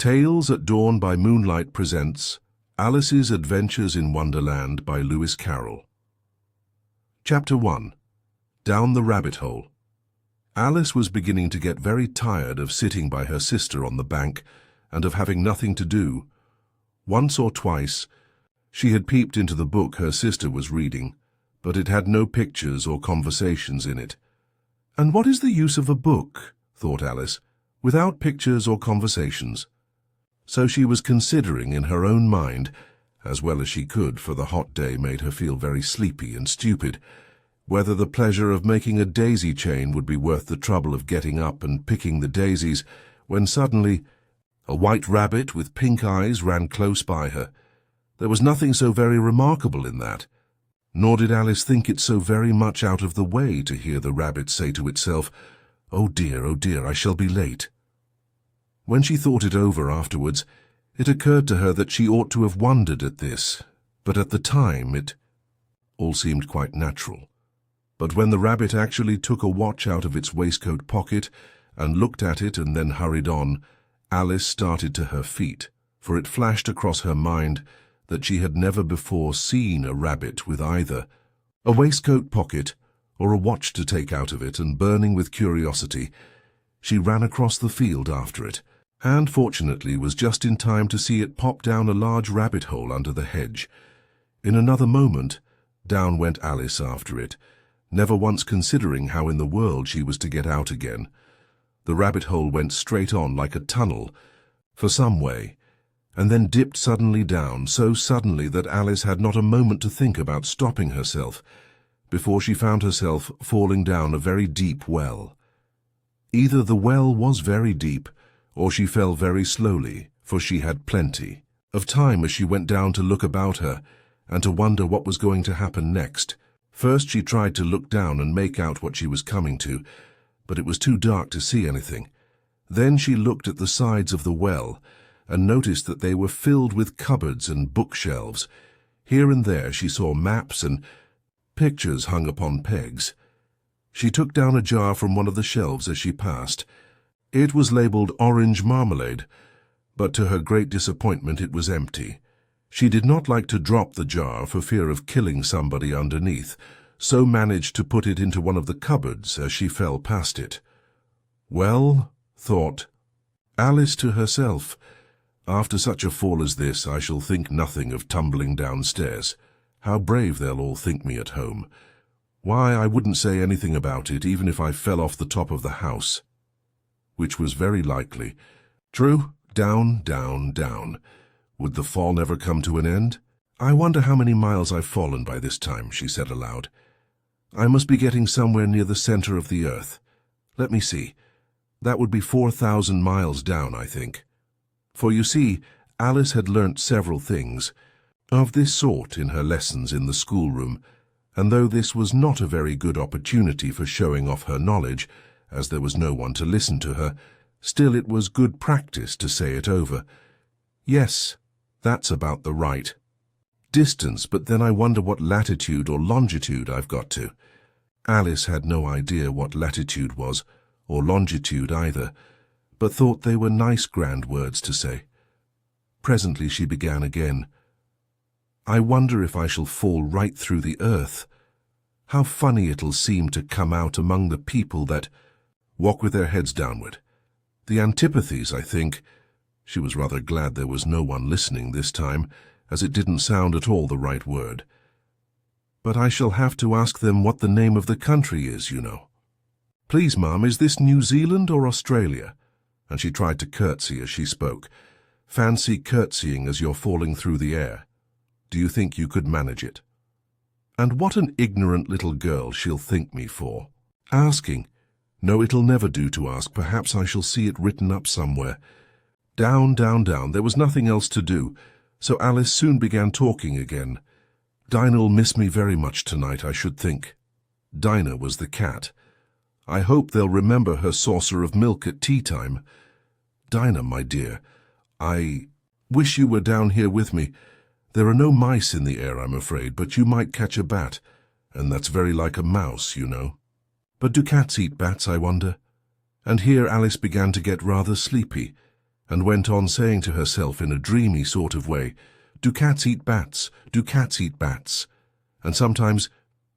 Tales at Dawn by Moonlight presents Alice's Adventures in Wonderland by Carroll. Chapter 1. Down the Rabbit Hole. Alice was beginning to get very tired of sitting by her sister on the bank and of having nothing to do. Once or twice, she had peeped into the book her sister was reading, but it had no pictures or conversations in it. "And what is the use of a book," thought Alice, "without pictures or conversations?" So she was considering in her own mind, as well as she could, for the hot day made her feel very sleepy and stupid, whether the pleasure of making a daisy chain would be worth the trouble of getting up and picking the daisies, when suddenly a white rabbit with pink eyes ran close by her. There was nothing so very remarkable in that, nor did Alice think it so very much out of the way to hear the rabbit say to itself, oh dear, I shall be late." When she thought it over afterwards, it occurred to her that she ought to have wondered at this, but at the time it all seemed quite natural. But when the rabbit actually took a watch out of its waistcoat pocket and looked at it and then hurried on, Alice started to her feet, for it flashed across her mind that she had never before seen a rabbit with either a waistcoat pocket or a watch to take out of it, and burning with curiosity, she ran across the field after it, and fortunately was just in time to see it pop down a large rabbit hole under the hedge. In another moment, down went Alice after it, never once considering how in the world she was to get out again. The rabbit hole went straight on like a tunnel for some way, and then dipped suddenly down, so suddenly that Alice had not a moment to think about stopping herself, before she found herself falling down a very deep well. Either the well was very deep, or she fell very slowly, for she had plenty of time as she went down to look about her and to wonder what was going to happen next. First she tried to look down and make out what she was coming to, but it was too dark to see anything. Then she looked at the sides of the well and noticed that they were filled with cupboards and bookshelves. Here and there she saw maps and pictures hung upon pegs. She took down a jar from one of the shelves as she passed. It was labelled orange marmalade, but to her great disappointment it was empty. She did not like to drop the jar for fear of killing somebody underneath, so managed to put it into one of the cupboards as she fell past it. Well, thought Alice to herself, after such a fall as this I shall think nothing of tumbling downstairs. How brave they'll all think me at home. Why, I wouldn't say anything about it even if I fell off the top of the house. Which was very likely. True, down, down, down. Would the fall never come to an end? I wonder how many miles I've fallen by this time, she said aloud. I must be getting somewhere near the center of the earth. Let me see. That would be 4,000 miles down, I think. For you see, Alice had learnt several things of this sort in her lessons in the schoolroom, and though this was not a very good opportunity for showing off her knowledge, as there was no one to listen to her, still it was good practice to say it over. Yes, that's about the right distance, but then I wonder what latitude or longitude I've got to. Alice had no idea what latitude was, or longitude either, but thought they were nice grand words to say. Presently she began again. I wonder if I shall fall right through the earth. How funny it'll seem to come out among the people that walk with their heads downward. The antipathies, I think. She was rather glad there was no one listening this time, as it didn't sound at all the right word. But I shall have to ask them what the name of the country is, you know. Please, Mum, is this New Zealand or Australia? And she tried to curtsy as she spoke. Fancy curtsying as you're falling through the air. Do you think you could manage it? And what an ignorant little girl she'll think me for. Asking. No, it'll never do to ask. Perhaps I shall see it written up somewhere. Down, down, down. There was nothing else to do, so Alice soon began talking again. Dinah'll miss me very much tonight, I should think. Dinah was the cat. I hope they'll remember her saucer of milk at tea time. Dinah, my dear, I wish you were down here with me. There are no mice in the air, I'm afraid, but you might catch a bat, and that's very like a mouse, you know. But do cats eat bats, I wonder? And here Alice began to get rather sleepy. and went on saying to herself in a dreamy sort of way, "Do cats eat bats? Do cats eat bats?" And sometimes,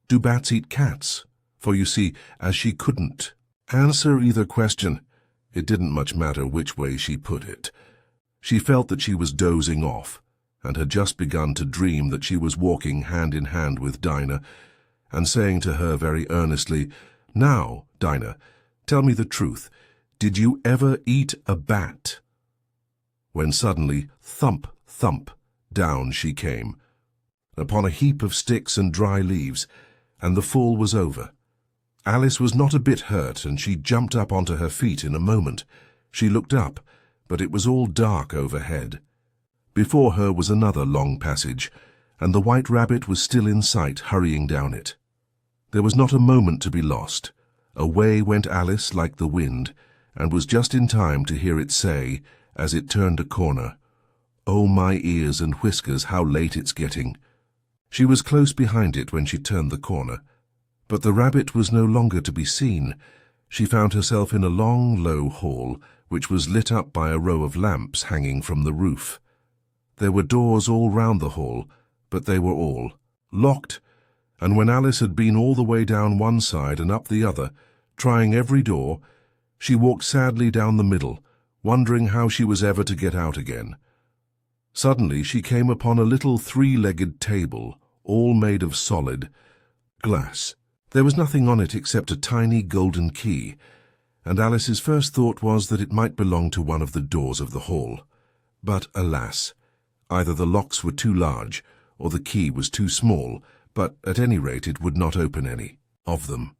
"Do bats eat cats?" For you see, as she couldn't answer either question, it didn't much matter which way she put it. She felt that she was dozing off, and had just begun to dream that she was walking hand in hand with Dinah, and saying to her very earnestly, "Now, Dinah, tell me the truth. Did you ever eat a bat?" When suddenly, thump, thump, down she came, upon a heap of sticks and dry leaves, and the fall was over. Alice was not a bit hurt, and she jumped up onto her feet in a moment. She looked up, but it was all dark overhead. Before her was another long passage, and the white rabbit was still in sight, hurrying down it. There was not a moment to be lost. Away went Alice like the wind, and was just in time to hear it say, as it turned a corner, "Oh, my ears and whiskers, how late it's getting." She was close behind it when she turned the corner, but the rabbit was no longer to be seen. She found herself in a long, low hall, which was lit up by a row of lamps hanging from the roof. There were doors all round the hall, but they were all locked, and when Alice had been all the way down one side and up the other, trying every door, she walked sadly down the middle, wondering how she was ever to get out again. Suddenly she came upon a little three-legged table, all made of solid glass. There was nothing on it except a tiny golden key, and Alice's first thought was that it might belong to one of the doors of the hall. But, alas, either the locks were too large, or the key was too small, but at any rate it would not open any of them.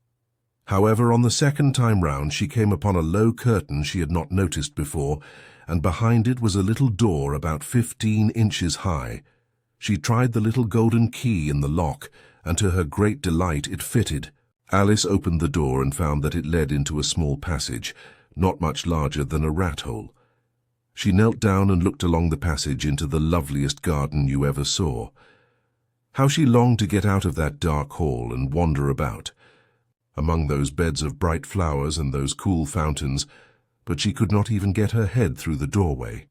However, on the second time round she came upon a low curtain she had not noticed before, and behind it was a little door about 15 inches high. She tried the little golden key in the lock, and to her great delight it fitted. Alice opened the door and found that it led into a small passage, not much larger than a rat-hole. She knelt down and looked along the passage into the loveliest garden you ever saw. How she longed to get out of that dark hall and wander about, among those beds of bright flowers and those cool fountains, but she could not even get her head through the doorway.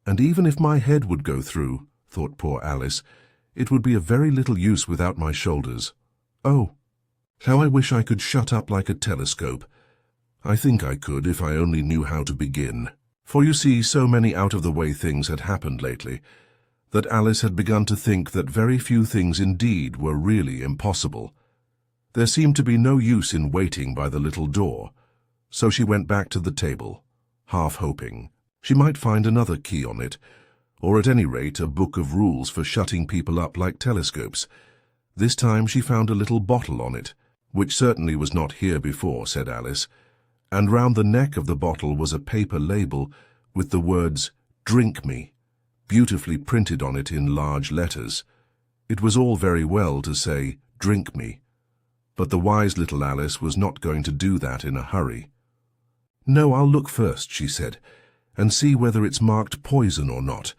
"And even if my head would go through," thought poor Alice, "it would be of very little use without my shoulders. Oh, how I wish I could shut up like a telescope. I think I could if I only knew how to begin." For you see, so many out-of-the-way things had happened lately, that Alice had begun to think that very few things indeed were really impossible. There seemed to be no use in waiting by the little door, so she went back to the table, half hoping she might find another key on it, or at any rate a book of rules for shutting people up like telescopes. This time she found a little bottle on it, which certainly was not here before, said Alice, and round the neck of the bottle was a paper label with the words, "Drink me," beautifully printed on it in large letters. It was all very well to say, "Drink me," but the wise little Alice was not going to do that in a hurry. "No, I'll look first," she said, "and see whether it's marked poison or not,"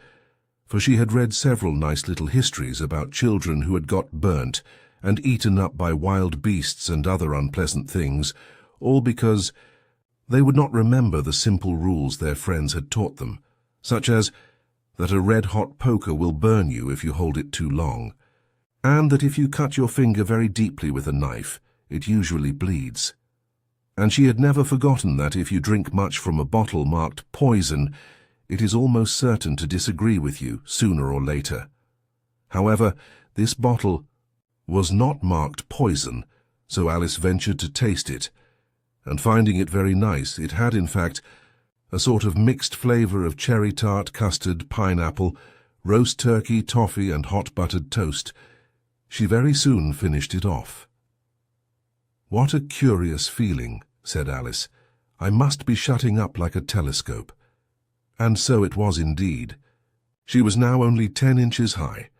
for she had read several nice little histories about children who had got burnt and eaten up by wild beasts and other unpleasant things, all because they would not remember the simple rules their friends had taught them, such as that a red-hot poker will burn you if you hold it too long, and that if you cut your finger very deeply with a knife, it usually bleeds. And she had never forgotten that if you drink much from a bottle marked poison, it is almost certain to disagree with you sooner or later. However, this bottle was not marked poison, so Alice ventured to taste it, and finding it very nice, it had in fact a sort of mixed flavour of cherry tart, custard, pineapple, roast turkey, toffee, and hot buttered toast. She very soon finished it off. "What a curious feeling," said Alice. "I must be shutting up like a telescope." And so it was indeed. She was now only 10 inches high,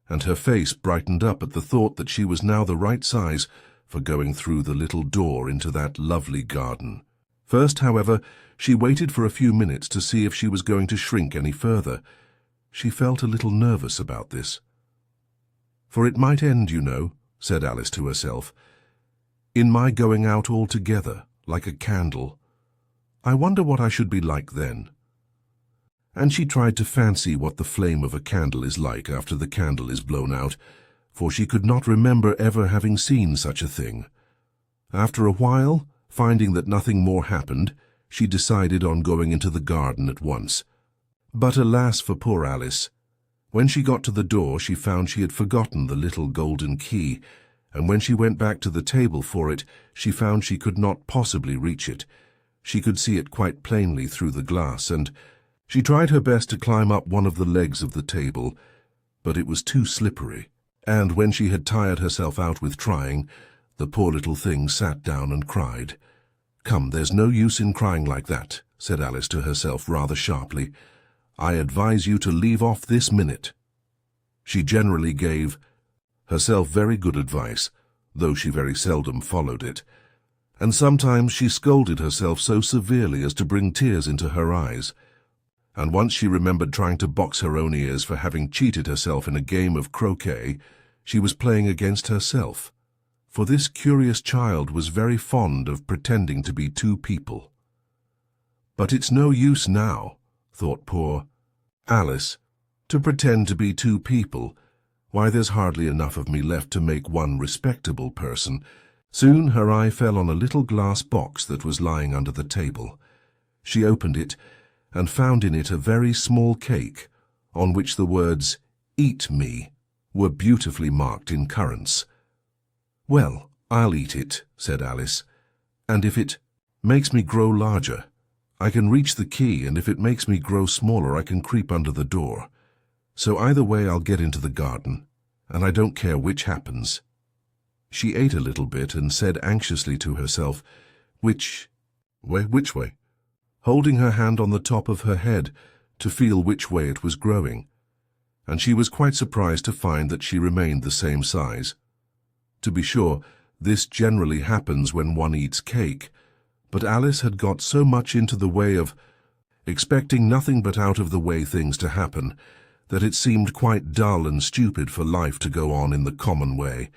and her face brightened up at the thought that she was now the right size for going through the little door into that lovely garden. First, however, she waited for a few minutes to see if she was going to shrink any further. She felt a little nervous about this. "For it might end, you know," said Alice to herself, "in my going out altogether, like a candle. I wonder what I should be like then." and she tried to fancy what the flame of a candle is like after the candle is blown out, for she could not remember ever having seen such a thing. After a while, finding that nothing more happened, she decided on going into the garden at once. But alas for poor Alice! When she got to the door, she found she had forgotten the little golden key, and when she went back to the table for it, she found she could not possibly reach it. She could see it quite plainly through the glass, and she tried her best to climb up one of the legs of the table, but it was too slippery, and when she had tired herself out with trying, the poor little thing sat down and cried. "Come, there's no use in crying like that," said Alice to herself rather sharply. "I advise you to leave off this minute." She generally gave herself very good advice, though she very seldom followed it, and sometimes she scolded herself so severely as to bring tears into her eyes. And once she remembered trying to box her own ears for having cheated herself in a game of croquet she was playing against herself, for this curious child was very fond of pretending to be two people. "But it's no use now," thought poor Alice, "to pretend to be two people. Why, there's hardly enough of me left to make one respectable person." Soon her eye fell on a little glass box that was lying under the table. She opened it and found in it a very small cake, on which the words, "Eat me," were beautifully marked in currants. "Well, I'll eat it," said Alice, "and if it makes me grow larger, I can reach the key, and if it makes me grow smaller, I can creep under the door. So either way I'll get into the garden, and I don't care which happens." She ate a little bit and said anxiously to herself, Which way?" holding her hand on the top of her head to feel which way it was growing, and she was quite surprised to find that she remained the same size. To be sure, this generally happens when one eats cake, but Alice had got so much into the way of expecting nothing but out-of-the-way things to happen that it seemed quite dull and stupid for life to go on in the common way.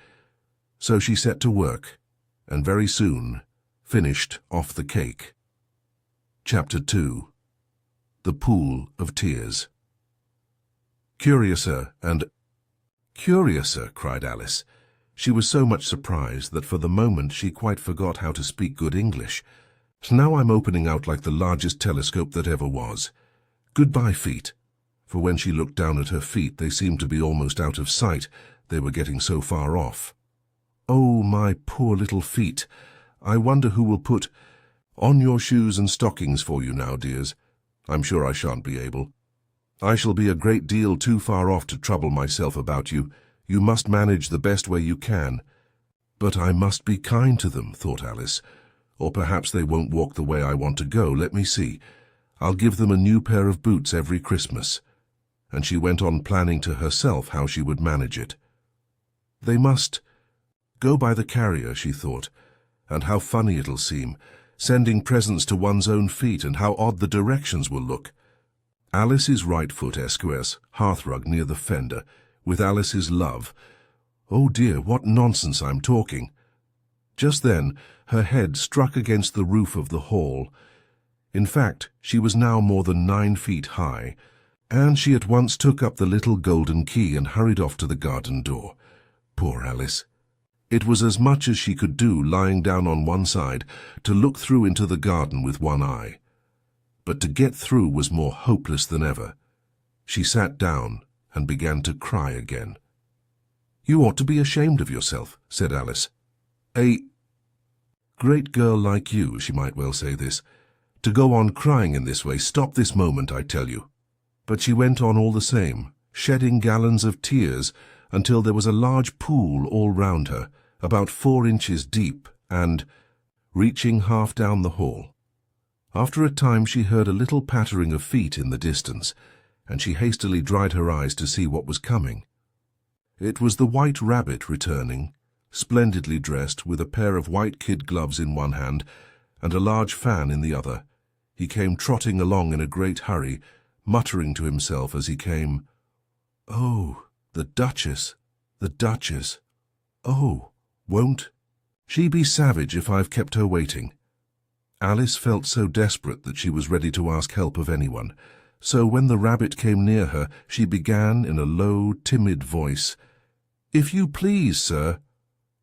So she set to work, and very soon finished off the cake. Chapter 2. The Pool of Tears. "Curiouser and curiouser," cried Alice. She was so much surprised that for the moment she quite forgot how to speak good English. "Now I'm opening out like the largest telescope that ever was. Goodbye, feet." For when she looked down at her feet, they seemed to be almost out of sight, they were getting so far off. "Oh, my poor little feet! I wonder who will put on your shoes and stockings for you now, dears. I'm sure I shan't be able. I shall be a great deal too far off to trouble myself about you. You must manage the best way you can." "But I must be kind to them," thought Alice, "or perhaps they won't walk the way I want to go. Let me see. I'll give them a new pair of boots every Christmas." And she went on planning to herself how she would manage it. "They must go by the carrier," she thought, "and how funny it'll seem, sending presents to one's own feet, and how odd the directions will look. Alice's right foot, SQS, hearthrug near the fender, with Alice's love. Oh dear, what nonsense I'm talking." Just then her head struck against the roof of the hall. In fact, she was now more than 9 feet high, and she at once took up the little golden key and hurried off to the garden door. Poor Alice! It was as much as she could do, lying down on one side, to look through into the garden with one eye. But to get through was more hopeless than ever. She sat down and began to cry again. "You ought to be ashamed of yourself," said Alice. "A great girl like you," she might well say this, "to go on crying in this way. Stop this moment, I tell you." But she went on all the same, shedding gallons of tears until there was a large pool all round her, about 4 inches deep and reaching half down the hall. After a time she heard a little pattering of feet in the distance, and she hastily dried her eyes to see what was coming. It was the White Rabbit returning, splendidly dressed, with a pair of white kid gloves in one hand and a large fan in the other. He came trotting along in a great hurry, muttering to himself as he came, "Oh, the Duchess, the Duchess! Oh, won't she be savage if I've kept her waiting?" Alice felt so desperate that she was ready to ask help of anyone, So when the rabbit came near her, she began in a low, timid voice, "If you please, sir."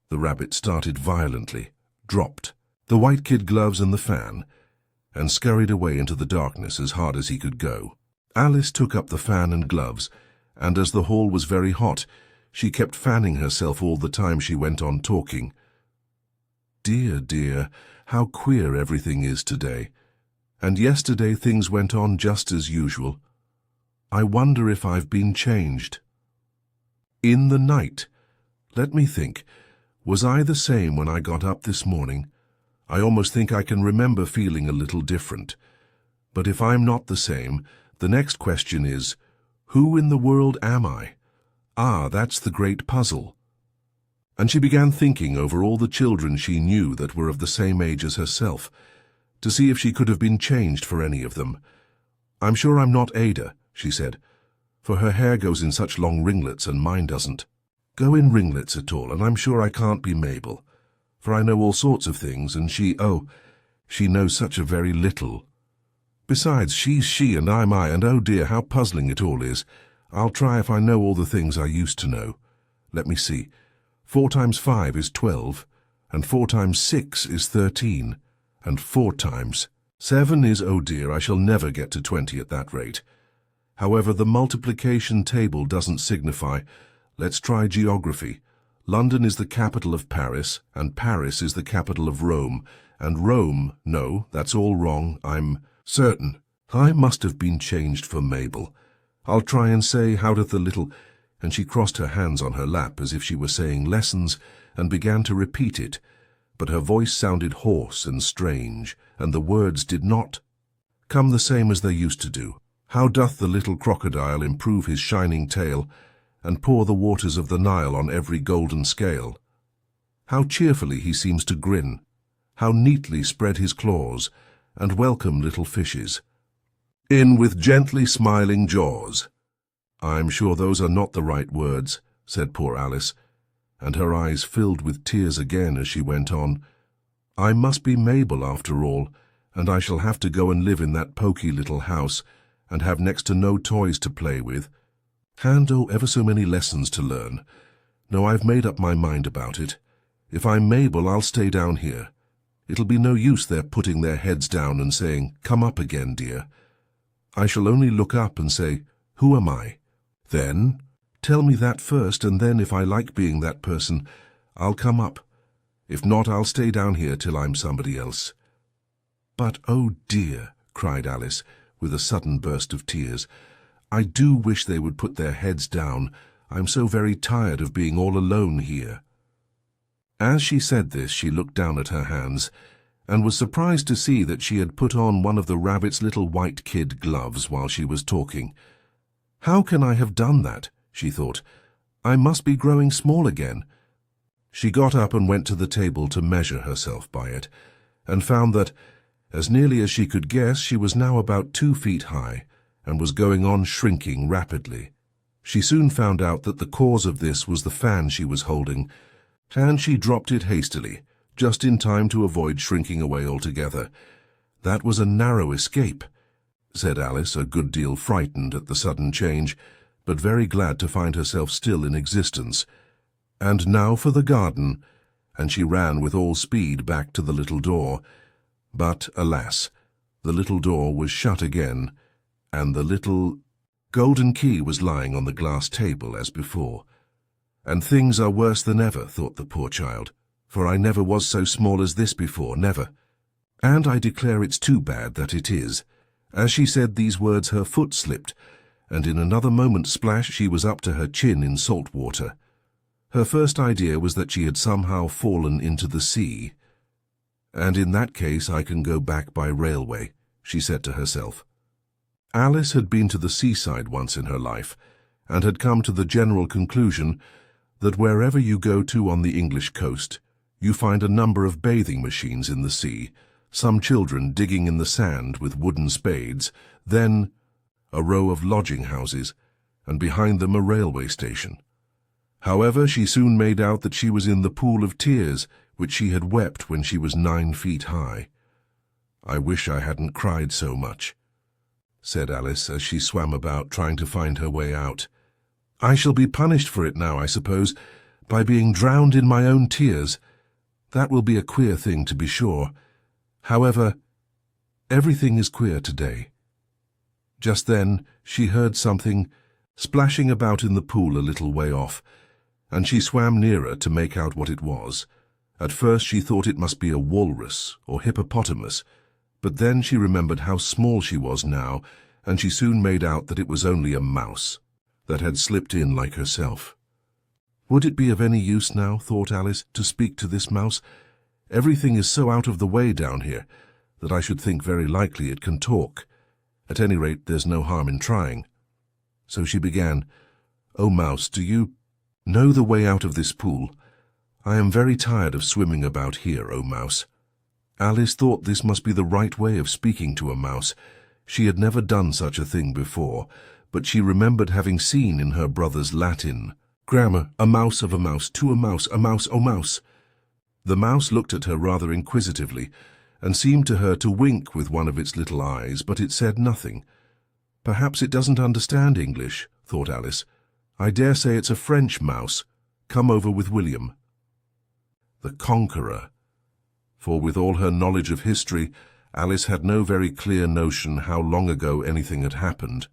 The rabbit started violently, dropped the white kid gloves and the fan, and scurried away into the darkness as hard as he could go. Alice took up the fan and gloves, and as the hall was very hot, she kept fanning herself all the time she went on talking. "Dear, dear, how queer everything is today. And yesterday things went on just as usual. I wonder if I've been changed. In the night. Let me think. Was I the same when I got up this morning? I almost think I can remember feeling a little different. But if I'm not the same, the next question is, who in the world am I? Ah, that's the great puzzle." And she began thinking over all the children she knew that were of the same age as herself, to see if she could have been changed for any of them. "I'm sure I'm not Ada," she said, "for her hair goes in such long ringlets and mine doesn't go in ringlets at all, and I'm sure I can't be Mabel, for I know all sorts of things, and she knows such a very little. Besides, she's she and I'm I, and oh dear, how puzzling it all is. I'll try if I know all the things I used to know. Let me see. 4 times 5 is 12, and 4 times 6 is 13. And 4 times 7 is, oh dear, I shall never get to 20 at that rate. However, the multiplication table doesn't signify. Let's try geography. London is the capital of Paris, and Paris is the capital of Rome, and Rome, no, that's all wrong, I'm certain. I must have been changed for Mabel. I'll try and say, how did the little—" and she crossed her hands on her lap as if she were saying lessons, and began to repeat it. But her voice sounded hoarse and strange, and the words did not come the same as they used to do. "How doth the little crocodile improve his shining tail, and pour the waters of the Nile on every golden scale? How cheerfully he seems to grin, how neatly spread his claws, and welcome little fishes in with gently smiling jaws." "I'm sure those are not the right words," said poor Alice, and her eyes filled with tears again as she went on. "I must be Mabel after all, and I shall have to go and live in that poky little house, and have next to no toys to play with, and ever so many lessons to learn. No, I've made up my mind about it. If I'm Mabel, I'll stay down here. It'll be no use their putting their heads down and saying, 'Come up again, dear.' I shall only look up and say, 'Who am I?' Then tell me that first, and then if I like being that person, I'll come up. If not, I'll stay down here till I'm somebody else." "But, oh dear," cried Alice, with a sudden burst of tears, "I do wish they would put their heads down. I'm so very tired of being all alone here." As she said this, she looked down at her hands, and was surprised to see that she had put on one of the rabbit's little white kid gloves while she was talking. "How can I have done that?" she thought. "I must be growing small again." She got up and went to the table to measure herself by it, and found that, as nearly as she could guess, she was now about 2 feet high, and was going on shrinking rapidly. She soon found out that the cause of this was the fan she was holding, and she dropped it hastily, just in time to avoid shrinking away altogether. "That was a narrow escape," said Alice, a good deal frightened at the sudden change, but very glad to find herself still in existence. "And now for the garden," and she ran with all speed back to the little door. But, alas, the little door was shut again, and the little golden key was lying on the glass table as before. "And things are worse than ever," thought the poor child, "for I never was so small as this before, never. And I declare it's too bad that it is." As she said these words, her foot slipped, and in another moment, splash, she was up to her chin in salt water. Her first idea was that she had somehow fallen into the sea. "And in that case I can go back by railway," she said to herself. Alice had been to the seaside once in her life, and had come to the general conclusion that wherever you go to on the English coast, you find a number of bathing machines in the sea, some children digging in the sand with wooden spades, then a row of lodging-houses, and behind them a railway station. However, she soon made out that she was in the pool of tears which she had wept when she was 9 feet high. "I wish I hadn't cried so much." said Alice as she swam about trying to find her way out. "I shall be punished for it now, I suppose, by being drowned in my own tears. That will be a queer thing, to be sure. However, everything is queer today." Just then she heard something splashing about in the pool a little way off, and she swam nearer to make out what it was. At first she thought it must be a walrus or hippopotamus, but then she remembered how small she was now, and she soon made out that it was only a mouse that had slipped in like herself. Would it be of any use now, thought Alice, to speak to this mouse? Everything is so out of the way down here that I should think very likely it can talk. At any rate, there's no harm in trying. So she began, "Oh, mouse, do you know the way out of this pool? I am very tired of swimming about here, oh mouse." Alice thought this must be the right way of speaking to a mouse. She had never done such a thing before, but she remembered having seen in her brother's Latin grammar, "A mouse of a mouse, to a mouse, oh mouse." The mouse looked at her rather inquisitively, and seemed to her to wink with one of its little eyes, but it said nothing. "Perhaps it doesn't understand English," thought Alice. "I dare say it's a French mouse. Come over with William." The conqueror. For with all her knowledge of history, Alice had no very clear notion how long ago anything had happened.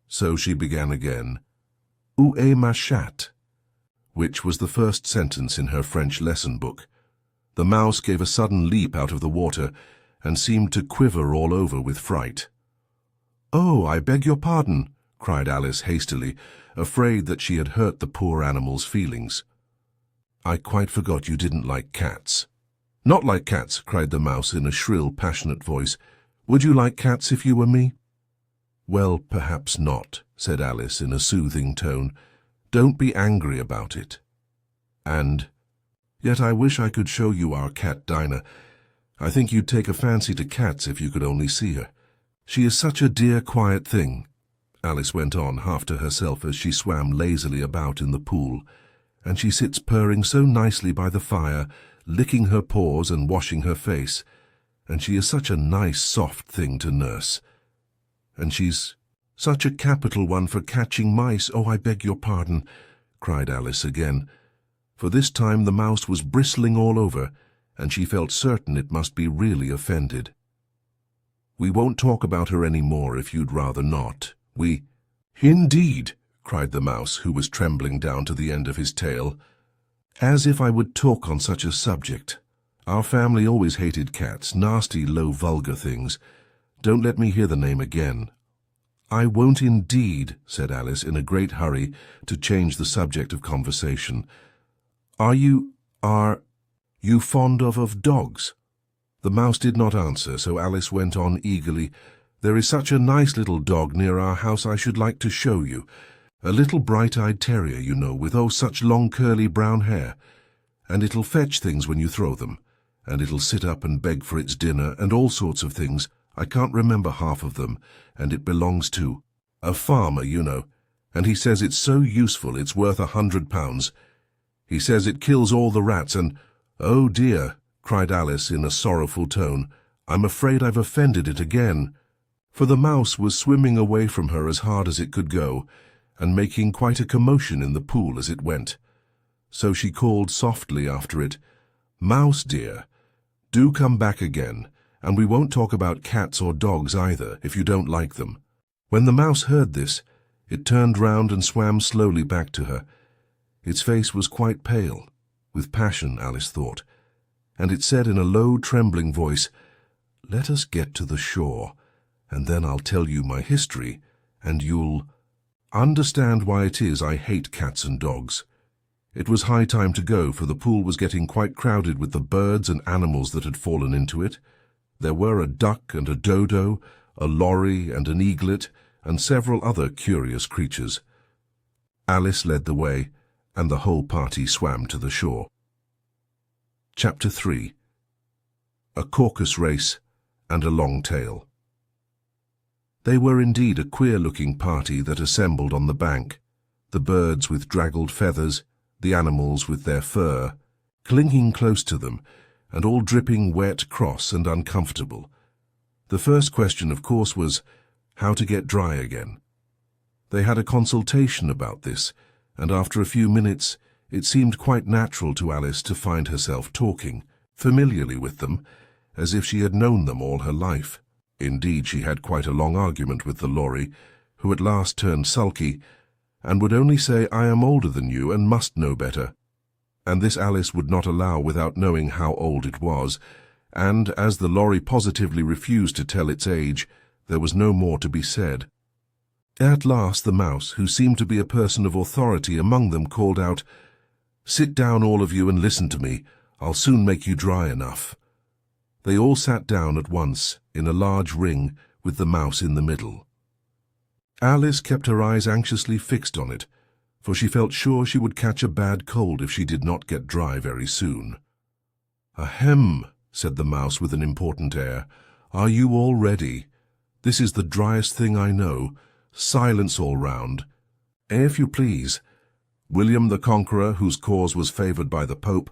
So she began again, "Où est ma chatte?" which was the first sentence in her French lesson book. The mouse gave a sudden leap out of the water and seemed to quiver all over with fright. "Oh, I beg your pardon," cried Alice hastily, afraid that she had hurt the poor animal's feelings. "I quite forgot you didn't like cats." "Not like cats," cried the mouse in a shrill, passionate voice. "Would you like cats if you were me?" "Well, perhaps not," said Alice in a soothing tone. "Don't be angry about it. And yet I wish I could show you our cat Dinah. I think you'd take a fancy to cats if you could only see her. She is such a dear, quiet thing," Alice went on, half to herself as she swam lazily about in the pool, "and she sits purring so nicely by the fire, licking her paws and washing her face, and she is such a nice, soft thing to nurse. And she's such a capital one for catching mice." "Oh, I beg your pardon," cried Alice again, for this time the mouse was bristling all over, and she felt certain it must be really offended. "We won't talk about her any more if you'd rather not. We—" "Indeed," cried the mouse, who was trembling down to the end of his tail. "As if I would talk on such a subject. Our family always hated cats, nasty, low, vulgar things. Don't let me hear the name again." "I won't indeed," said Alice in a great hurry to change the subject of conversation. Are you fond of dogs?" The mouse did not answer, so Alice went on eagerly. "There is such a nice little dog near our house I should like to show you. A little bright-eyed terrier, you know, with such long curly brown hair. And it'll fetch things when you throw them. And it'll sit up and beg for its dinner and all sorts of things. I can't remember half of them, and it belongs to a farmer, you know, and he says it's so useful it's worth £100. He says it kills all the rats and—" "Oh dear," cried Alice in a sorrowful tone, "I'm afraid I've offended it again." For the mouse was swimming away from her as hard as it could go, and making quite a commotion in the pool as it went. So she called softly after it, "Mouse dear, do come back again, and we won't talk about cats or dogs either, if you don't like them." When the mouse heard this, it turned round and swam slowly back to her. Its face was quite pale, with passion, Alice thought, and it said in a low, trembling voice, "Let us get to the shore, and then I'll tell you my history, and you'll understand why it is I hate cats and dogs." It was high time to go, for the pool was getting quite crowded with the birds and animals that had fallen into it. There were a duck and a dodo, a lorry and an eaglet, and several other curious creatures. Alice led the way, and the whole party swam to the shore. Chapter 3. A Caucus Race and a Long Tail. They were indeed a queer-looking party that assembled on the bank, the birds with draggled feathers, the animals with their fur, clinging close to them, and all dripping wet, cross, and uncomfortable. The first question, of course, was, how to get dry again. They had a consultation about this, and after a few minutes it seemed quite natural to Alice to find herself talking familiarly with them, as if she had known them all her life. Indeed, she had quite a long argument with the Lorry, who at last turned sulky, and would only say, "I am older than you and must know better." And this Alice would not allow without knowing how old it was, and as the Lorry positively refused to tell its age, there was no more to be said. At last the Mouse, who seemed to be a person of authority among them, called out, "Sit down, all of you, and listen to me. I'll soon make you dry enough." They all sat down at once, in a large ring, with the Mouse in the middle. Alice kept her eyes anxiously fixed on it, for she felt sure she would catch a bad cold if she did not get dry very soon. "Ahem," said the Mouse with an important air. "Are you all ready? This is the driest thing I know. Silence all round. If you please." William the Conqueror, whose cause was favoured by the Pope,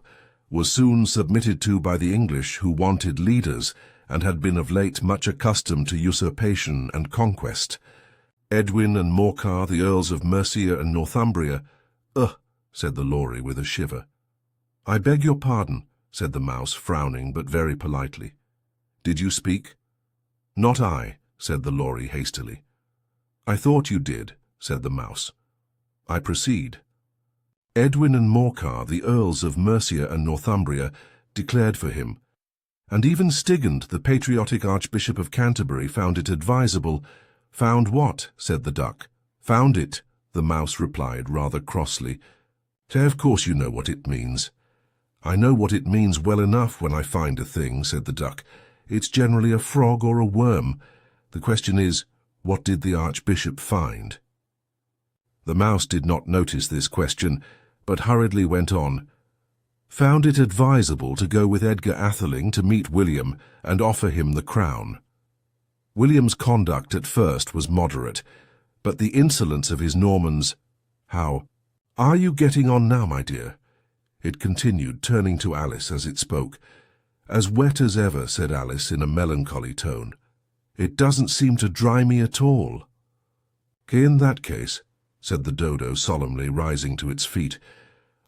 was soon submitted to by the English, who wanted leaders and had been of late much accustomed to usurpation and conquest. Edwin and Morcar, the Earls of Mercia and Northumbria. "Ugh," said the Lorry with a shiver. "I beg your pardon," said the Mouse, frowning but very politely. "Did you speak?" "Not I," said the Lorry hastily. "I thought you did," said the Mouse. "I proceed. Edwin and Morcar, the Earls of Mercia and Northumbria, declared for him, and even Stigand, the patriotic Archbishop of Canterbury, found it advisable." "Found what?" said the Duck. "Found it," the Mouse replied rather crossly. "Of course you know what it means." "I know what it means well enough when I find a thing," said the Duck. "It's generally a frog or a worm. The question is, what did the Archbishop find?" The Mouse did not notice this question, but hurriedly went on. "Found it advisable to go with Edgar Atheling to meet William and offer him the crown." William's conduct at first was moderate, but the insolence of his Normans— "How are you getting on now, my dear?" it continued, turning to Alice as it spoke. "As wet as ever," said Alice in a melancholy tone. "It doesn't seem to dry me at all." "In that case," said the Dodo solemnly, rising to its feet,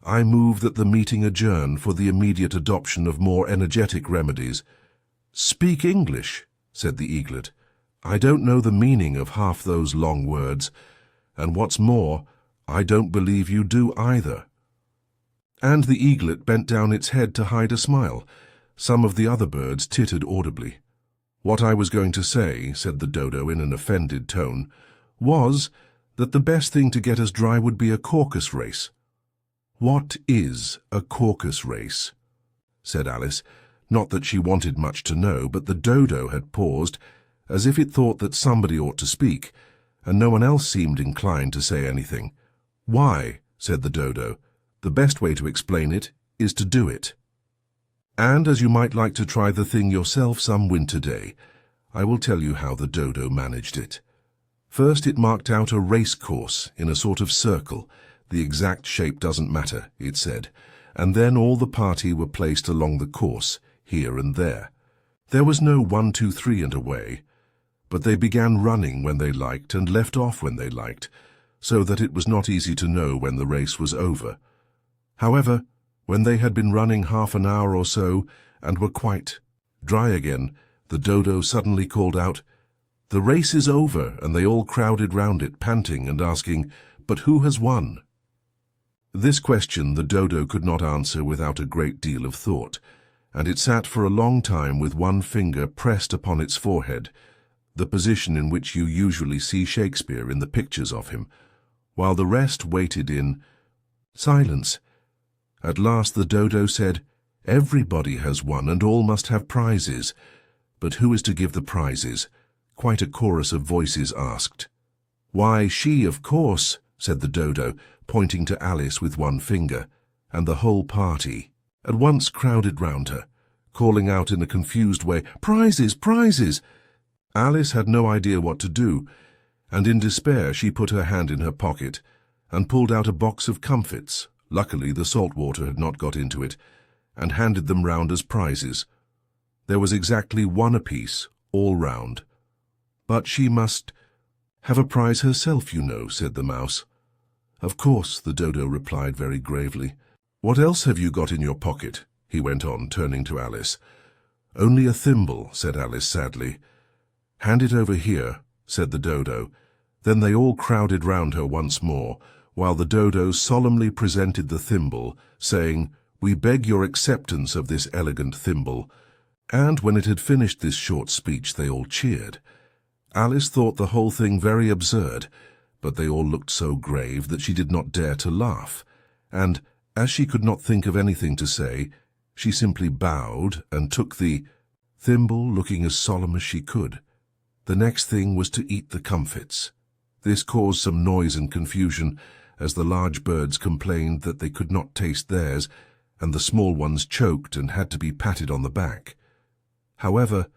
"I move that the meeting adjourn for the immediate adoption of more energetic remedies." "Speak English," said the Eaglet. "I don't know the meaning of half those long words, and what's more, I don't believe you do either." And the Eaglet bent down its head to hide a smile. Some of the other birds tittered audibly. "What I was going to say," said the Dodo in an offended tone, "was that the best thing to get us dry would be a caucus race." "What is a caucus race?" said Alice. Not that she wanted much to know, but the Dodo had paused, as if it thought that somebody ought to speak, and no one else seemed inclined to say anything. "Why," said the Dodo, "the best way to explain it is to do it. And as you might like to try the thing yourself some winter day, I will tell you how the Dodo managed it. First it marked out a race course in a sort of circle. The exact shape doesn't matter, it said, and then all the party were placed along the course, here and there. There was no 1, 2, 3 and away, but they began running when they liked and left off when they liked, so that it was not easy to know when the race was over. However, when they had been running half an hour or so, and were quite dry again, the Dodo suddenly called out, "The race is over," and they all crowded round it, panting and asking, "But who has won?" This question the Dodo could not answer without a great deal of thought, and it sat for a long time with one finger pressed upon its forehead, the position in which you usually see Shakespeare in the pictures of him, while the rest waited in silence. At last the Dodo said, "Everybody has won, and all must have prizes. But who is to give the prizes?" Quite a chorus of voices asked. "Why, she, of course," said the Dodo, pointing to Alice with one finger, and the whole party at once crowded round her, calling out in a confused way, "Prizes, prizes!" Alice had no idea what to do, and in despair she put her hand in her pocket and pulled out a box of comfits. Luckily the salt water had not got into it, and handed them round as prizes. There was exactly one apiece, all round. But she must "Have a prize herself, you know," said the mouse. "Of course," the dodo replied very gravely. "What else have you got in your pocket?" he went on, turning to Alice. "Only a thimble," said Alice sadly. "Hand it over here," said the dodo. Then they all crowded round her once more, while the dodo solemnly presented the thimble, saying, "We beg your acceptance of this elegant thimble." And when it had finished this short speech, they all cheered. Alice thought the whole thing very absurd, but they all looked so grave that she did not dare to laugh, and, as she could not think of anything to say, she simply bowed and took the thimble, looking as solemn as she could. The next thing was to eat the comfits. This caused some noise and confusion, as the large birds complained that they could not taste theirs, and the small ones choked and had to be patted on the back. However,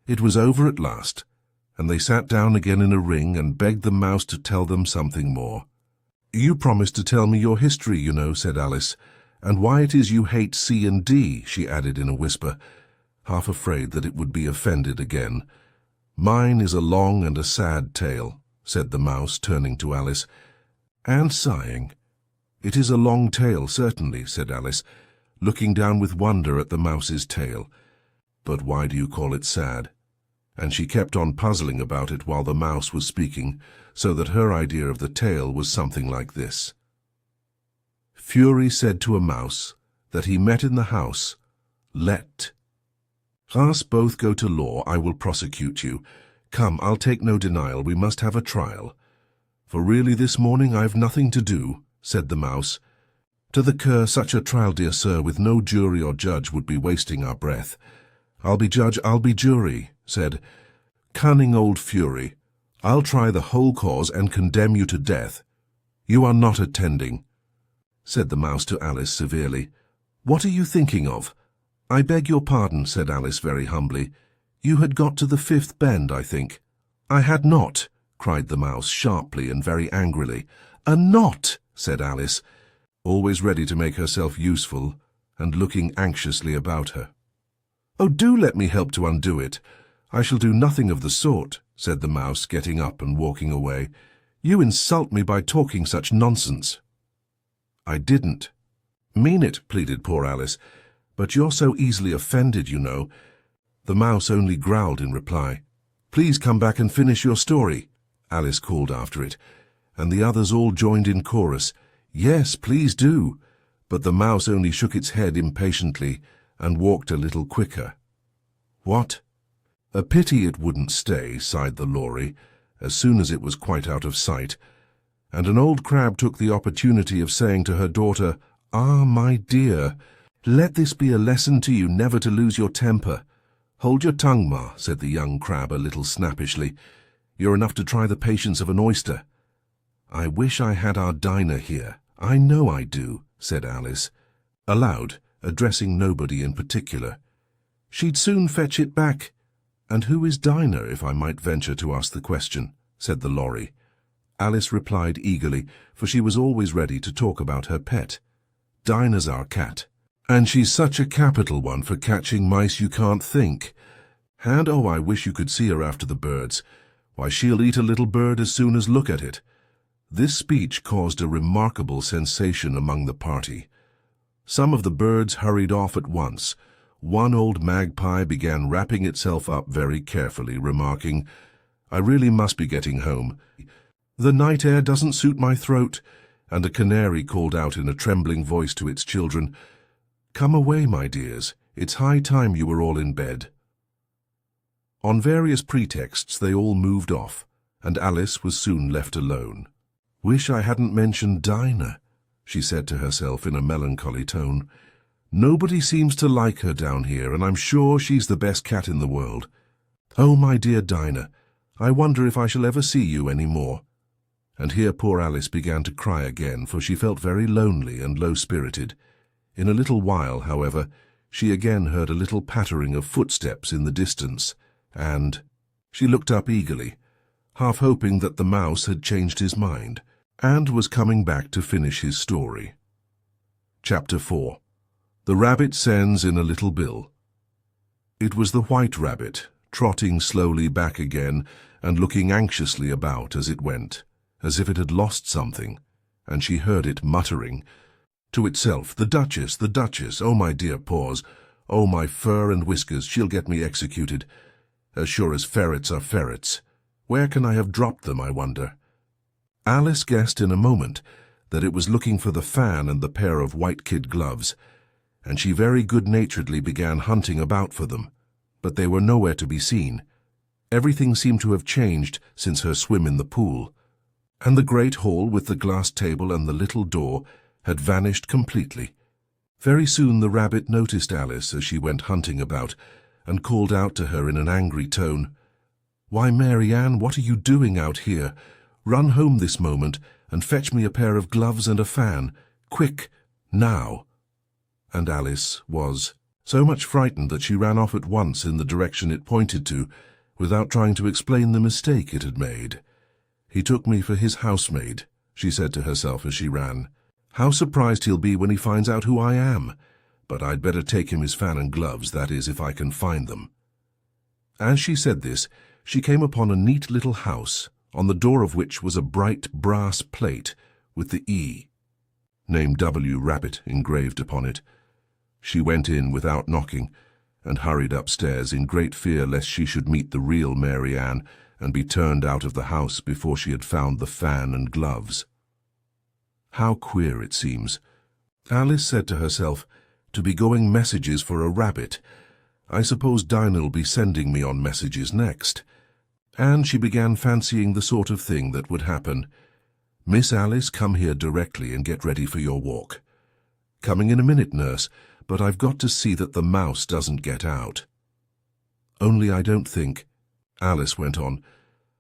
it was over at last, and they sat down again in a ring and begged the mouse to tell them something more. "You promised to tell me your history, you know," said Alice, "and why it is you hate C and D," she added in a whisper, half afraid that it would be offended again. "Mine is a long and a sad tale," said the mouse, turning to Alice, and sighing. "It is a long tale, certainly," said Alice, looking down with wonder at the mouse's tail. "But why do you call it sad?" And she kept on puzzling about it while the mouse was speaking, so that her idea of the tale was something like this. Fury said to a mouse that he met in the house, "Let us both go to law, I will prosecute you. Come, I'll take no denial, we must have a trial. For really this morning I've nothing to do," said the mouse. "To the cur, such a trial, dear sir, with no jury or judge would be wasting our breath. I'll be judge, I'll be jury," said cunning old Fury. "I'll try the whole cause and condemn you to death." "You are not attending," said the mouse to Alice severely. "What are you thinking of?" "I beg your pardon," said Alice very humbly. "You had got to the fifth bend, I think." "I had not," cried the mouse sharply and very angrily. "A knot," said Alice, always ready to make herself useful and looking anxiously about her. "Oh, do let me help to undo it." "I shall do nothing of the sort," said the mouse, getting up and walking away. "You insult me by talking such nonsense." "I didn't mean it," pleaded poor Alice, "but you're so easily offended, you know." The mouse only growled in reply. "Please come back and finish your story," Alice called after it, and the others all joined in chorus. "Yes, please do." But the mouse only shook its head impatiently and walked a little quicker. "What? A pity it wouldn't stay," sighed the lory, as soon as it was quite out of sight, and an old crab took the opportunity of saying to her daughter, "Ah, my dear, let this be a lesson to you never to lose your temper." "Hold your tongue, Ma," said the young crab a little snappishly. "You're enough to try the patience of an oyster." "I wish I had our Dinah here. I know I do," said Alice, aloud, addressing nobody in particular. "She'd soon fetch it back." "And who is Dinah, if I might venture to ask the question?" said the lory. Alice replied eagerly, for she was always ready to talk about her pet. "Dinah's our cat, and she's such a capital one for catching mice you can't think. And oh, I wish you could see her after the birds. Why, she'll eat a little bird as soon as look at it." This speech caused a remarkable sensation among the party. Some of the birds hurried off at once. One old magpie began wrapping itself up very carefully, remarking, "I really must be getting home. The night air doesn't suit my throat." And a canary called out in a trembling voice to its children, "Come away, my dears. It's high time you were all in bed." On various pretexts they all moved off, and Alice was soon left alone. "Wish I hadn't mentioned Dinah," she said to herself in a melancholy tone. "Nobody seems to like her down here, and I'm sure she's the best cat in the world. Oh, my dear Dinah, I wonder if I shall ever see you any more." And here poor Alice began to cry again, for she felt very lonely and low-spirited. In a little while, however, she again heard a little pattering of footsteps in the distance, and she looked up eagerly, half hoping that the mouse had changed his mind, and was coming back to finish his story. Chapter 4. The Rabbit Sends in a Little Bill. It was the White Rabbit, trotting slowly back again and looking anxiously about as it went, as if it had lost something, and she heard it muttering to itself, the Duchess, oh my dear paws, oh my fur and whiskers, she'll get me executed, as sure as ferrets are ferrets. Where can I have dropped them, I wonder?" Alice guessed in a moment that it was looking for the fan and the pair of white kid gloves, and she very good-naturedly began hunting about for them, but they were nowhere to be seen. Everything seemed to have changed since her swim in the pool, and the great hall with the glass table and the little door had vanished completely. Very soon the rabbit noticed Alice as she went hunting about, and called out to her in an angry tone, "Why, Mary Ann, what are you doing out here? Run home this moment, and fetch me a pair of gloves and a fan. Quick, now!" And Alice was so much frightened that she ran off at once in the direction it pointed to, without trying to explain the mistake it had made. "He took me for his housemaid," she said to herself as she ran. "How surprised he'll be when he finds out who I am. But I'd better take him his fan and gloves, that is, if I can find them." As she said this, she came upon a neat little house, on the door of which was a bright brass plate with the E, name W. Rabbit, engraved upon it. She went in without knocking, and hurried upstairs in great fear lest she should meet the real Mary Ann and be turned out of the house before she had found the fan and gloves. How queer it seems, Alice said to herself, to be going messages for a rabbit. I suppose Dinah'll be sending me on messages next. And she began fancying the sort of thing that would happen. "Miss Alice, come here directly and get ready for your walk." "Coming in a minute, nurse, but I've got to see that the mouse doesn't get out." "Only I don't think," Alice went on,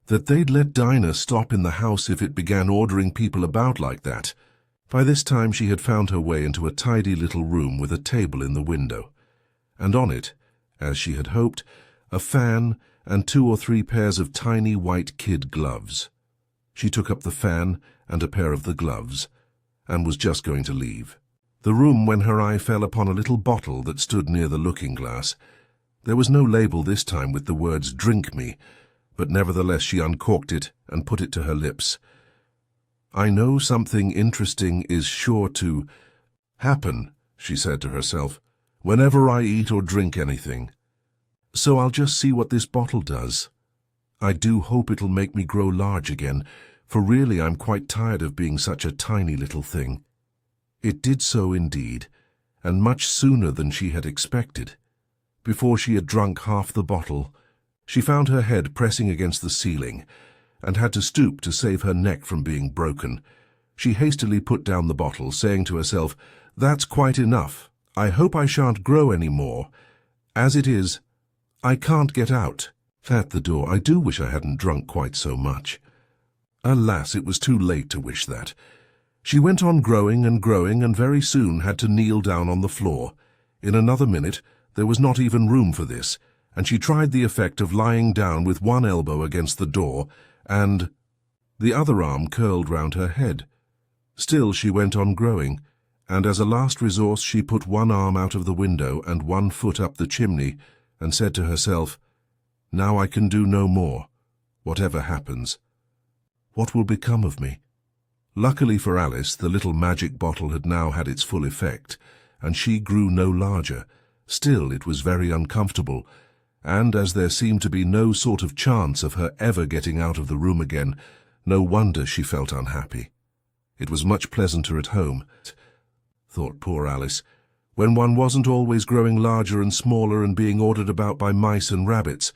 "that they'd let Dinah stop in the house if it began ordering people about like that." By this time she had found her way into a tidy little room with a table in the window, and on it, as she had hoped, a fan and 2 or 3 pairs of tiny white kid gloves. She took up the fan and a pair of the gloves, and was just going to leave the room when her eye fell upon a little bottle that stood near the looking-glass. There was no label this time with the words "Drink me," but nevertheless she uncorked it and put it to her lips. "I know something interesting is sure to happen," she said to herself, "whenever I eat or drink anything. So I'll just see what this bottle does. I do hope it'll make me grow large again, for really I'm quite tired of being such a tiny little thing." It did so indeed, and much sooner than she had expected. Before she had drunk half the bottle, she found her head pressing against the ceiling, and had to stoop to save her neck from being broken. She hastily put down the bottle, saying to herself, "That's quite enough. I hope I shan't grow any more. As it is, I can't get out." At the door, "I do wish I hadn't drunk quite so much." Alas, it was too late to wish that. She went on growing, and very soon had to kneel down on the floor. In another minute there was not even room for this, and she tried the effect of lying down with one elbow against the door, and the other arm curled round her head. Still she went on growing, and as a last resource she put one arm out of the window and one foot up the chimney, and said to herself, "Now I can do no more, whatever happens. What will become of me?" Luckily for Alice, the little magic bottle had now had its full effect, and she grew no larger. Still, it was very uncomfortable, and as there seemed to be no sort of chance of her ever getting out of the room again, no wonder she felt unhappy. It was much pleasanter at home, thought poor Alice, when one wasn't always growing larger and smaller and being ordered about by mice and rabbits.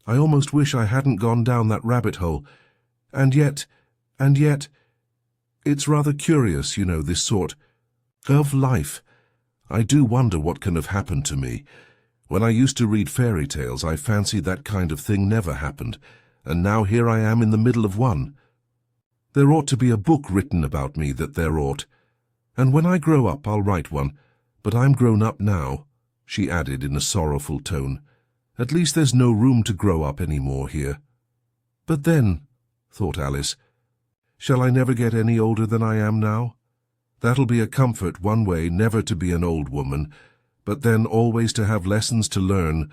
I almost wish I hadn't gone down that rabbit hole. And yet, it's rather curious, you know, this sort of life. I do wonder what can have happened to me. When I used to read fairy tales, I fancied that kind of thing never happened, and now here I am in the middle of one. There ought to be a book written about me, that there ought. And when I grow up, I'll write one. But I'm grown up now, she added in a sorrowful tone. At least there's no room to grow up any more here. But then, thought Alice, shall I never get any older than I am now? That'll be a comfort one way, never to be an old woman, but then always to have lessons to learn,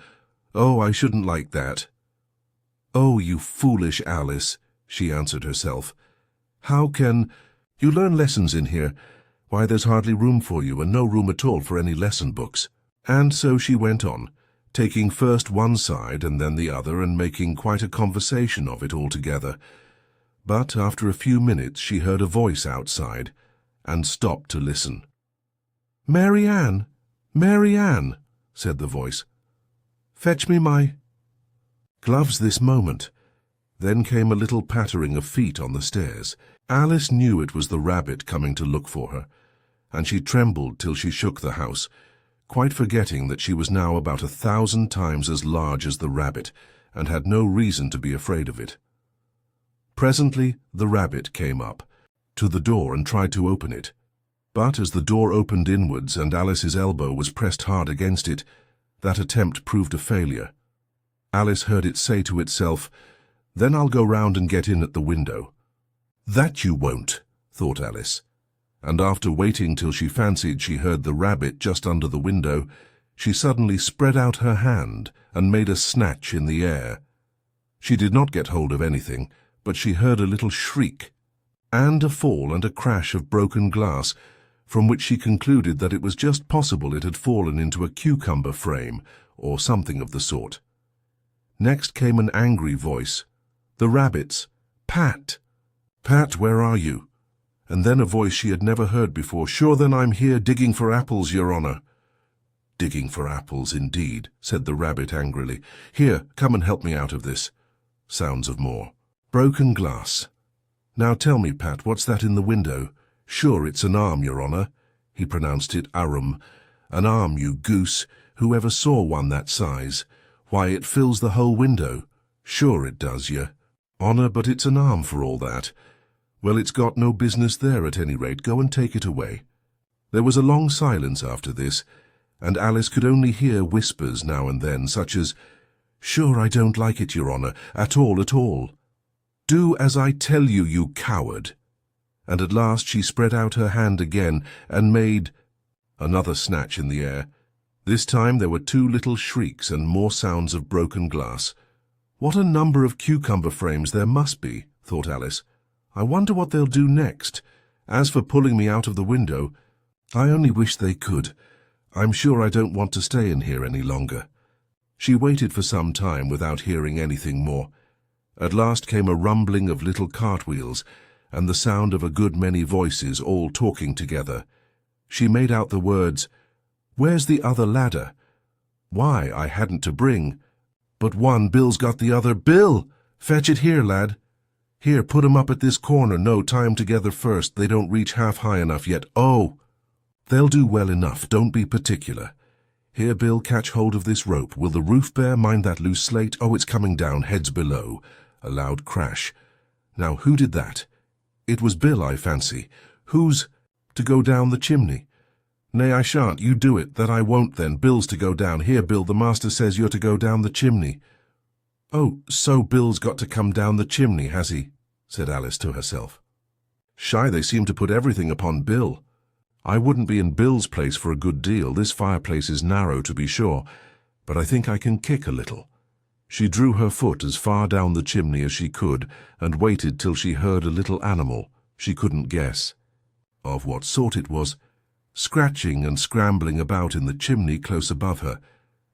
"Oh, I shouldn't like that." "Oh, you foolish Alice," she answered herself. "How can... You learn lessons in here. Why, there's hardly room for you, and no room at all for any lesson books." And so she went on, taking first one side and then the other, and making quite a conversation of it altogether. But after a few minutes she heard a voice outside, and stopped to listen. "Mary Ann, Mary Ann," said the voice. "Fetch me my..." Gloves this moment. Then came a little pattering of feet on the stairs. Alice knew it was the rabbit coming to look for her, and she trembled till she shook the house, quite forgetting that she was now about 1,000 times as large as the rabbit, and had no reason to be afraid of it. Presently the rabbit came up to the door and tried to open it. But as the door opened inwards and Alice's elbow was pressed hard against it, that attempt proved a failure. Alice heard it say to itself, "Then I'll go round and get in at the window." "That you won't," thought Alice, and after waiting till she fancied she heard the rabbit just under the window, she suddenly spread out her hand and made a snatch in the air. She did not get hold of anything, but she heard a little shriek, and a fall and a crash of broken glass, from which she concluded that it was just possible it had fallen into a cucumber frame, or something of the sort. Next came an angry voice, the rabbit's. "Pat! Pat, where are you?" And then a voice she had never heard before. "Sure then I'm here digging for apples, your honour." "Digging for apples, indeed," said the rabbit angrily. "Here, come and help me out of this." Sounds of more. "Broken glass. Now tell me, Pat, what's that in the window?" "Sure, it's an arm, your honour." He pronounced it arum. "An arm, you goose. Who ever saw one that size? Why, it fills the whole window." "Sure it does, ye honour, but it's an arm for all that." "Well, it's got no business there at any rate. Go and take it away." There was a long silence after this, and Alice could only hear whispers now and then, such as, "Sure, I don't like it, your honour, at all, at all." "Do as I tell you, you coward." And at last she spread out her hand again and made another snatch in the air. This time there were 2 little shrieks and more sounds of broken glass. "What a number of cucumber frames there must be," thought Alice. "I wonder what they'll do next. As for pulling me out of the window, I only wish they could. I'm sure I don't want to stay in here any longer." She waited for some time without hearing anything more. At last came a rumbling of little cartwheels, and the sound of a good many voices all talking together. She made out the words, "Where's the other ladder? Why, I hadn't to bring. But one, Bill's got the other. Bill! Fetch it here, lad. Here, put 'em up at this corner. No, tie 'em together first. They don't reach half high enough yet. Oh! They'll do well enough. Don't be particular. Here, Bill, catch hold of this rope. Will the roof bear? Mind that loose slate. Oh, it's coming down, heads below." A loud crash. "Now, who did that?" "It was Bill, I fancy." "Who's to go down the chimney?" "Nay, I shan't. You do it." "That I won't, then. Bill's to go down. Here, Bill, the master says you're to go down the chimney." "Oh, so Bill's got to come down the chimney, has he?" said Alice to herself. "Shy, they seem to put everything upon Bill. I wouldn't be in Bill's place for a good deal. This fireplace is narrow, to be sure, but I think I can kick a little." She drew her foot as far down the chimney as she could, and waited till she heard a little animal, she couldn't guess of what sort it was, scratching and scrambling about in the chimney close above her.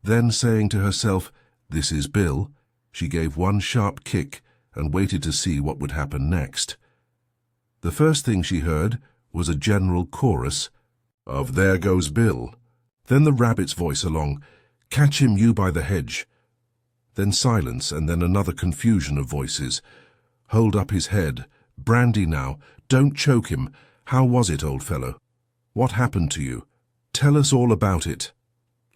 Then, saying to herself, "This is Bill," she gave one sharp kick and waited to see what would happen next. The first thing she heard was a general chorus of "There goes Bill." Then the rabbit's voice along, "Catch him, you by the hedge." Then silence, and then another confusion of voices. "Hold up his head. Brandy now. Don't choke him. How was it, old fellow? What happened to you? Tell us all about it."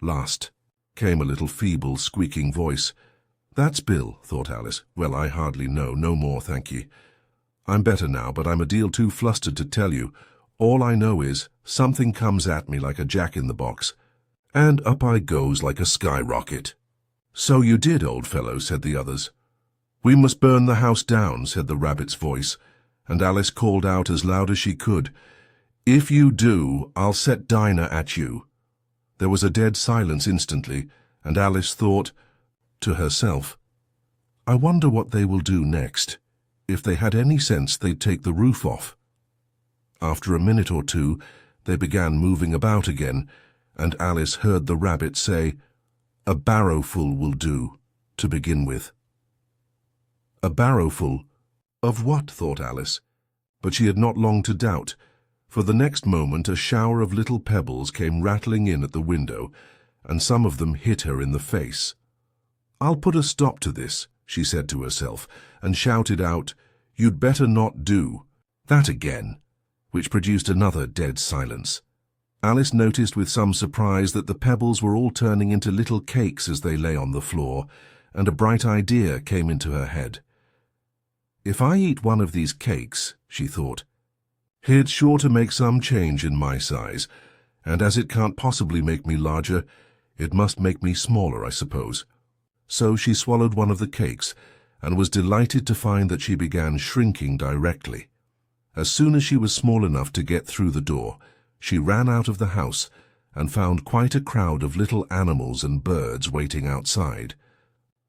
Last came a little feeble, squeaking voice. "That's Bill," thought Alice. "Well, I hardly know. No more, thank ye. I'm better now, but I'm a deal too flustered to tell you. All I know is, something comes at me like a jack-in-the-box, and up I goes like a skyrocket." "So you did, old fellow," said the others. "We must burn the house down," said the rabbit's voice, and Alice called out as loud as she could, "If you do, I'll set Dinah at you." There was a dead silence instantly, and Alice thought, to herself. "I wonder what they will do next. If they had any sense, they'd take the roof off." After a minute or two, they began moving about again, and Alice heard the rabbit say, "A barrowful will do, to begin with." A barrowful? Of what, thought Alice, but she had not long to doubt, for the next moment a shower of little pebbles came rattling in at the window, and some of them hit her in the face. "I'll put a stop to this," she said to herself, and shouted out, "You'd better not do that again," which produced another dead silence. Alice noticed with some surprise that the pebbles were all turning into little cakes as they lay on the floor, and a bright idea came into her head. "If I eat one of these cakes," she thought, "it's sure to make some change in my size, and as it can't possibly make me larger, it must make me smaller, I suppose." So she swallowed one of the cakes, and was delighted to find that she began shrinking directly. As soon as she was small enough to get through the door, she ran out of the house and found quite a crowd of little animals and birds waiting outside.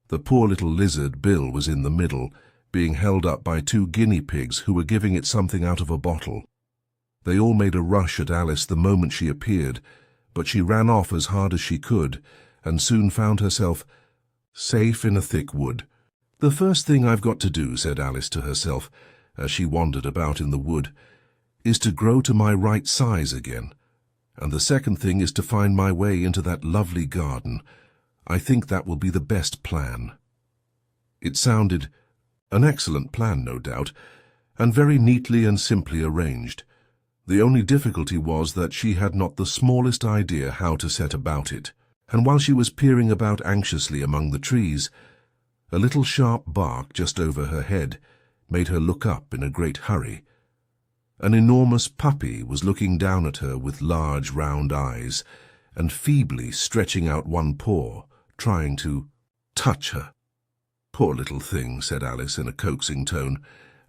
The poor little lizard Bill was in the middle, being held up by 2 guinea pigs who were giving it something out of a bottle. They all made a rush at Alice the moment she appeared, but she ran off as hard as she could, and soon found herself safe in a thick wood. "The first thing I've got to do," said Alice to herself, as she wandered about in the wood, "is to grow to my right size again, and the second thing is to find my way into that lovely garden. I think that will be the best plan." It sounded an excellent plan, no doubt, and very neatly and simply arranged. The only difficulty was that she had not the smallest idea how to set about it, and while she was peering about anxiously among the trees, a little sharp bark just over her head made her look up in a great hurry. An enormous puppy was looking down at her with large round eyes, and feebly stretching out one paw, trying to touch her. "Poor little thing," said Alice in a coaxing tone,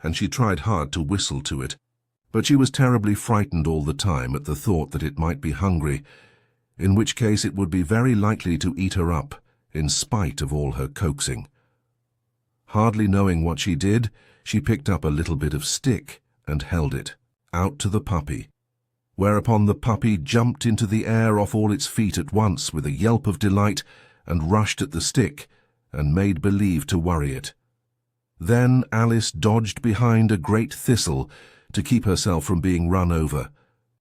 and she tried hard to whistle to it, but she was terribly frightened all the time at the thought that it might be hungry, in which case it would be very likely to eat her up, in spite of all her coaxing. Hardly knowing what she did, she picked up a little bit of stick and held it out to the puppy, whereupon the puppy jumped into the air off all its feet at once with a yelp of delight and rushed at the stick and made believe to worry it. Then Alice dodged behind a great thistle to keep herself from being run over,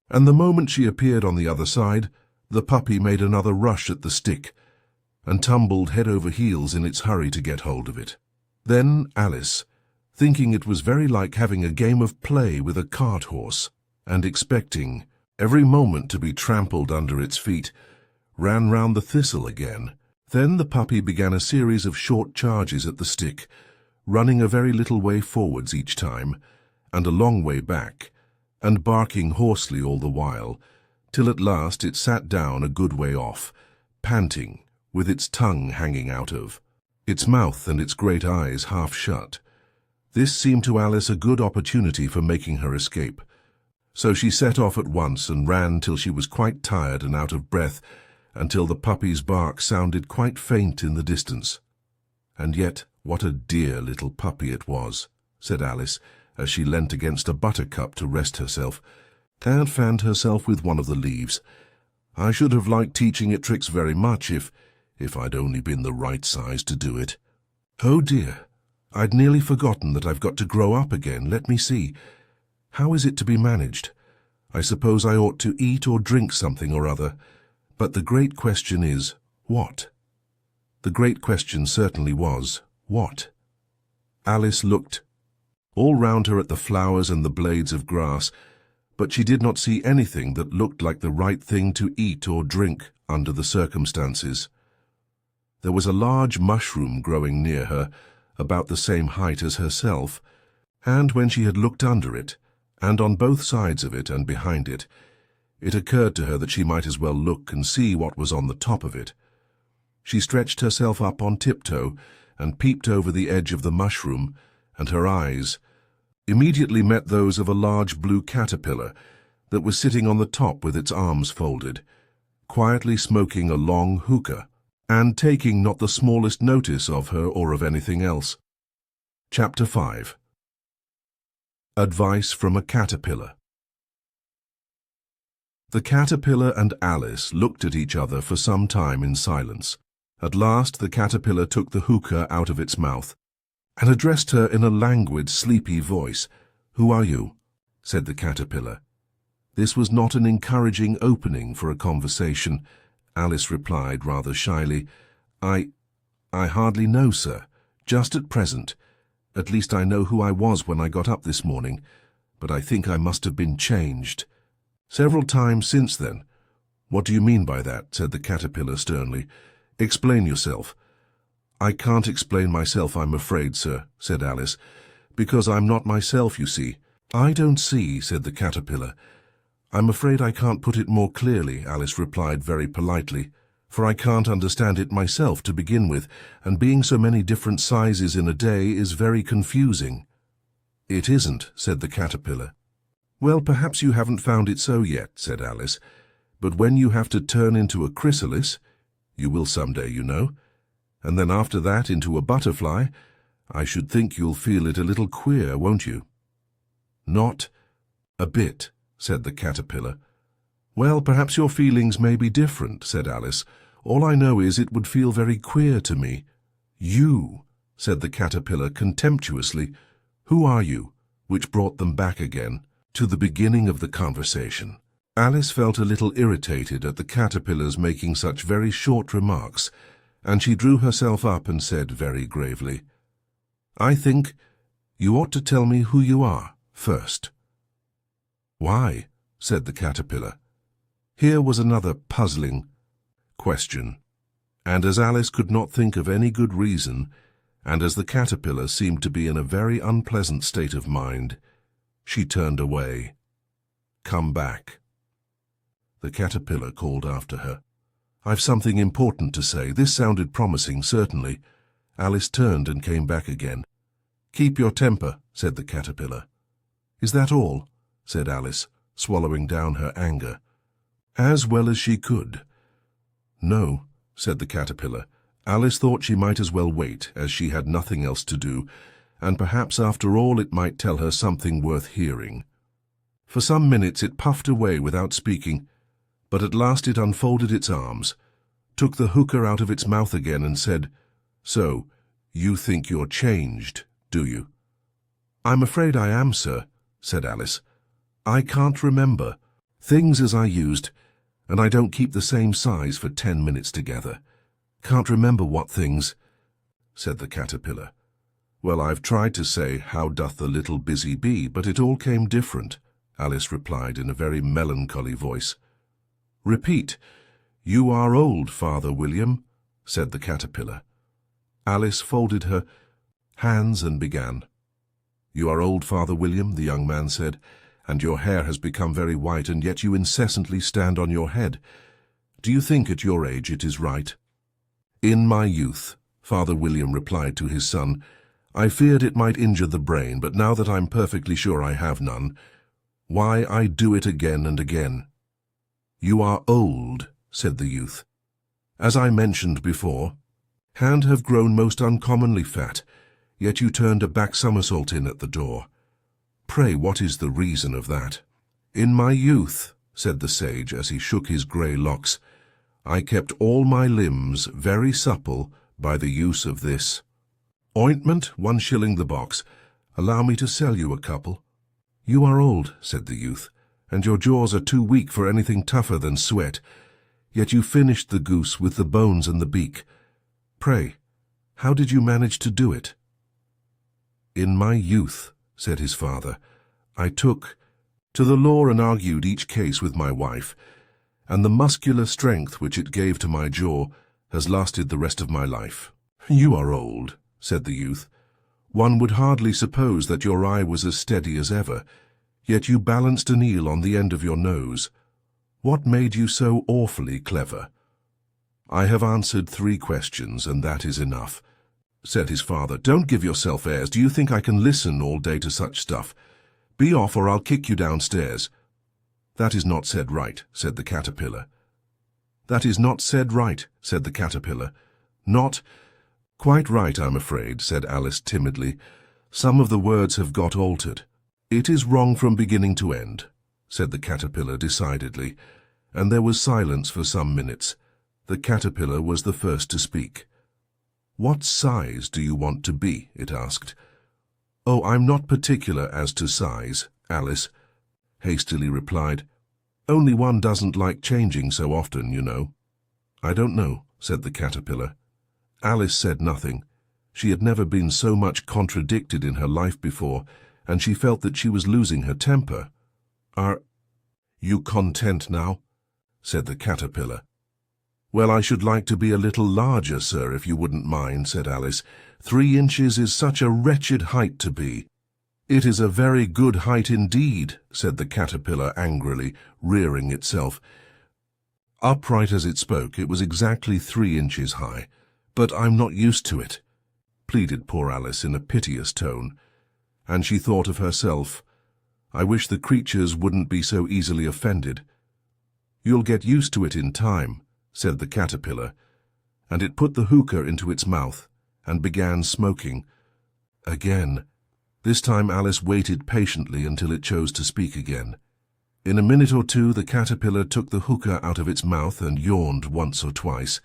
and the moment she appeared on the other side, the puppy made another rush at the stick and tumbled head over heels in its hurry to get hold of it. Then Alice, thinking it was very like having a game of play with a cart horse, and expecting every moment to be trampled under its feet, ran round the thistle again. Then the puppy began a series of short charges at the stick, running a very little way forwards each time, and a long way back, and barking hoarsely all the while, till at last it sat down a good way off, panting, with its tongue hanging out of its mouth and its great eyes half shut. This seemed to Alice a good opportunity for making her escape, so she set off at once and ran till she was quite tired and out of breath, until the puppy's bark sounded quite faint in the distance. "And yet, what a dear little puppy it was," said Alice, as she leant against a buttercup to rest herself, and fanned herself with one of the leaves. "I should have liked teaching it tricks very much if I'd only been the right size to do it. Oh dear, I'd nearly forgotten that I've got to grow up again. Let me see. How is it to be managed? I suppose I ought to eat or drink something or other, but the great question is, what?" The great question certainly was, what? Alice looked all round her at the flowers and the blades of grass, but she did not see anything that looked like the right thing to eat or drink under the circumstances. There was a large mushroom growing near her, about the same height as herself, and when she had looked under it, and on both sides of it and behind it, it occurred to her that she might as well look and see what was on the top of it. She stretched herself up on tiptoe and peeped over the edge of the mushroom, and her eyes immediately met those of a large blue caterpillar that was sitting on the top with its arms folded, quietly smoking a long hookah and taking not the smallest notice of her or of anything else. Chapter 5. Advice from a Caterpillar. The caterpillar and Alice looked at each other for some time in silence. At last the caterpillar took the hookah out of its mouth and addressed her in a languid, sleepy voice. "Who are you?" said the caterpillar. This was not an encouraging opening for a conversation. Alice replied rather shyly, I hardly know, sir, just at present. At least I know who I was when I got up this morning, but I think I must have been changed. Several times since then." "What do you mean by that?" said the caterpillar sternly. "Explain yourself." "I can't explain myself, I'm afraid, sir," said Alice, "because I'm not myself, you see." "I don't see," said the caterpillar. "I'm afraid I can't put it more clearly," Alice replied very politely, "for I can't understand it myself to begin with, and being so many different sizes in a day is very confusing." "It isn't," said the caterpillar. "Well, perhaps you haven't found it so yet," said Alice, "but when you have to turn into a chrysalis, you will some day, you know, and then after that into a butterfly, I should think you'll feel it a little queer, won't you?" "Not a bit," said the caterpillar. "Well, perhaps your feelings may be different," said Alice. "All I know is it would feel very queer to me." "You," said the caterpillar contemptuously. "Who are you?" which brought them back again to the beginning of the conversation. Alice felt a little irritated at the caterpillar's making such very short remarks, and she drew herself up and said very gravely, "I think you ought to tell me who you are first." "Why?" said the caterpillar. Here was another puzzling question, and as Alice could not think of any good reason, and as the caterpillar seemed to be in a very unpleasant state of mind, she turned away. "Come back." The caterpillar called after her. "I've something important to say." This sounded promising, certainly. Alice turned and came back again. "Keep your temper," said the caterpillar. "Is that all?" said Alice, swallowing down her anger. "As well as she could." "No," said the caterpillar. Alice thought she might as well wait, as she had nothing else to do, and perhaps after all it might tell her something worth hearing. For some minutes it puffed away without speaking, but at last it unfolded its arms, took the hookah out of its mouth again and said, "So, you think you're changed, do you?" "I'm afraid I am, sir," said Alice. "I can't remember things as I used, and I don't keep the same size for 10 minutes together. Can't remember what things," said the caterpillar. "Well, I've tried to say, 'How doth the little busy bee?' but it all came different," Alice replied in a very melancholy voice. "Repeat, 'You are old, Father William,'" said the caterpillar. Alice folded her hands and began. "You are old, Father William," the young man said, "and your hair has become very white, and yet you incessantly stand on your head. Do you think at your age it is right?" "In my youth," Father William replied to his son, "I feared it might injure the brain, but now that I'm perfectly sure I have none, why, I do it again and again." "You are old," said the youth, "as I mentioned before, and have grown most uncommonly fat, yet you turned a back somersault in at the door. Pray, what is the reason of that?" "In my youth," said the sage as he shook his grey locks, "I kept all my limbs very supple by the use of this ointment, 1 shilling the box. Allow me to sell you a couple." "You are old," said the youth, "and your jaws are too weak for anything tougher than sweat, yet you finished the goose with the bones and the beak. Pray, how did you manage to do it?" "In my youth," said his father, "I took to the law and argued each case with my wife, and the muscular strength which it gave to my jaw has lasted the rest of my life." "You are old," said the youth. "One would hardly suppose that your eye was as steady as ever, yet you balanced an eel on the end of your nose. What made you so awfully clever?" "I have answered 3 questions, and that is enough," said his father. "Don't give yourself airs. Do you think I can listen all day to such stuff? Be off, or I'll kick you downstairs." "That is not said right," said the caterpillar. "That is not said right," said the caterpillar. "Not quite right, I'm afraid," said Alice timidly. "Some of the words have got altered." "It is wrong from beginning to end," said the caterpillar decidedly, and there was silence for some minutes. The caterpillar was the first to speak. "What size do you want to be?" it asked. "Oh, I'm not particular as to size," Alice hastily replied. "Only one doesn't like changing so often, you know." "I don't know," said the caterpillar. Alice said nothing. She had never been so much contradicted in her life before, and she felt that she was losing her temper. "Are you content now?" said the caterpillar. "Well, I should like to be a little larger, sir, if you wouldn't mind," said Alice. 3 inches is such a wretched height to be." "It is a very good height indeed," said the caterpillar angrily, rearing itself. Upright as it spoke, it was exactly 3 inches high. "But I'm not used to it," pleaded poor Alice in a piteous tone, and she thought of herself, "I wish the creatures wouldn't be so easily offended." "You'll get used to it in time," said the caterpillar, and it put the hookah into its mouth and began smoking. Again. This time Alice waited patiently until it chose to speak again. In a minute or two the caterpillar took the hookah out of its mouth and yawned once or twice,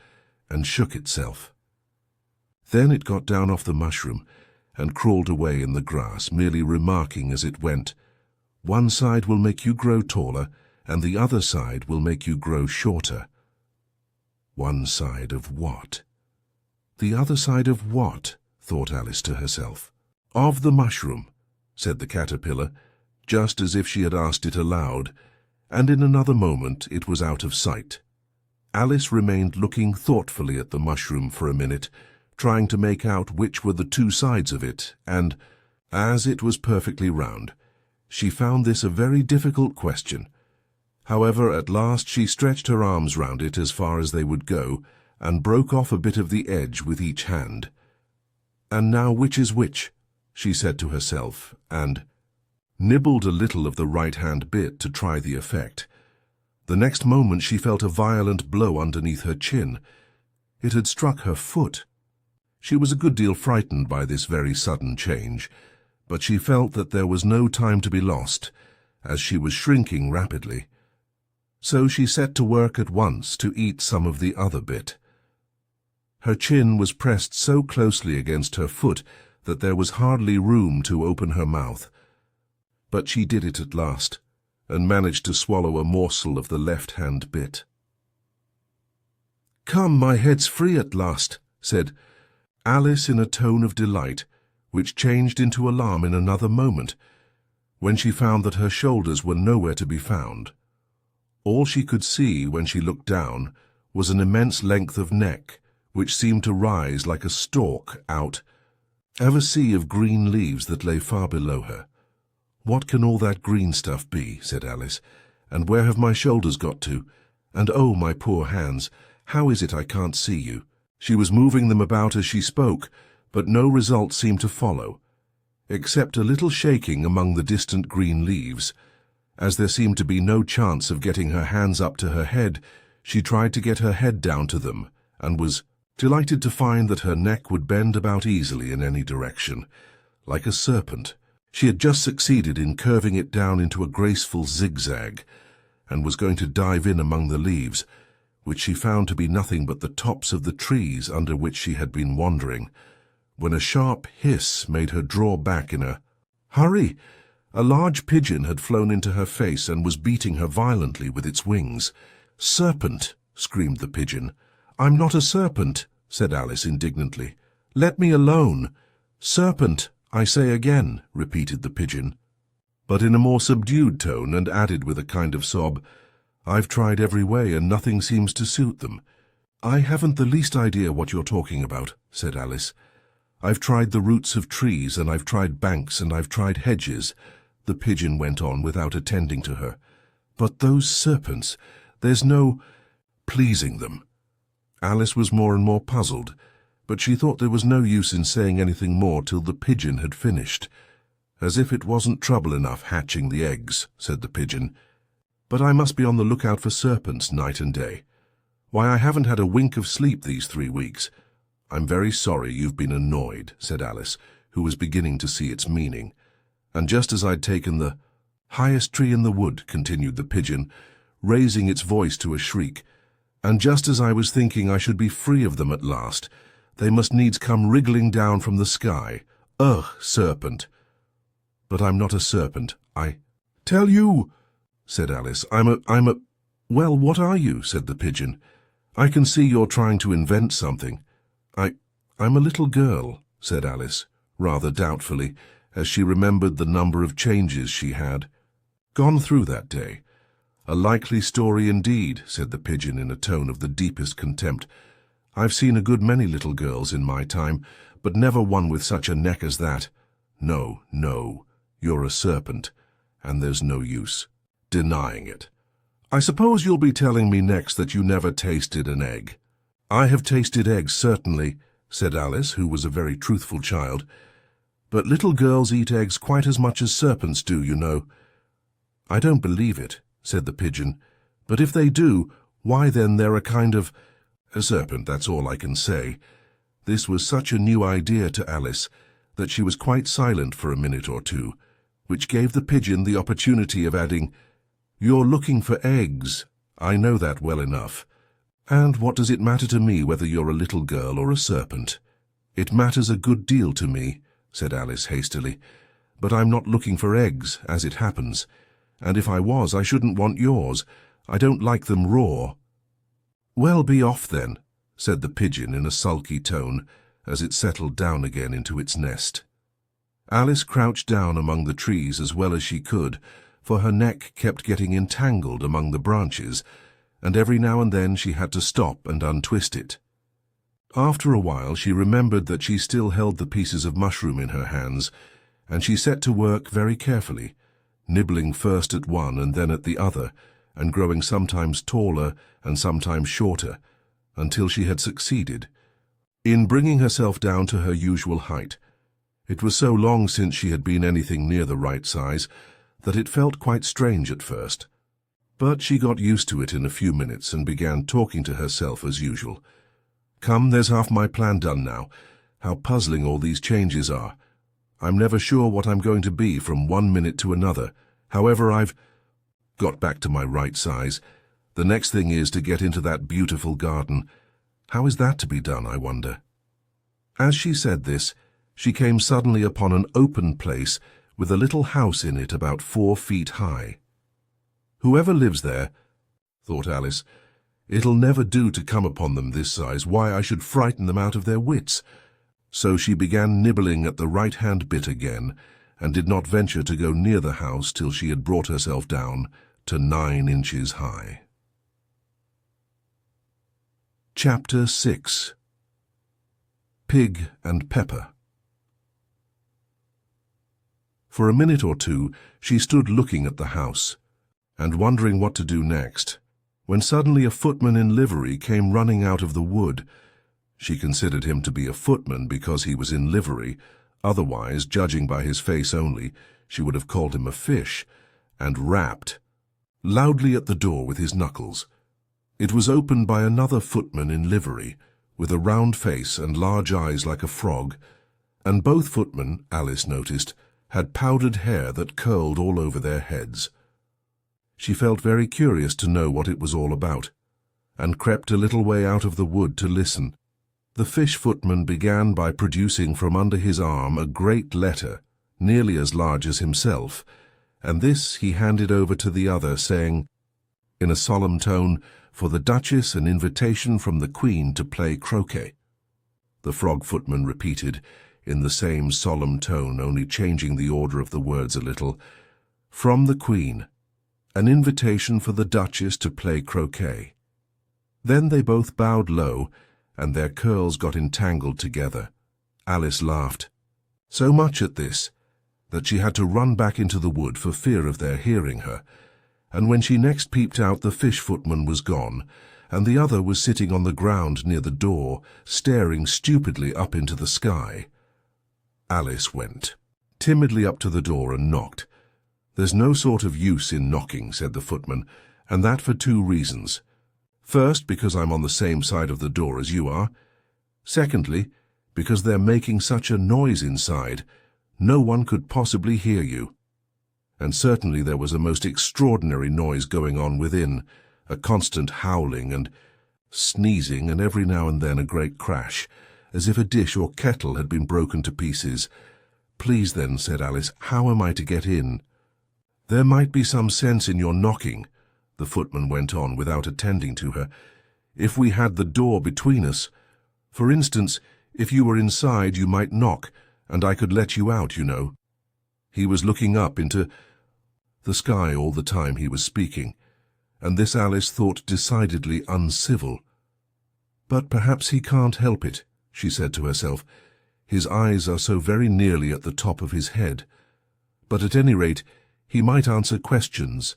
and shook itself. Then it got down off the mushroom and crawled away in the grass, merely remarking as it went, "One side will make you grow taller, and the other side will make you grow shorter." One side of what? The other side of what? Thought Alice to herself. "Of the mushroom," said the caterpillar, just as if she had asked it aloud, and in another moment it was out of sight. Alice remained looking thoughtfully at the mushroom for a minute, trying to make out which were the 2 sides of it, and, as it was perfectly round, she found this a very difficult question. However, at last she stretched her arms round it as far as they would go, and broke off a bit of the edge with each hand. "And now which is which?" she said to herself, and nibbled a little of the right-hand bit to try the effect. The next moment she felt a violent blow underneath her chin. It had struck her foot. She was a good deal frightened by this very sudden change, but she felt that there was no time to be lost, as she was shrinking rapidly. So she set to work at once to eat some of the other bit. Her chin was pressed so closely against her foot that there was hardly room to open her mouth. But she did it at last, and managed to swallow a morsel of the left-hand bit. "Come, my head's free at last," said Alice in a tone of delight, which changed into alarm in another moment, when she found that her shoulders were nowhere to be found. All she could see when she looked down was an immense length of neck, which seemed to rise like a stalk out of a sea of green leaves that lay far below her. "What can all that green stuff be?" said Alice. "And where have my shoulders got to? And oh, my poor hands, how is it I can't see you?" She was moving them about as she spoke, but no result seemed to follow, except a little shaking among the distant green leaves. As there seemed to be no chance of getting her hands up to her head, she tried to get her head down to them, and was delighted to find that her neck would bend about easily in any direction, like a serpent. She had just succeeded in curving it down into a graceful zigzag, and was going to dive in among the leaves, which she found to be nothing but the tops of the trees under which she had been wandering, when a sharp hiss made her draw back in a hurry. A large pigeon had flown into her face and was beating her violently with its wings. "Serpent!" screamed the pigeon. "I'm not a serpent," said Alice indignantly. "Let me alone." "Serpent, I say again," repeated the pigeon, but in a more subdued tone, and added with a kind of sob, "I've tried every way and nothing seems to suit them." "I haven't the least idea what you're talking about," said Alice. "I've tried the roots of trees, and I've tried banks, and I've tried hedges," the pigeon went on without attending to her. "But those serpents, there's no pleasing them." Alice was more and more puzzled, but she thought there was no use in saying anything more till the pigeon had finished. "As if it wasn't trouble enough hatching the eggs," said the pigeon. "But I must be on the lookout for serpents night and day. Why, I haven't had a wink of sleep these 3 weeks. I'm very sorry you've been annoyed, said Alice, who was beginning to see its meaning. And just as I'd taken the highest tree in the wood, continued the pigeon, raising its voice to a shriek, and just as I was thinking I should be free of them at last, they must needs come wriggling down from the sky. Ugh, serpent! But I'm not a serpent, I tell you, said Alice. I'm a... Well, what are you? Said the pigeon. I can see you're trying to invent something. I'm a little girl, said Alice, rather doubtfully, as she remembered the number of changes she had gone through that day. A likely story indeed, said the pigeon in a tone of the deepest contempt. I've seen a good many little girls in my time, but never one with such a neck as that. No, no, you're a serpent, and there's no use denying it. I suppose you'll be telling me next that you never tasted an egg. I have tasted eggs, certainly, said Alice, who was a very truthful child. But little girls eat eggs quite as much as serpents do, you know. I don't believe it, said the pigeon. But if they do, why then they're a kind of a serpent, that's all I can say. This was such a new idea to Alice that she was quite silent for a minute or two, which gave the pigeon the opportunity of adding, You're looking for eggs. I know that well enough. And what does it matter to me whether you're a little girl or a serpent? It matters a good deal to me, said Alice hastily. But I'm not looking for eggs, as it happens. And if I was, I shouldn't want yours. I don't like them raw. Well, be off then, said the pigeon in a sulky tone, as it settled down again into its nest. Alice crouched down among the trees as well as she could, for her neck kept getting entangled among the branches, and every now and then she had to stop and untwist it. After a while she remembered that she still held the pieces of mushroom in her hands, and she set to work very carefully, nibbling first at one and then at the other, and growing sometimes taller and sometimes shorter, until she had succeeded in bringing herself down to her usual height. It was so long since she had been anything near the right size that it felt quite strange at first. But she got used to it in a few minutes and began talking to herself as usual. Come, there's half my plan done now. How puzzling all these changes are. I'm never sure what I'm going to be from one minute to another. However, I've got back to my right size. The next thing is to get into that beautiful garden. How is that to be done, I wonder? As she said this, she came suddenly upon an open place with a little house in it about 4 feet high. Whoever lives there, thought Alice, it'll never do to come upon them this size. Why, I should frighten them out of their wits. So she began nibbling at the right-hand bit again, and did not venture to go near the house till she had brought herself down to 9 inches high. Chapter 6. Pig and Pepper. For a minute or two she stood looking at the house, and wondering what to do next, when suddenly a footman in livery came running out of the wood. She considered him to be a footman because he was in livery. Otherwise, judging by his face only, she would have called him a fish, and rapped loudly at the door with his knuckles. It was opened by another footman in livery, with a round face and large eyes like a frog, and both footmen, Alice noticed, had powdered hair that curled all over their heads. She felt very curious to know what it was all about, and crept a little way out of the wood to listen. The fish footman began by producing from under his arm a great letter, nearly as large as himself, and this he handed over to the other, saying, in a solemn tone, for the Duchess, an invitation from the Queen to play croquet. The frog footman repeated, in the same solemn tone, only changing the order of the words a little, from the Queen, an invitation for the Duchess to play croquet. Then they both bowed low, and their curls got entangled together. Alice laughed so much at this that she had to run back into the wood for fear of their hearing her, and when she next peeped out, the fish footman was gone, and the other was sitting on the ground near the door, staring stupidly up into the sky. Alice went timidly up to the door and knocked. "There's no sort of use in knocking," said the footman, "and that for 2 reasons. First, because I'm on the same side of the door as you are. Secondly, because they're making such a noise inside, no one could possibly hear you. And certainly there was a most extraordinary noise going on within, a constant howling and sneezing, and every now and then a great crash, as if a dish or kettle had been broken to pieces. Please then, said Alice, how am I to get in? There might be some sense in your knocking, the footman went on without attending to her, if we had the door between us. For instance, if you were inside you might knock, and I could let you out, you know. He was looking up into the sky all the time he was speaking, and this Alice thought decidedly uncivil. But perhaps he can't help it, she said to herself. His eyes are so very nearly at the top of his head. But at any rate, he might answer questions.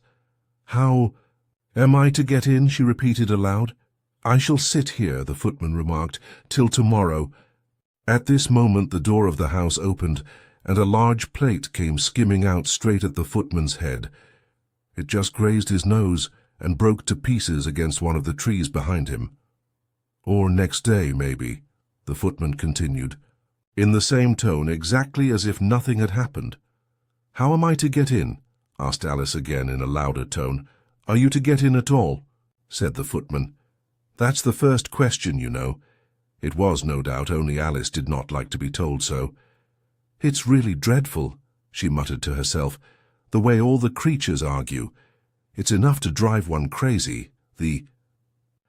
How am I to get in? She repeated aloud. I shall sit here, the footman remarked, till tomorrow. At this moment the door of the house opened, and a large plate came skimming out straight at the footman's head. It just grazed his nose and broke to pieces against one of the trees behind him. Or next day, maybe, the footman continued, in the same tone, exactly as if nothing had happened. How am I to get in? Asked Alice again in a louder tone. Are you to get in at all? Said the footman. That's the first question, you know. It was, no doubt, only Alice did not like to be told so. It's really dreadful, she muttered to herself, the way all the creatures argue. It's enough to drive one crazy. The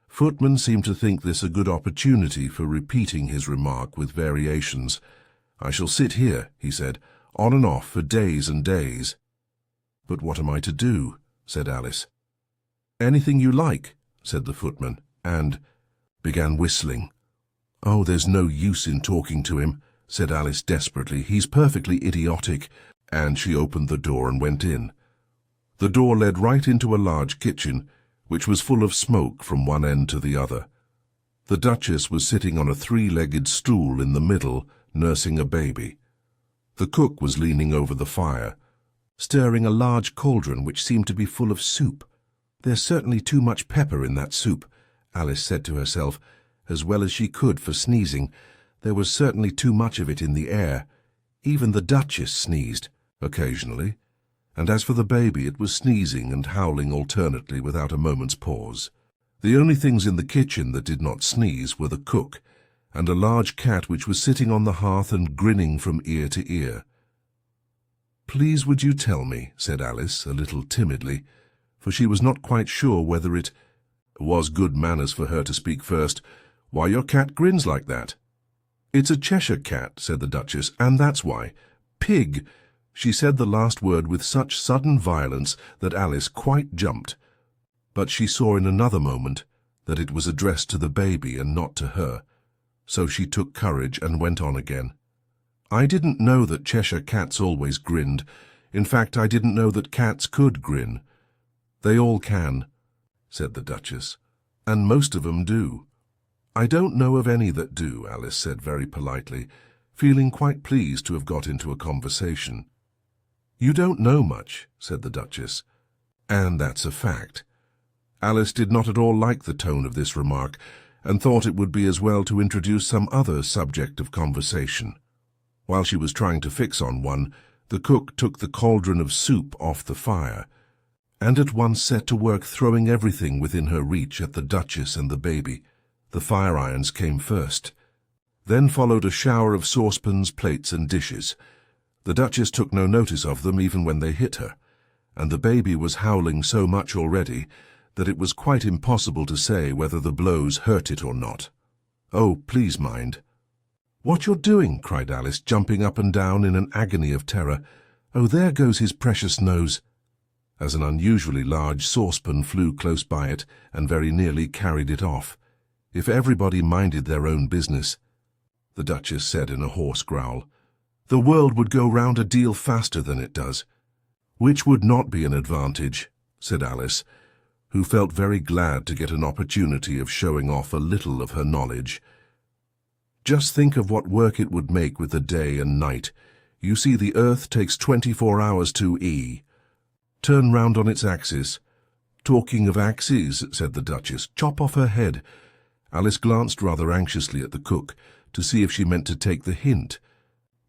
footman seemed to think this a good opportunity for repeating his remark with variations. I shall sit here, he said, on and off for days and days. But what am I to do? Said Alice. Anything you like, said the footman, and began whistling. Oh, there's no use in talking to him, said Alice desperately. He's perfectly idiotic. And she opened the door and went in. The door led right into a large kitchen, which was full of smoke from one end to the other. The Duchess was sitting on a three-legged stool in the middle, nursing a baby. The cook was leaning over the fire, stirring a large cauldron which seemed to be full of soup. There's certainly too much pepper in that soup, Alice said to herself, as well as she could for sneezing. There was certainly too much of it in the air. Even the Duchess sneezed, occasionally, and as for the baby, it was sneezing and howling alternately without a moment's pause. The only things in the kitchen that did not sneeze were the cook, and a large cat which was sitting on the hearth and grinning from ear to ear. Please would you tell me, said Alice, a little timidly, for she was not quite sure whether it was good manners for her to speak first, why your cat grins like that. It's a Cheshire Cat, said the Duchess, and that's why. Pig! She said the last word with such sudden violence that Alice quite jumped. But she saw in another moment that it was addressed to the baby and not to her, so she took courage and went on again. I didn't know that Cheshire Cats always grinned. In fact, I didn't know that cats could grin. They all can, said the Duchess, and most of 'em do. I don't know of any that do, Alice said very politely, feeling quite pleased to have got into a conversation. You don't know much, said the Duchess, and that's a fact. Alice did not at all like the tone of this remark, and thought it would be as well to introduce some other subject of conversation. While she was trying to fix on one, the cook took the cauldron of soup off the fire, and at once set to work throwing everything within her reach at the Duchess and the baby. The fire-irons came first. Then followed a shower of saucepans, plates, and dishes. The Duchess took no notice of them even when they hit her, and the baby was howling so much already that it was quite impossible to say whether the blows hurt it or not. Oh, please mind. What you're doing, cried Alice, jumping up and down in an agony of terror. Oh, there goes his precious nose. As an unusually large saucepan flew close by it and very nearly carried it off. If everybody minded their own business, the Duchess said in a hoarse growl, the world would go round a deal faster than it does. Which would not be an advantage, said Alice, who felt very glad to get an opportunity of showing off a little of her knowledge. Just think of what work it would make with the day and night. You see, the earth takes 24 hours to turn round on its axis. "Talking of axes," said the Duchess, "chop off her head." Alice glanced rather anxiously at the cook to see if she meant to take the hint.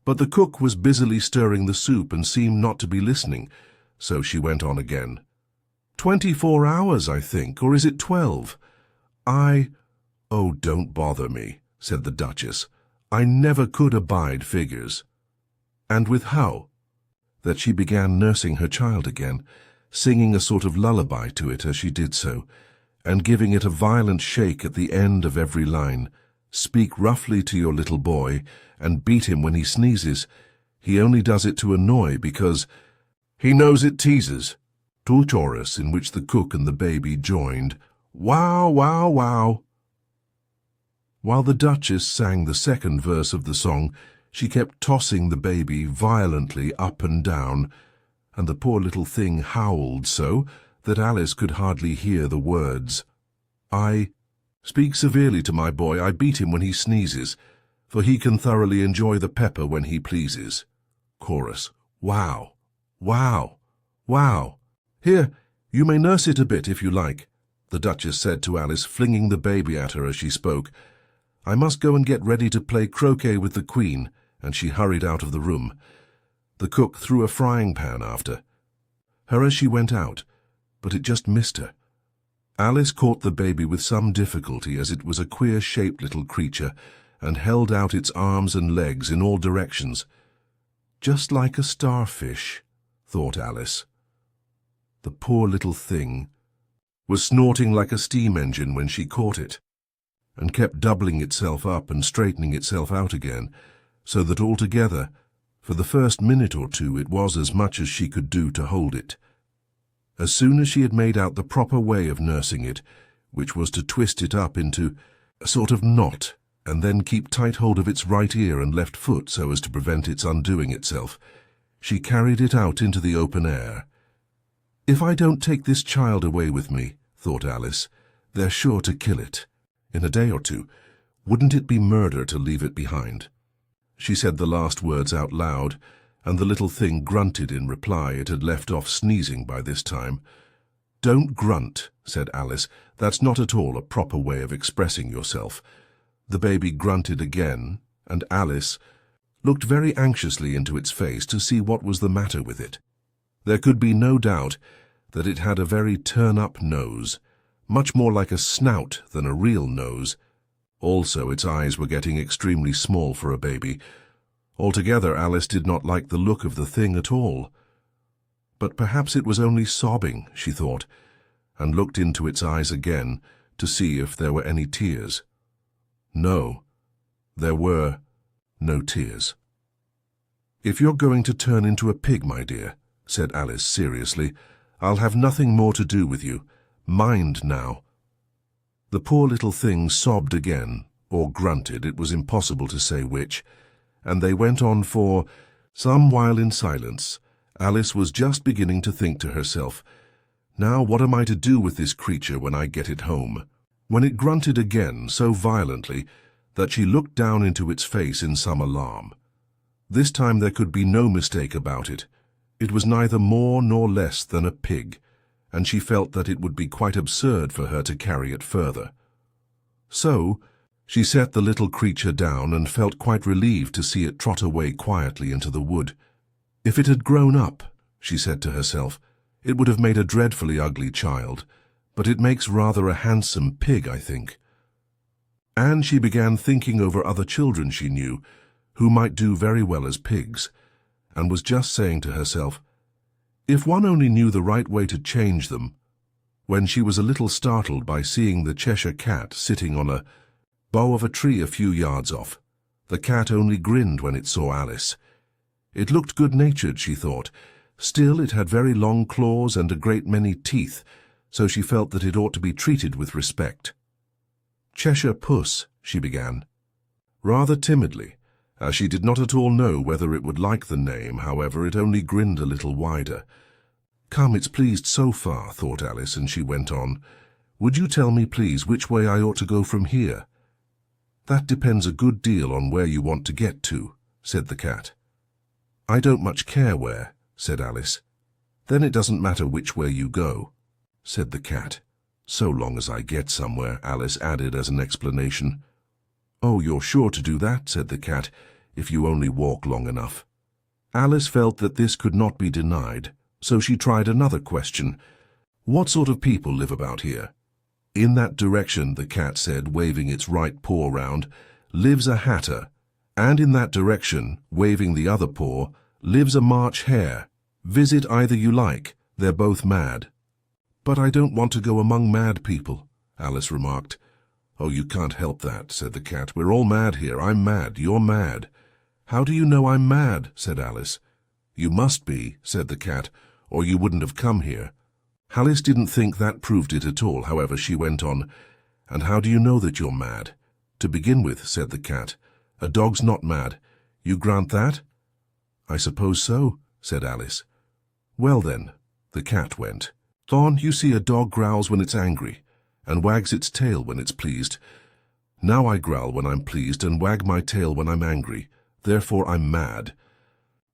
But the cook was busily stirring the soup and seemed not to be listening, so she went on again. 24 hours, I think, or is it 12? Oh, don't bother me," said the Duchess. "I never could abide figures." And with how that she began nursing her child again, singing a sort of lullaby to it as she did so, and giving it a violent shake at the end of every line. "Speak roughly to your little boy, and beat him when he sneezes. He only does it to annoy, because he knows it teases." To a chorus in which the cook and the baby joined, "Wow, wow, wow." While the Duchess sang the second verse of the song, she kept tossing the baby violently up and down, and the poor little thing howled so that Alice could hardly hear the words. "I speak severely to my boy, I beat him when he sneezes, for he can thoroughly enjoy the pepper when he pleases." Chorus, "Wow, wow, wow. Here, you may nurse it a bit if you like," the Duchess said to Alice, flinging the baby at her as she spoke. "I must go and get ready to play croquet with the Queen," and she hurried out of the room. The cook threw a frying pan after her as she went out, but it just missed her. Alice caught the baby with some difficulty, as it was a queer-shaped little creature, and held out its arms and legs in all directions. "Just like a starfish," thought Alice. The poor little thing was snorting like a steam engine when she caught it, and kept doubling itself up and straightening itself out again, so that altogether, for the first minute or two, it was as much as she could do to hold it. As soon as she had made out the proper way of nursing it, which was to twist it up into a sort of knot, and then keep tight hold of its right ear and left foot so as to prevent its undoing itself, she carried it out into the open air. "If I don't take this child away with me," thought Alice, "they're sure to kill it. In a day or two, wouldn't it be murder to leave it behind?" She said the last words out loud, and the little thing grunted in reply. It had left off sneezing by this time. "Don't grunt," said Alice. "That's not at all a proper way of expressing yourself." The baby grunted again, and Alice looked very anxiously into its face to see what was the matter with it. There could be no doubt that it had a very turn-up nose, much more like a snout than a real nose. Also, its eyes were getting extremely small for a baby. Altogether, Alice did not like the look of the thing at all. But perhaps it was only sobbing, she thought, and looked into its eyes again to see if there were any tears. No, there were no tears. "If you're going to turn into a pig, my dear," said Alice seriously, "I'll have nothing more to do with you. Mind now." The poor little thing sobbed again, or grunted, it was impossible to say which, and they went on for some while in silence. Alice was just beginning to think to herself, "Now what am I to do with this creature when I get it home?" when it grunted again so violently that she looked down into its face in some alarm. This time there could be no mistake about it. It was neither more nor less than a pig, and she felt that it would be quite absurd for her to carry it further. So she set the little creature down and felt quite relieved to see it trot away quietly into the wood. "If it had grown up," she said to herself, "it would have made a dreadfully ugly child, but it makes rather a handsome pig, I think." And she began thinking over other children she knew, who might do very well as pigs, and was just saying to herself, "If one only knew the right way to change them," when she was a little startled by seeing the Cheshire Cat sitting on a bough of a tree a few yards off. The cat only grinned when it saw Alice. It looked good-natured, she thought. Still, it had very long claws and a great many teeth, so she felt that it ought to be treated with respect. "Cheshire Puss," she began, rather timidly, as she did not at all know whether it would like the name. However, it only grinned a little wider. "Come, it's pleased so far," thought Alice, and she went on. "Would you tell me, please, which way I ought to go from here?" "That depends a good deal on where you want to get to," said the cat. "I don't much care where," said Alice. "Then it doesn't matter which way you go," said the cat. "So long as I get somewhere," Alice added as an explanation. "Oh, you're sure to do that," said the cat, "if you only walk long enough." Alice felt that this could not be denied, so she tried another question. "What sort of people live about here?" "In that direction," the cat said, waving its right paw round, "lives a hatter, and in that direction, waving the other paw, lives a March hare. Visit either you like, they're both mad." "But I don't want to go among mad people," Alice remarked. "Oh, you can't help that," said the cat. "We're all mad here. I'm mad. You're mad." "How do you know I'm mad?" said Alice. "You must be," said the cat, "or you wouldn't have come here." Alice didn't think that proved it at all. However, she went on, "And how do you know that you're mad?" "To begin with," said the cat, "a dog's not mad. You grant that?" "I suppose so," said Alice. "Well then," the cat went on, "you see, a dog growls when it's angry, and wags its tail when it's pleased. Now I growl when I'm pleased and wag my tail when I'm angry. Therefore I'm mad."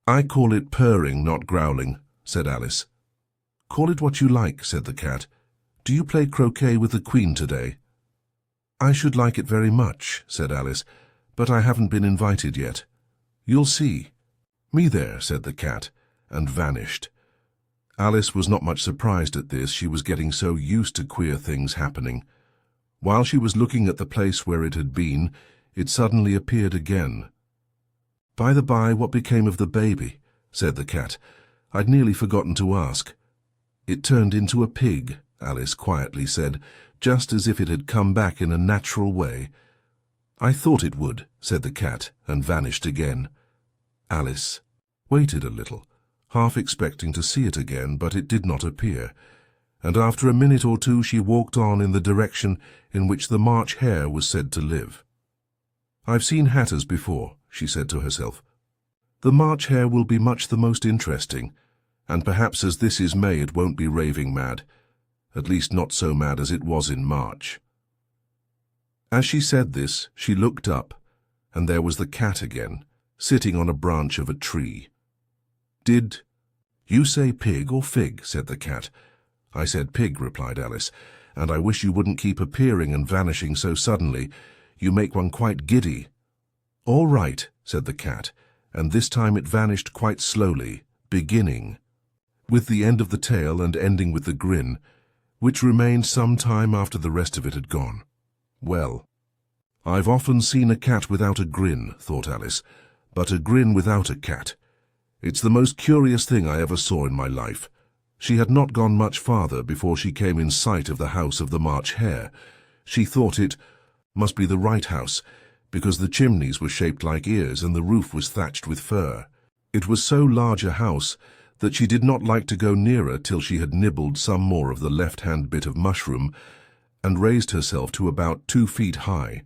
"I call it purring, not growling," said Alice. "Call it what you like," said the cat. "Do you play croquet with the Queen today?" "I should like it very much," said Alice, "but I haven't been invited yet." "You'll see." "Me there," said the cat, and vanished. Alice was not much surprised at this. She was getting so used to queer things happening. While she was looking at the place where it had been, it suddenly appeared again. "By the by, what became of the baby?" said the cat. "I'd nearly forgotten to ask." "It turned into a pig," Alice quietly said, just as if it had come back in a natural way. "I thought it would," said the cat, and vanished again. Alice waited a little, half expecting to see it again, but it did not appear, and after a minute or two she walked on in the direction in which the March hare was said to live. "I've seen hatters before," she said to herself. "The March hare will be much the most interesting, and perhaps as this is May it won't be raving mad, at least not so mad as it was in March." As she said this, she looked up, and there was the cat again, sitting on a branch of a tree. "Did you say pig or fig?" said the cat. "I said pig," replied Alice, "and I wish you wouldn't keep appearing and vanishing so suddenly. You make one quite giddy." "All right," said the cat, and this time it vanished quite slowly, beginning with the end of the tail and ending with the grin, which remained some time after the rest of it had gone. "Well, I've often seen a cat without a grin," thought Alice, "but a grin without a cat. It's the most curious thing I ever saw in my life." She had not gone much farther before she came in sight of the house of the March hare. She thought it must be the right house, because the chimneys were shaped like ears and the roof was thatched with fur. It was so large a house that she did not like to go nearer till she had nibbled some more of the left-hand bit of mushroom and raised herself to about 2 feet high.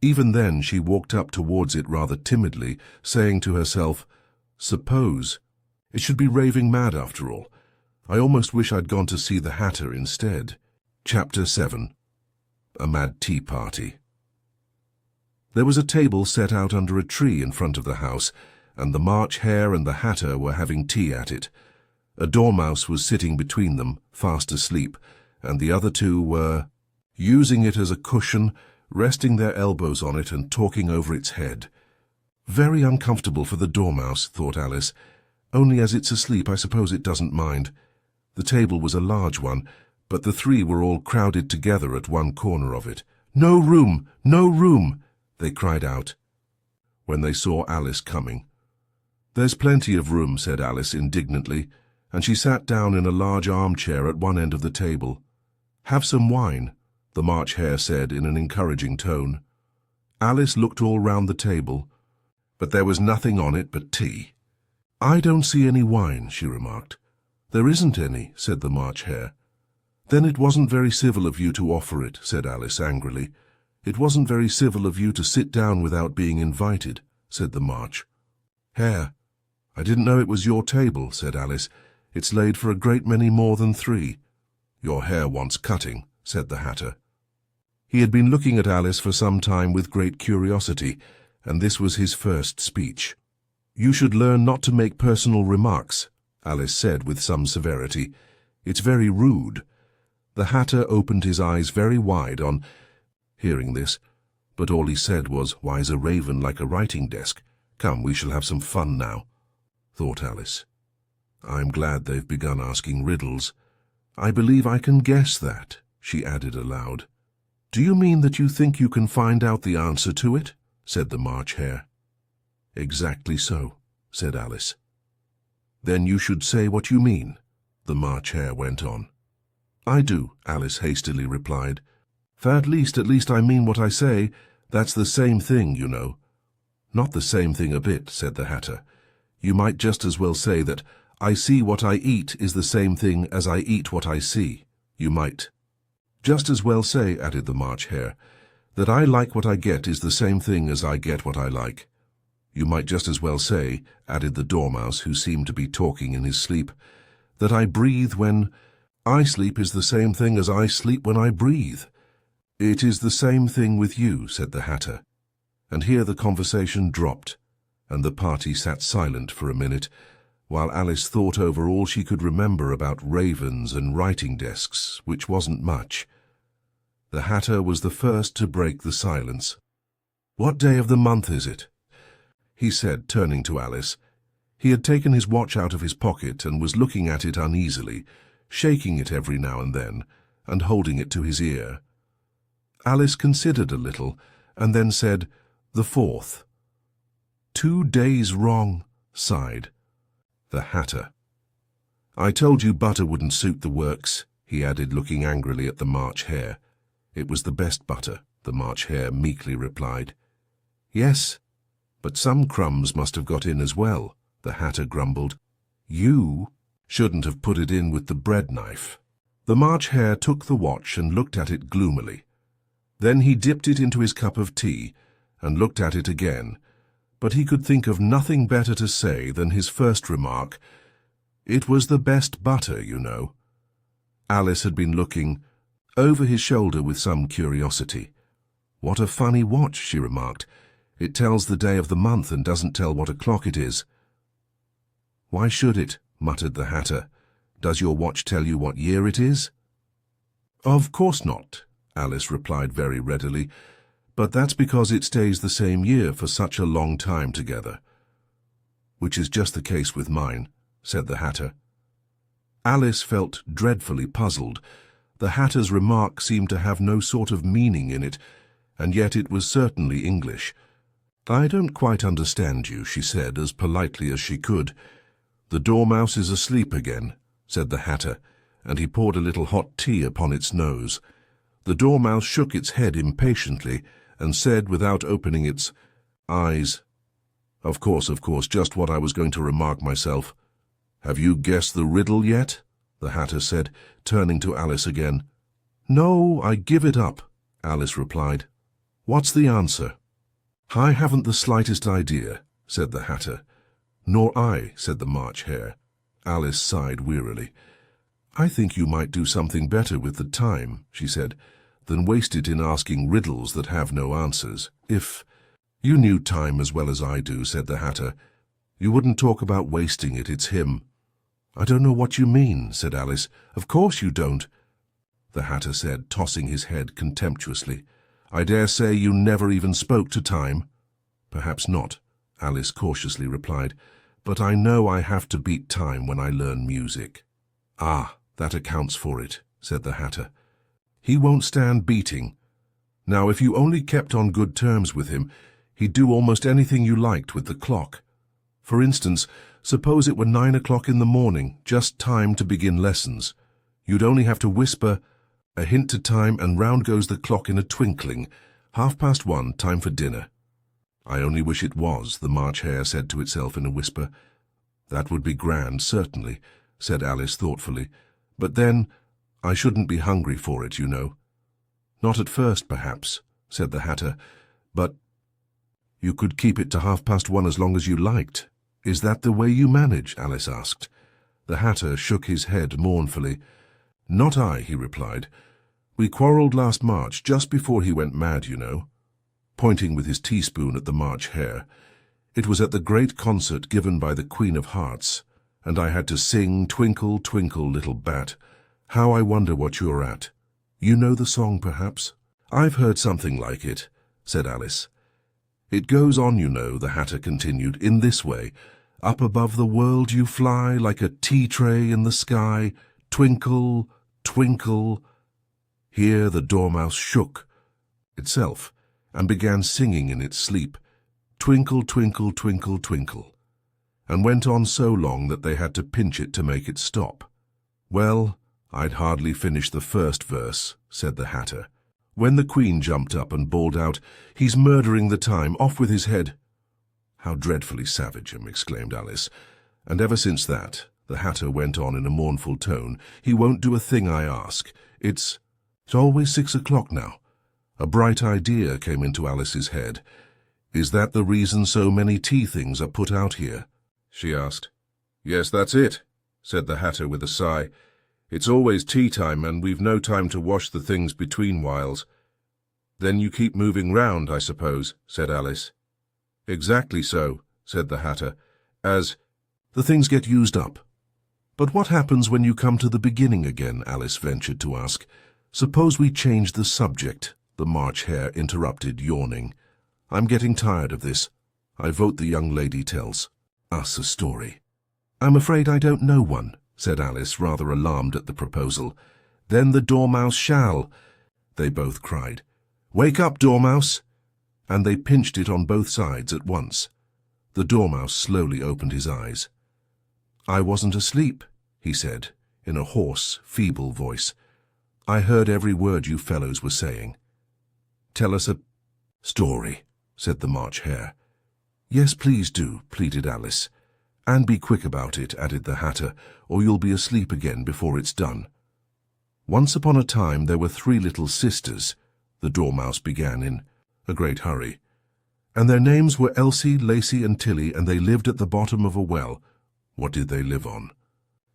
Even then she walked up towards it rather timidly, saying to herself, "Suppose it should be raving mad after all. I almost wish I'd gone to see the hatter instead." Chapter 7. A Mad Tea Party. There was a table set out under a tree in front of the house, and the March hare and the hatter were having tea at it. A dormouse was sitting between them, fast asleep, and the other two were using it as a cushion, resting their elbows on it and talking over its head. "Very uncomfortable for the dormouse," thought Alice. "Only as it's asleep, I suppose it doesn't mind." The table was a large one, but the three were all crowded together at one corner of it. "No room! No room!" they cried out when they saw Alice coming. "There's plenty of room," said Alice indignantly, and she sat down in a large armchair at one end of the table. "Have some wine," the March hare said in an encouraging tone. Alice looked all round the table, but there was nothing on it but tea. "I don't see any wine," she remarked. "There isn't any," said the March hare. "Then it wasn't very civil of you to offer it," said Alice angrily. "It wasn't very civil of you to sit down without being invited," said the March hare. "I didn't know it was your table," said Alice. "It's laid for a great many more than 3. "Your hair wants cutting," said the hatter. He had been looking at Alice for some time with great curiosity, and this was his first speech. "You should learn not to make personal remarks," Alice said with some severity. "It's very rude." The Hatter opened his eyes very wide on hearing this, but all he said was, "Why is a raven like a writing desk? Come, we shall have some fun now," thought Alice. "I'm glad they've begun asking riddles. I believe I can guess that," she added aloud. "Do you mean that you think you can find out the answer to it?" said the March Hare. "Exactly so," said Alice. "Then you should say what you mean," the March Hare went on. "I do," Alice hastily replied. At least I mean what I say. That's the same thing, you know." "Not the same thing a bit," said the Hatter. "You might just as well say that I see what I eat is the same thing as I eat what I see. You might just as well say," added the March Hare, "that I like what I get is the same thing as I get what I like." "You might just as well say," added the Dormouse, who seemed to be talking in his sleep, "that I breathe when I sleep is the same thing as I sleep when I breathe." "It is the same thing with you," said the Hatter. And here the conversation dropped, and the party sat silent for a minute, while Alice thought over all she could remember about ravens and writing desks, which wasn't much. The Hatter was the first to break the silence. "What day of the month is it?" he said, turning to Alice. He had taken his watch out of his pocket and was looking at it uneasily, shaking it every now and then, and holding it to his ear. Alice considered a little, and then said, "The 4th. "2 days wrong," sighed the Hatter. "I told you butter wouldn't suit the works," he added, looking angrily at the March Hare. "It was the best butter," the March Hare meekly replied. "Yes, but some crumbs must have got in as well," the Hatter grumbled. "You shouldn't have put it in with the bread knife." The March Hare took the watch and looked at it gloomily. Then he dipped it into his cup of tea and looked at it again, but he could think of nothing better to say than his first remark. "It was the best butter, you know." Alice had been looking over his shoulder with some curiosity. "What a funny watch," she remarked. "It tells the day of the month and doesn't tell what o'clock it is." "Why should it?" muttered the Hatter. "Does your watch tell you what year it is?" "Of course not," Alice replied very readily, "but that's because it stays the same year for such a long time together." "Which is just the case with mine," said the Hatter. Alice felt dreadfully puzzled. The Hatter's remark seemed to have no sort of meaning in it, and yet it was certainly English. "I don't quite understand you," she said, as politely as she could. "The Dormouse is asleep again," said the Hatter, and he poured a little hot tea upon its nose. The Dormouse shook its head impatiently and said, without opening its eyes, Of course, just what I was going to remark myself." "Have you guessed the riddle yet?" the Hatter said, turning to Alice again. "No, I give it up," Alice replied. "What's the answer?" "I haven't the slightest idea," said the Hatter. "Nor I," said the March Hare. Alice sighed wearily. "I think you might do something better with the time," she said, "than waste it in asking riddles that have no answers. If you knew time as well as I do," said the Hatter, "you wouldn't talk about wasting it. It's him." "I don't know what you mean," said Alice. "Of course you don't," the Hatter said, tossing his head contemptuously. "I dare say you never even spoke to time." "Perhaps not," Alice cautiously replied, "but I know I have to beat time when I learn music." "Ah, that accounts for it," said the Hatter. "He won't stand beating. Now, if you only kept on good terms with him, he'd do almost anything you liked with the clock. For instance, suppose it were 9 o'clock in the morning, just time to begin lessons. You'd only have to whisper a hint to time, and round goes the clock in a twinkling. 1:30, time for dinner." "I only wish it was," the March Hare said to itself in a whisper. "That would be grand, certainly," said Alice thoughtfully. "But then, I shouldn't be hungry for it, you know." "Not at first, perhaps," said the Hatter, "but you could keep it to 1:30 as long as you liked." "Is that the way you manage?" Alice asked. The Hatter shook his head mournfully. "Not I," he replied. "We quarrelled last March, just before he went mad, you know," pointing with his teaspoon at the March Hare. "It was at the great concert given by the Queen of Hearts, and I had to sing 'Twinkle, Twinkle, Little Bat.' How I wonder what you're at. You know the song, perhaps? I've heard something like it, said Alice. It goes on, you know, the Hatter continued, in this way. Up above the world you fly like a tea-tray in the sky. Twinkle, twinkle. Here the Dormouse shook itself and began singing in its sleep, Twinkle, twinkle, twinkle, twinkle, and went on so long that they had to pinch it to make it stop. Well, I'd hardly finished the first verse, said the Hatter, when the Queen jumped up and bawled out, He's murdering the time, off with his head. How dreadfully savage, exclaimed Alice, and ever since that, the Hatter went on in a mournful tone, he won't do a thing I ask. It's always 6 o'clock now. A bright idea came into Alice's head. Is that the reason so many tea things are put out here? She asked. Yes, that's it, said the Hatter with a sigh. It's always tea time, and we've no time to wash the things between whiles. Then you keep moving round, I suppose, said Alice. Exactly so, said the Hatter, as the things get used up. But what happens when you come to the beginning again? Alice ventured to ask. Suppose we change the subject, the March Hare interrupted, yawning. I'm getting tired of this. I vote the young lady tells us a story. I'm afraid I don't know one, said Alice, rather alarmed at the proposal. Then the Dormouse shall, they both cried. Wake up, Dormouse! And they pinched it on both sides at once. The Dormouse slowly opened his eyes. I wasn't asleep, he said, in a hoarse, feeble voice. I heard every word you fellows were saying. Tell us a story, said the March Hare. Yes, please do, pleaded Alice. And be quick about it, added the Hatter, or you'll be asleep again before it's done. Once upon a time there were 3 little sisters, the Dormouse began in a great hurry. And their names were Elsie, Lacie, and Tilly, and they lived at the bottom of a well. What did they live on?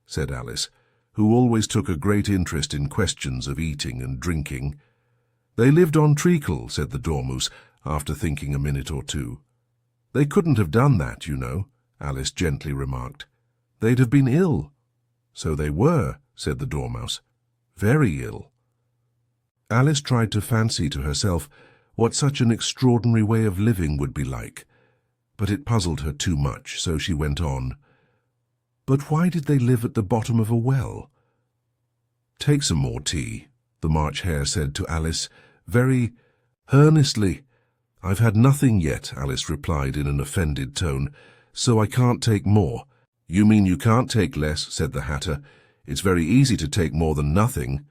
Said Alice, who always took a great interest in questions of eating and drinking. They lived on treacle, said the Dormouse, after thinking a minute or two. They couldn't have done that, you know, Alice gently remarked. They'd have been ill. So they were, said the Dormouse. Very ill. Alice tried to fancy to herself what such an extraordinary way of living would be like, but it puzzled her too much, so she went on. But why did they live at the bottom of a well? Take some more tea, the March Hare said to Alice, very earnestly. I've had nothing yet, Alice replied in an offended tone, so I can't take more. You mean you can't take less, said the Hatter. It's very easy to take more than nothing.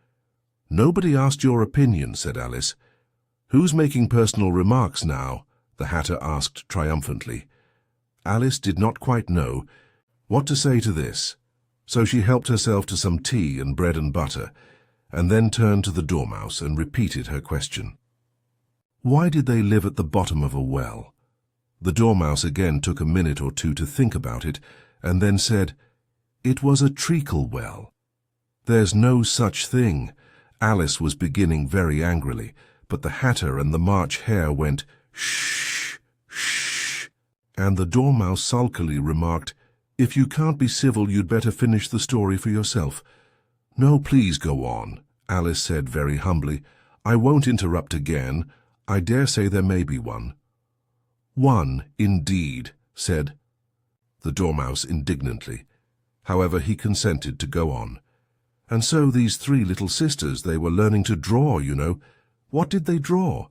Nobody asked your opinion, said Alice. Who's making personal remarks now? The Hatter asked triumphantly. Alice did not quite know what to say to this, so she helped herself to some tea and bread and butter, and then turned to the Dormouse and repeated her question. Why did they live at the bottom of a well? The Dormouse again took a minute or two to think about it, and then said, It was a treacle well. There's no such thing. Alice was beginning very angrily, but the Hatter and the March Hare went, Shh, shh, and the Dormouse sulkily remarked, If you can't be civil, you'd better finish the story for yourself. No, please go on, Alice said very humbly. I won't interrupt again. I dare say there may be one. One, indeed, said the Dormouse indignantly. However, he consented to go on. And so these 3 little sisters, they were learning to draw, you know. What did they draw?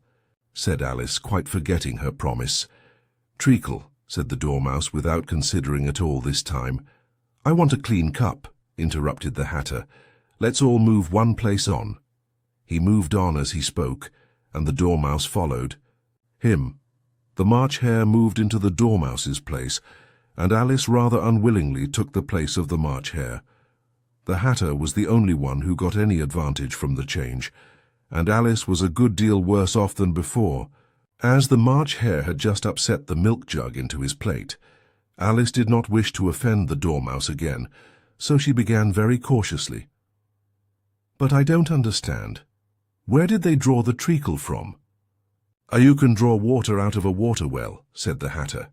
Said Alice, quite forgetting her promise. Treacle, said the Dormouse, without considering at all this time. I want a clean cup, interrupted the Hatter. Let's all move one place on. He moved on as he spoke, and the Dormouse followed him. The March Hare moved into the Dormouse's place, and Alice rather unwillingly took the place of the March Hare. The Hatter was the only one who got any advantage from the change, and Alice was a good deal worse off than before. As the March Hare had just upset the milk jug into his plate, Alice did not wish to offend the Dormouse again, so she began very cautiously. But I don't understand. Where did they draw the treacle from? You can draw water out of a water well, said the Hatter.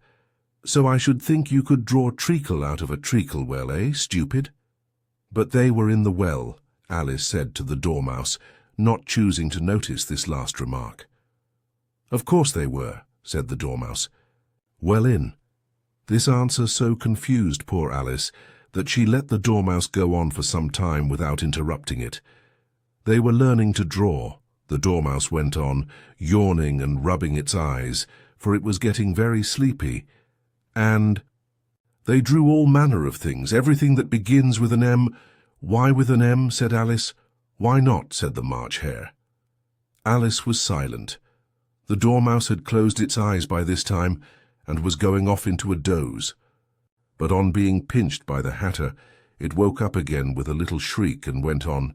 So I should think you could draw treacle out of a treacle well, eh, stupid? But they were in the well, Alice said to the Dormouse, not choosing to notice this last remark. Of course they were, said the Dormouse. Well in. This answer so confused poor Alice that she let the Dormouse go on for some time without interrupting it. They were learning to draw, the Dormouse went on, yawning and rubbing its eyes, for it was getting very sleepy, and they drew all manner of things, everything that begins with an M. Why with an M? Said Alice. Why not? Said the March Hare. Alice was silent. The Dormouse had closed its eyes by this time and was going off into a doze. But on being pinched by the Hatter, it woke up again with a little shriek and went on.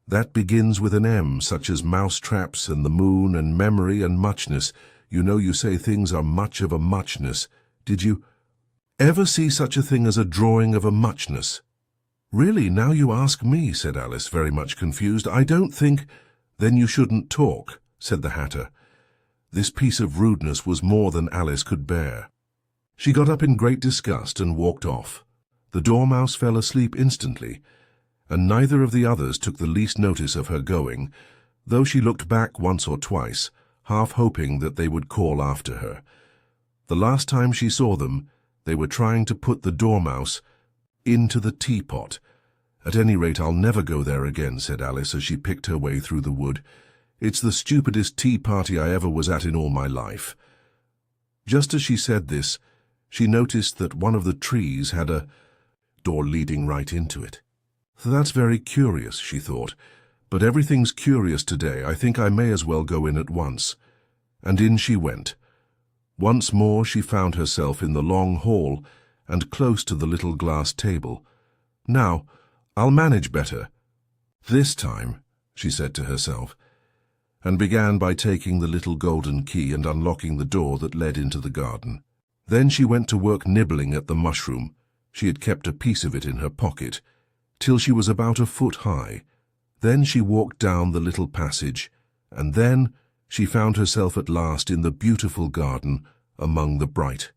That begins with an M, such as mouse-traps and the moon and memory and muchness. You know you say things are much of a muchness. Did you ever see such a thing as a drawing of a muchness? Really, now you ask me, said Alice, very much confused. I don't think— Then you shouldn't talk, said the Hatter. This piece of rudeness was more than Alice could bear. She got up in great disgust and walked off. The Dormouse fell asleep instantly, and neither of the others took the least notice of her going, though she looked back once or twice, half hoping that they would call after her. The last time she saw them, they were trying to put the Dormouse into the teapot. At any rate, I'll never go there again, said Alice as she picked her way through the wood. It's the stupidest tea party I ever was at in all my life. Just as she said this, she noticed that one of the trees had a door leading right into it. That's very curious, she thought, but everything's curious today. I think I may as well go in at once. And in she went. Once more she found herself in the long hall and close to the little glass table. Now, I'll manage better this time, she said to herself, and began by taking the little golden key and unlocking the door that led into the garden. Then she went to work nibbling at the mushroom. She had kept a piece of it in her pocket, till she was about a foot high. Then she walked down the little passage, and then she found herself at last in the beautiful garden among the bright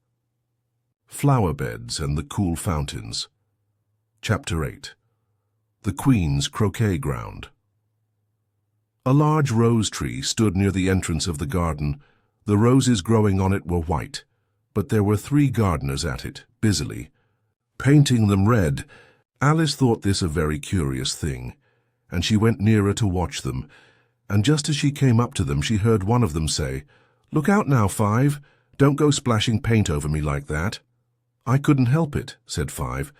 flower beds and the cool fountains. Chapter 8. The Queen's Croquet Ground. A large rose tree stood near the entrance of the garden. The roses growing on it were white, but there were 3 gardeners at it, busily painting them red. Alice thought this a very curious thing, and she went nearer to watch them, and just as she came up to them she heard one of them say, "Look out now, Five, don't go splashing paint over me like that." "I couldn't help it," said Five.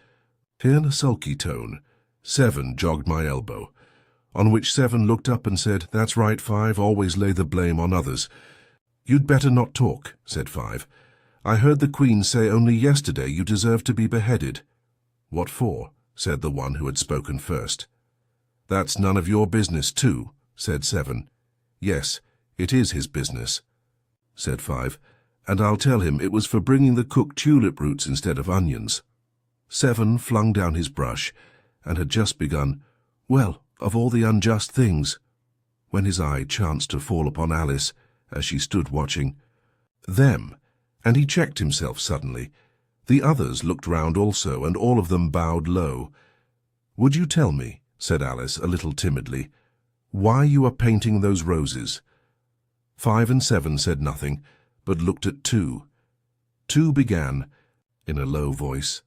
In a sulky tone, 7 jogged my elbow, on which 7 looked up and said, "That's right, Five, always lay the blame on others." "You'd better not talk," said Five. "I heard the Queen say only yesterday you deserve to be beheaded." "What for?" said the one who had spoken first. "That's none of your business too," said 7. "Yes, it is his business," said 5, "and I'll tell him it was for bringing the cook tulip roots instead of onions." 7 flung down his brush, and had just begun, "Well, of all the unjust things," when his eye chanced to fall upon Alice as she stood watching them, and he checked himself suddenly. The others looked round also, and all of them bowed low. "Would you tell me," said Alice a little timidly, "why you are painting those roses?" 5 and 7 said nothing, but looked at 2. 2 began, in a low voice,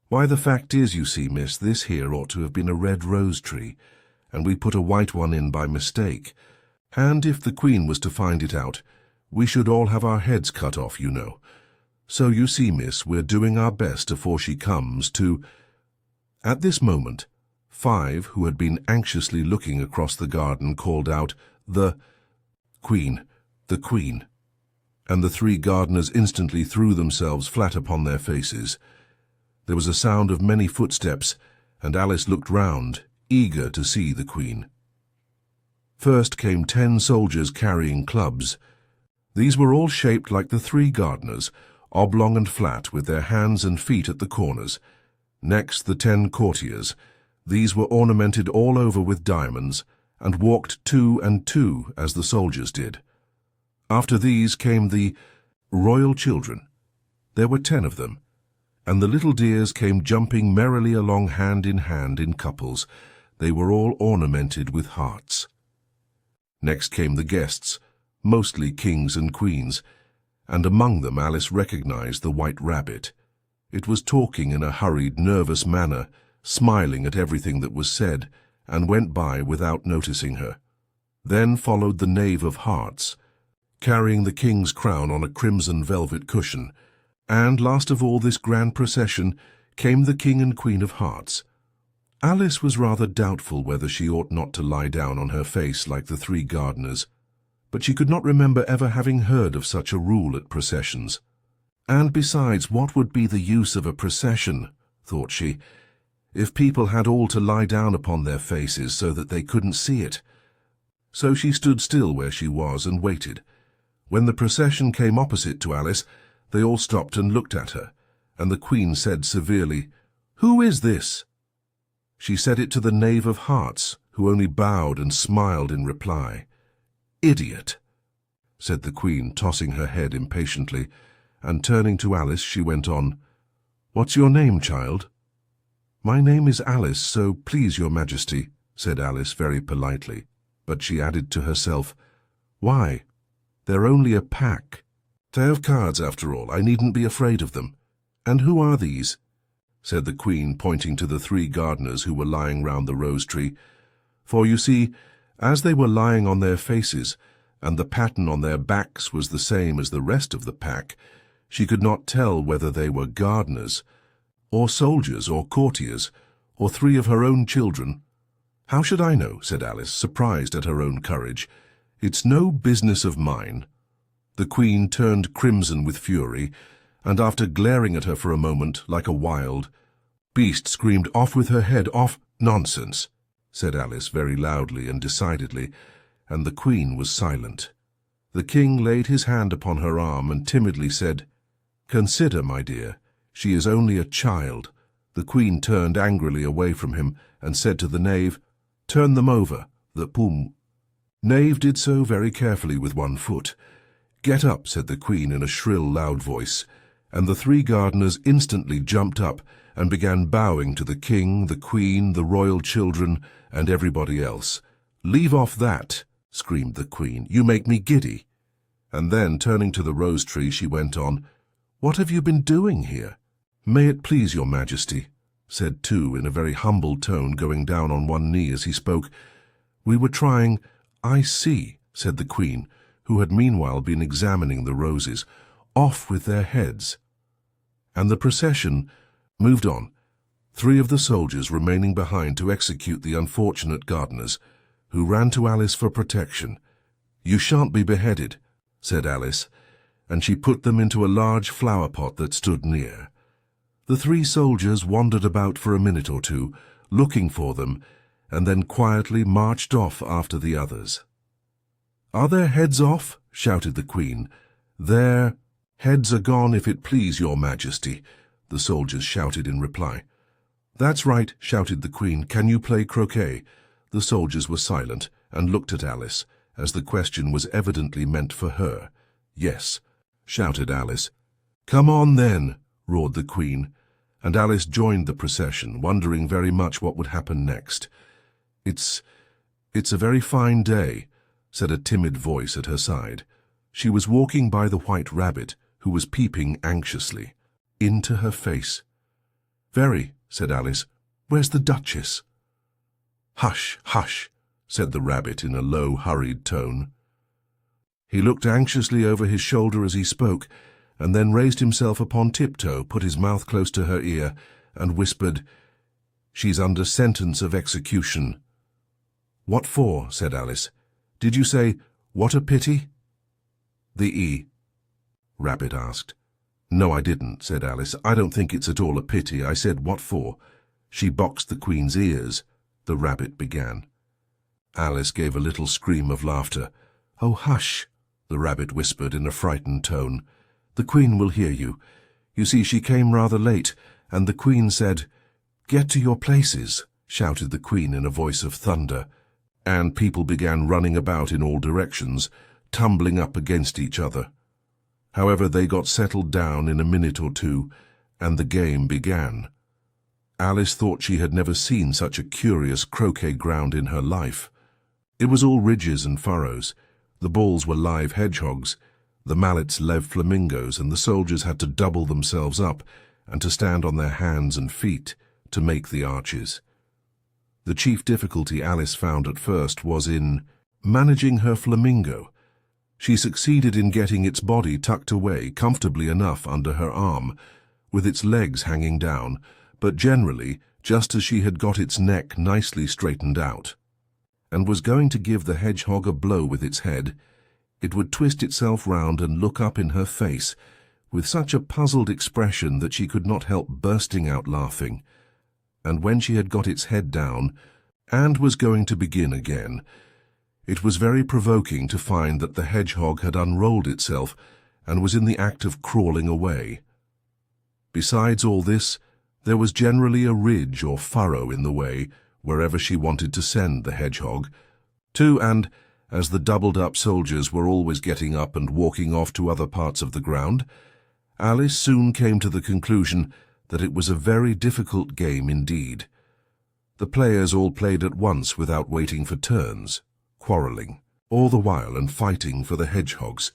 "Why, the fact is, you see, miss, this here ought to have been a red rose tree, and we put a white one in by mistake, and if the Queen was to find it out, we should all have our heads cut off, you know. So you see, miss, we're doing our best afore she comes to—" At this moment, 5, who had been anxiously looking across the garden, called out, "The Queen, the Queen," and the 3 gardeners instantly threw themselves flat upon their faces. There was a sound of many footsteps, and Alice looked round, eager to see the Queen. First came 10 soldiers carrying clubs. These were all shaped like the 3 gardeners, oblong and flat, with their hands and feet at the corners. Next, the 10 courtiers. These were ornamented all over with diamonds, and walked 2 and 2, as the soldiers did. After these came the royal children. There were 10 of them, and the little dears came jumping merrily along hand in couples. They were all ornamented with hearts. Next came the guests, mostly kings and queens, and among them Alice recognized the White Rabbit. It was talking in a hurried, nervous manner, smiling at everything that was said, and went by without noticing her. Then followed the Knave of Hearts, carrying the king's crown on a crimson velvet cushion, and last of all this grand procession came the King and Queen of Hearts. Alice was rather doubtful whether she ought not to lie down on her face like the three gardeners, but she could not remember ever having heard of such a rule at processions. And besides, what would be the use of a procession, thought she, if people had all to lie down upon their faces so that they couldn't see it? So she stood still where she was and waited. When the procession came opposite to Alice, they all stopped and looked at her, and the Queen said severely, "Who is this?" She said it to the Knave of Hearts, who only bowed and smiled in reply. "Idiot," said the Queen, tossing her head impatiently, and turning to Alice she went on, "What's your name, child?" "My name is Alice, so please your Majesty," said Alice very politely, but she added to herself, "Why, they're only a pack. They have cards, after all. I needn't be afraid of them. And who are these?" said the Queen, pointing to the three gardeners who were lying round the rose-tree. For, you see, as they were lying on their faces, and the pattern on their backs was the same as the rest of the pack, she could not tell whether they were gardeners, or soldiers, or courtiers, or three of her own children. "How should I know?" said Alice, surprised at her own courage. "It's no business of mine." The Queen turned crimson with fury, and after glaring at her for a moment like a wild beast, screamed, "Off with her head, off!" "Nonsense," said Alice very loudly and decidedly, and the Queen was silent. The King laid his hand upon her arm and timidly said, "Consider, my dear, she is only a child." The Queen turned angrily away from him and said to the Knave, "Turn them over." The Knave did so very carefully with one foot. "Get up," said the Queen in a shrill, loud voice, and the three gardeners instantly jumped up and began bowing to the King, the Queen, the royal children, and everybody else. "Leave off that," screamed the Queen. "You make me giddy." And then, turning to the rose-tree, she went on, "What have you been doing here?" "May it please your Majesty," said two in a very humble tone, going down on one knee as he spoke. "We were trying—" "I see," said the Queen, who had meanwhile been examining the roses. "Off with their heads." And the procession moved on, three of the soldiers remaining behind to execute the unfortunate gardeners, who ran to Alice for protection. "You shan't be beheaded," said Alice, and she put them into a large flower pot that stood near. The three soldiers wandered about for a minute or two, looking for them, and then quietly marched off after the others. "Are their heads off?" shouted the Queen. "Their heads are gone, if it please your Majesty," the soldiers shouted in reply. "That's right," shouted the Queen. "Can you play croquet?" The soldiers were silent and looked at Alice, as the question was evidently meant for her. "Yes," shouted Alice. "Come on, then," roared the Queen, and Alice joined the procession, wondering very much what would happen next. It's a very fine day," said a timid voice at her side. She was walking by the White Rabbit, who was peeping anxiously into her face. "Very," said Alice. "Where's the Duchess?" "Hush, hush," said the Rabbit in a low, hurried tone. He looked anxiously over his shoulder as he spoke, and then raised himself upon tiptoe, put his mouth close to her ear, and whispered, "She's under sentence of execution." "What for?" said Alice. "Did you say, 'What a pity'?" "The Rabbit asked. "No, I didn't," said Alice. "I don't think it's at all a pity. I said, 'What for?' She boxed the Queen's ears," the Rabbit began. Alice gave a little scream of laughter. "Oh, hush," the Rabbit whispered in a frightened tone. "The Queen will hear you. You see, she came rather late, and the Queen said—" "Get to your places," shouted the Queen in a voice of thunder, and people began running about in all directions, tumbling up against each other. However, they got settled down in a minute or two, and the game began. Alice thought she had never seen such a curious croquet ground in her life. It was all ridges and furrows. The balls were live hedgehogs, the mallets live flamingos, and the soldiers had to double themselves up and to stand on their hands and feet to make the arches. The chief difficulty Alice found at first was in managing her flamingo. She succeeded in getting its body tucked away comfortably enough under her arm, with its legs hanging down, but generally just as she had got its neck nicely straightened out, and was going to give the hedgehog a blow with its head, it would twist itself round and look up in her face with such a puzzled expression that she could not help bursting out laughing. And when she had got its head down and was going to begin again, it was very provoking to find that the hedgehog had unrolled itself and was in the act of crawling away. Besides all this, there was generally a ridge or furrow in the way wherever she wanted to send the hedgehog to, and as the doubled-up soldiers were always getting up and walking off to other parts of the ground, Alice soon came to the conclusion that it was a very difficult game indeed. The players all played at once without waiting for turns, quarrelling, all the while and fighting for the hedgehogs,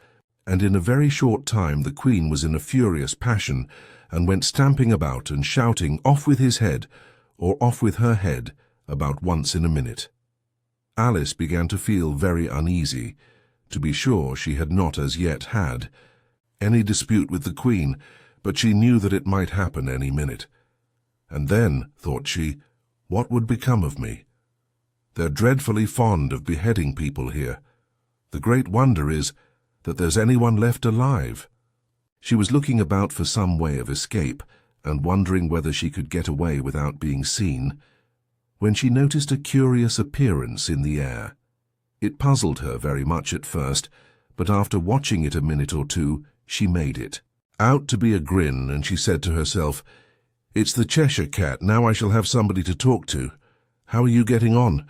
and in a very short time the Queen was in a furious passion and went stamping about and shouting, "Off with his head," or "Off with her head," about once in a minute. Alice began to feel very uneasy. To be sure, she had not as yet had any dispute with the Queen, but she knew that it might happen any minute. And then, thought she, what would become of me? They're dreadfully fond of beheading people here. The great wonder is that there's anyone left alive. She was looking about for some way of escape and wondering whether she could get away without being seen, when she noticed a curious appearance in the air. It puzzled her very much at first, but after watching it a minute or two, she made it out to be a grin, and she said to herself, "It's the Cheshire Cat. Now I shall have somebody to talk to." "How are you getting on?"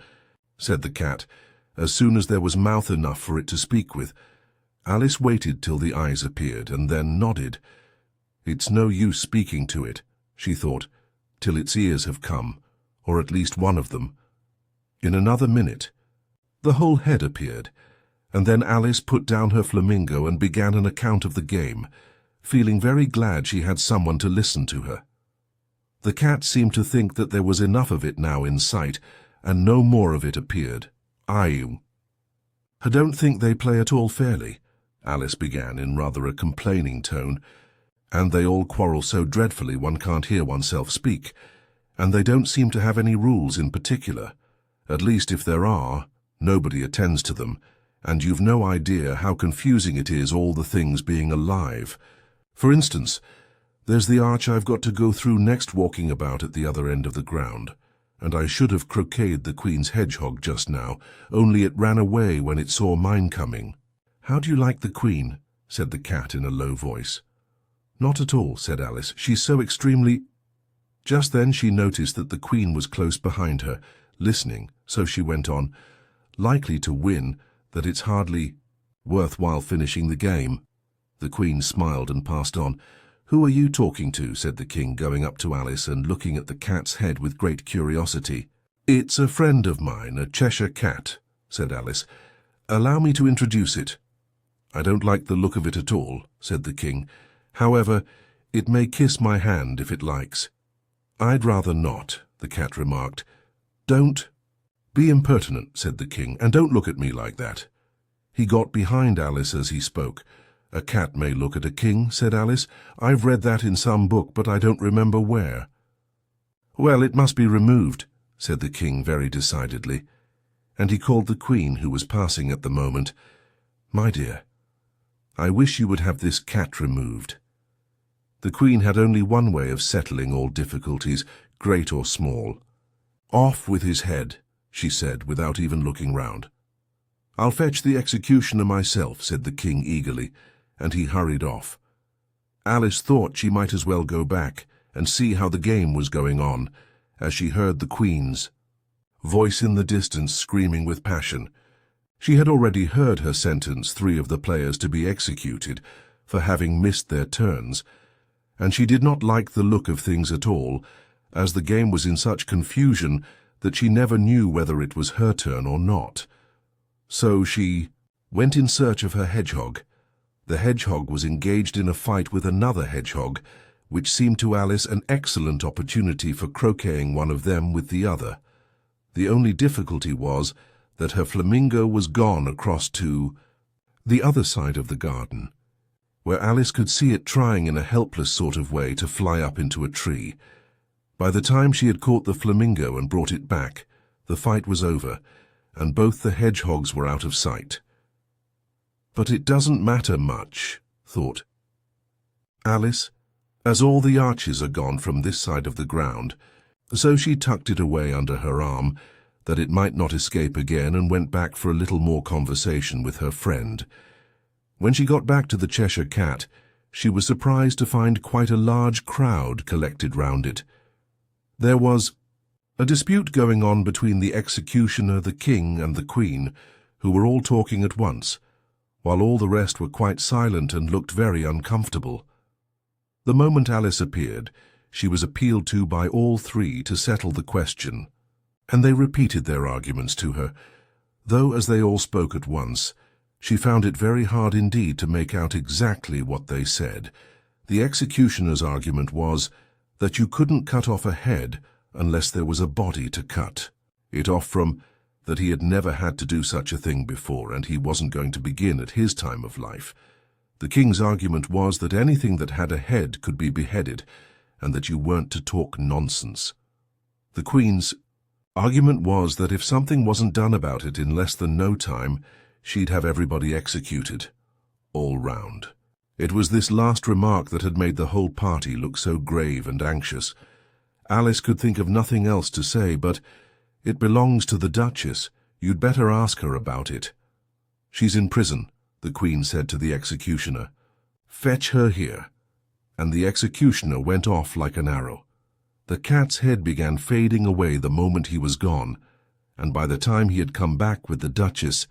said the cat, as soon as there was mouth enough for it to speak with. Alice waited till the eyes appeared, and then nodded. "It's no use speaking to it," she thought, "till its ears have come, or at least one of them." In another minute, the whole head appeared, and then Alice put down her flamingo and began an account of the game, feeling very glad she had someone to listen to her. The cat seemed to think that there was enough of it now in sight, and no more of it appeared. "I don't think they play at all fairly," Alice began in rather a complaining tone, "and they all quarrel so dreadfully one can't hear oneself speak, and they don't seem to have any rules in particular. At least if there are, nobody attends to them, and you've no idea how confusing it is, all the things being alive. For instance, there's the arch I've got to go through next, walking about at the other end of the ground, and I should have croqueted the Queen's hedgehog just now, only it ran away when it saw mine coming." "How do you like the Queen?" said the cat in a low voice. "Not at all," said Alice. "She's so extremely—" Just then she noticed that the Queen was close behind her, listening, so she went on, "Likely to win, that it's hardly worthwhile finishing the game." The Queen smiled and passed on. "Who are you talking to?" said the King, going up to Alice and looking at the cat's head with great curiosity. "It's a friend of mine, a Cheshire Cat," said Alice. "Allow me to introduce it." "I don't like the look of it at all," said the King. "However, it may kiss my hand if it likes." "I'd rather not," the cat remarked. "Don't be impertinent," said the King, "and don't look at me like that." He got behind Alice as he spoke. "A cat may look at a king," said Alice. "I've read that in some book, but I don't remember where." "Well, it must be removed," said the King very decidedly, and he called the Queen, who was passing at the moment. "My dear, I wish you would have this cat removed." The Queen had only one way of settling all difficulties, great or small. "Off with his head," she said, without even looking round. "I'll fetch the executioner myself," said the King eagerly, and he hurried off. Alice thought she might as well go back and see how the game was going on, as she heard the Queen's voice in the distance screaming with passion. She had already heard her sentence 3 of the players to be executed for having missed their turns, and she did not like the look of things at all, as the game was in such confusion that she never knew whether it was her turn or not. So she went in search of her hedgehog. The hedgehog was engaged in a fight with another hedgehog, which seemed to Alice an excellent opportunity for croqueting one of them with the other. The only difficulty was that her flamingo was gone across to the other side of the garden, where Alice could see it trying in a helpless sort of way to fly up into a tree. By the time she had caught the flamingo and brought it back, the fight was over, and both the hedgehogs were out of sight. But it doesn't matter much, thought Alice, as all the arches are gone from this side of the ground, so she tucked it away under her arm, that it might not escape again, and went back for a little more conversation with her friend. When she got back to the Cheshire Cat, she was surprised to find quite a large crowd collected round it. There was a dispute going on between the executioner, the king, and the queen, who were all talking at once, while all the rest were quite silent and looked very uncomfortable. The moment Alice appeared, she was appealed to by all three to settle the question, and they repeated their arguments to her, though as they all spoke at once, she found it very hard indeed to make out exactly what they said. The executioner's argument was that you couldn't cut off a head unless there was a body to cut it off from, that he had never had to do such a thing before, and he wasn't going to begin at his time of life. The king's argument was that anything that had a head could be beheaded, and that you weren't to talk nonsense. The queen's argument was that if something wasn't done about it in less than no time, she'd have everybody executed, all round. It was this last remark that had made the whole party look so grave and anxious. Alice could think of nothing else to say, but, "It belongs to the Duchess. You'd better ask her about it." "She's in prison," the Queen said to the executioner. "Fetch her here." And the executioner went off like an arrow. The cat's head began fading away the moment he was gone, and by the time he had come back with the Duchess,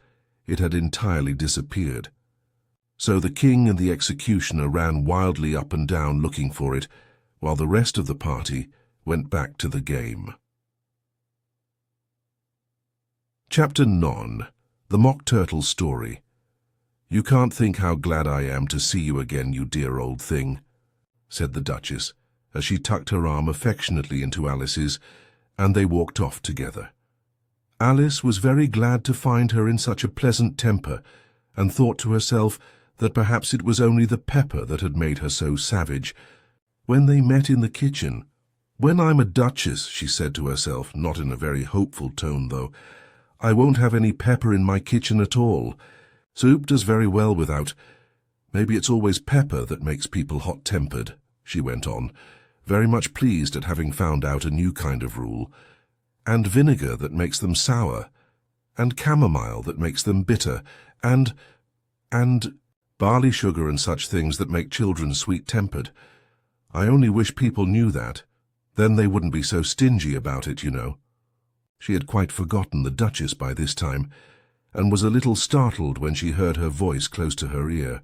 it had entirely disappeared. So the king and the executioner ran wildly up and down looking for it, while the rest of the party went back to the game. Chapter 9. The Mock Turtle Story. "You can't think how glad I am to see you again, you dear old thing," said the Duchess, as she tucked her arm affectionately into Alice's, and they walked off together. Alice was very glad to find her in such a pleasant temper, and thought to herself that perhaps it was only the pepper that had made her so savage. When they met in the kitchen, "When I'm a duchess," she said to herself, not in a very hopeful tone though, "I won't have any pepper in my kitchen at all. Soup does very well without. Maybe it's always pepper that makes people hot-tempered," she went on, very much pleased at having found out a new kind of rule, "and vinegar that makes them sour, and chamomile that makes them bitter, and barley sugar and such things that make children sweet-tempered. I only wish people knew that. Then they wouldn't be so stingy about it, you know." She had quite forgotten the Duchess by this time, and was a little startled when she heard her voice close to her ear.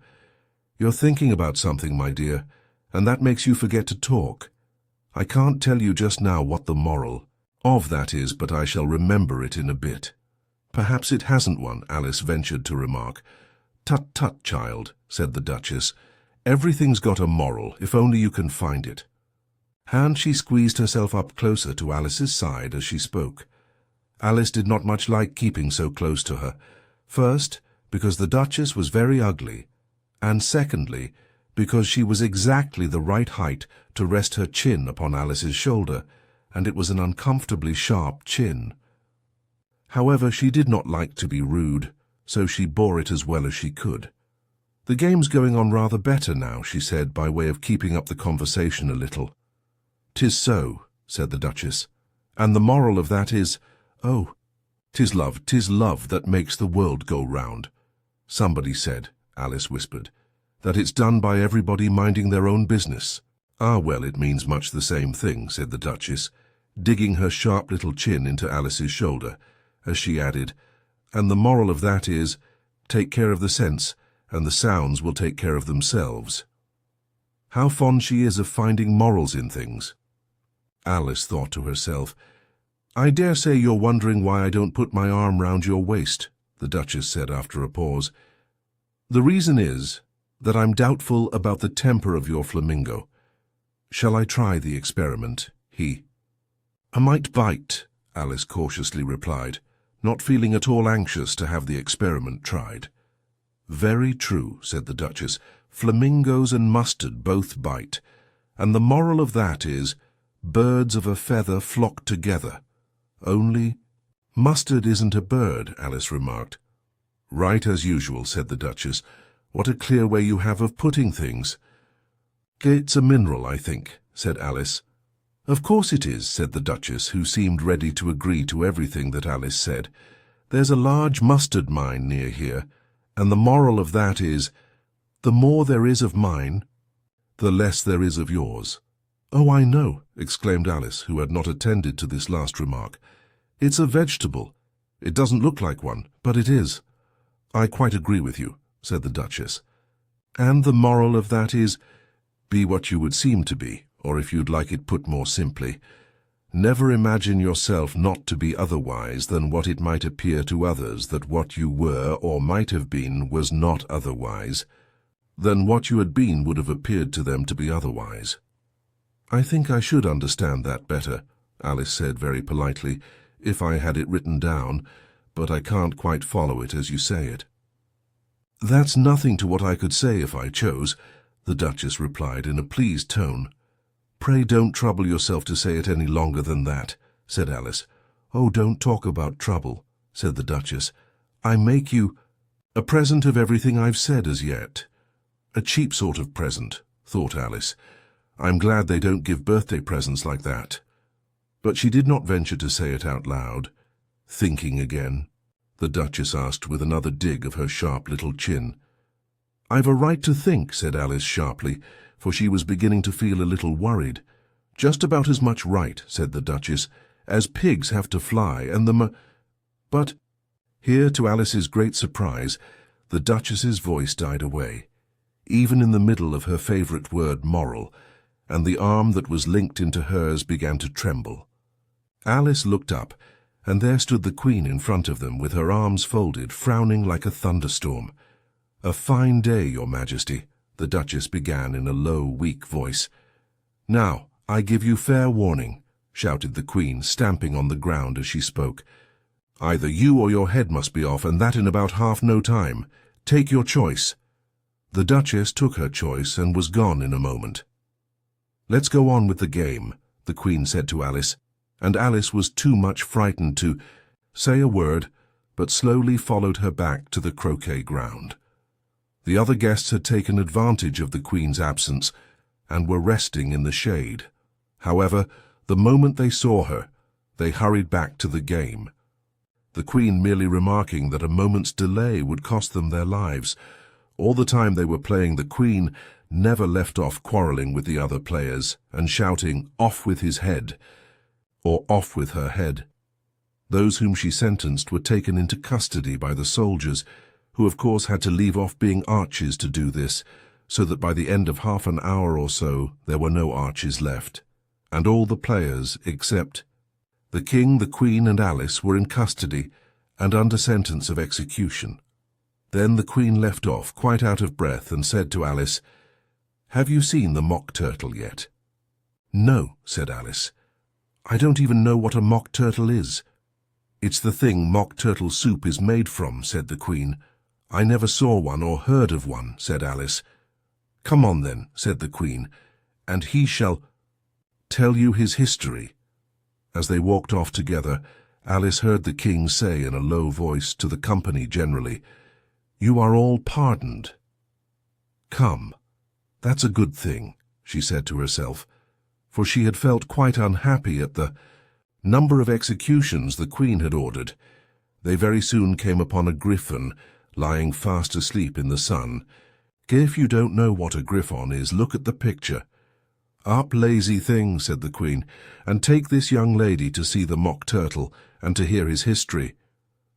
"You're thinking about something, my dear, and that makes you forget to talk. I can't tell you just now what the moral of that is, but I shall remember it in a bit." "Perhaps it hasn't one," Alice ventured to remark. "Tut, tut, child," said the Duchess. "Everything's got a moral, if only you can find it." And she squeezed herself up closer to Alice's side as she spoke. Alice did not much like keeping so close to her. First, because the Duchess was very ugly, and secondly, because she was exactly the right height to rest her chin upon Alice's shoulder, and it was an uncomfortably sharp chin. However, she did not like to be rude, so she bore it as well as she could. "The game's going on rather better now," she said, by way of keeping up the conversation a little. "'Tis so," said the Duchess, "and the moral of that is, oh, 'tis love that makes the world go round." "Somebody said," Alice whispered, "that it's done by everybody minding their own business." "Ah, well, it means much the same thing," said the Duchess, digging her sharp little chin into Alice's shoulder, as she added, "and the moral of that is, take care of the sense, and the sounds will take care of themselves." How fond she is of finding morals in things. Alice thought to herself. "I dare say you're wondering why I don't put my arm round your waist," the Duchess said after a pause. "The reason is that I'm doubtful about the temper of your flamingo. Shall I try the experiment?" "I might bite," Alice cautiously replied, not feeling at all anxious to have the experiment tried. "Very true," said the Duchess. "Flamingos and mustard both bite, and the moral of that is, birds of a feather flock together. Only, mustard isn't a bird," Alice remarked. "Right as usual," said the Duchess. "What a clear way you have of putting things." "It's a mineral, I think," said Alice. "Of course it is," said the Duchess, who seemed ready to agree to everything that Alice said. "There's a large mustard mine near here, and the moral of that is, the more there is of mine, the less there is of yours." "Oh, I know," exclaimed Alice, who had not attended to this last remark. "It's a vegetable. It doesn't look like one, but it is." "I quite agree with you," said the Duchess. "And the moral of that is, be what you would seem to be, or if you'd like it put more simply, never imagine yourself not to be otherwise than what it might appear to others that what you were or might have been was not otherwise, than what you had been would have appeared to them to be otherwise." "I think I should understand that better," Alice said very politely, "if I had it written down, but I can't quite follow it as you say it." "That's nothing to what I could say if I chose," the Duchess replied in a pleased tone. "Pray don't trouble yourself to say it any longer than that," said Alice. "Oh, don't talk about trouble," said the Duchess. "I make you a present of everything I've said as yet." "A cheap sort of present," thought Alice. "I'm glad they don't give birthday presents like that." But she did not venture to say it out loud. "Thinking again?" the Duchess asked with another dig of her sharp little chin. "I've a right to think," said Alice sharply, for she was beginning to feel a little worried. "Just about as much right," said the Duchess, "as pigs have to fly, and But—" Here, to Alice's great surprise, the Duchess's voice died away, even in the middle of her favourite word moral, and the arm that was linked into hers began to tremble. Alice looked up, and there stood the Queen in front of them with her arms folded, frowning like a thunderstorm. "A fine day, Your Majesty," the Duchess began in a low, weak voice. "Now, I give you fair warning," shouted the Queen, stamping on the ground as she spoke. "Either you or your head must be off, and that in about half no time. Take your choice." The Duchess took her choice and was gone in a moment. "Let's go on with the game," the Queen said to Alice, and Alice was too much frightened to say a word, but slowly followed her back to the croquet ground. The other guests had taken advantage of the Queen's absence and were resting in the shade. However, the moment they saw her, they hurried back to the game, the Queen merely remarking that a moment's delay would cost them their lives. All the time they were playing, the Queen never left off quarrelling with the other players and shouting, "Off with his head," or "Off with her head." Those whom she sentenced were taken into custody by the soldiers, who of course had to leave off being archers to do this, so that by the end of half an hour or so there were no archers left, and all the players except the King, the Queen, and Alice were in custody and under sentence of execution. Then the Queen left off, quite out of breath, and said to Alice, "Have you seen the mock turtle yet?" "No," said Alice. "I don't even know what a mock turtle is." "It's the thing mock turtle soup is made from," said the Queen. "I never saw one or heard of one," said Alice. "Come on then," said the Queen, "and he shall tell you his history." As they walked off together, Alice heard the King say in a low voice to the company generally, "You are all pardoned." "Come, that's a good thing," she said to herself, for she had felt quite unhappy at the number of executions the Queen had ordered. They very soon came upon a griffon lying fast asleep in the sun. If you don't know what a griffon is, look at the picture. "Up, lazy thing," said the Queen, "and take this young lady to see the mock turtle and to hear his history.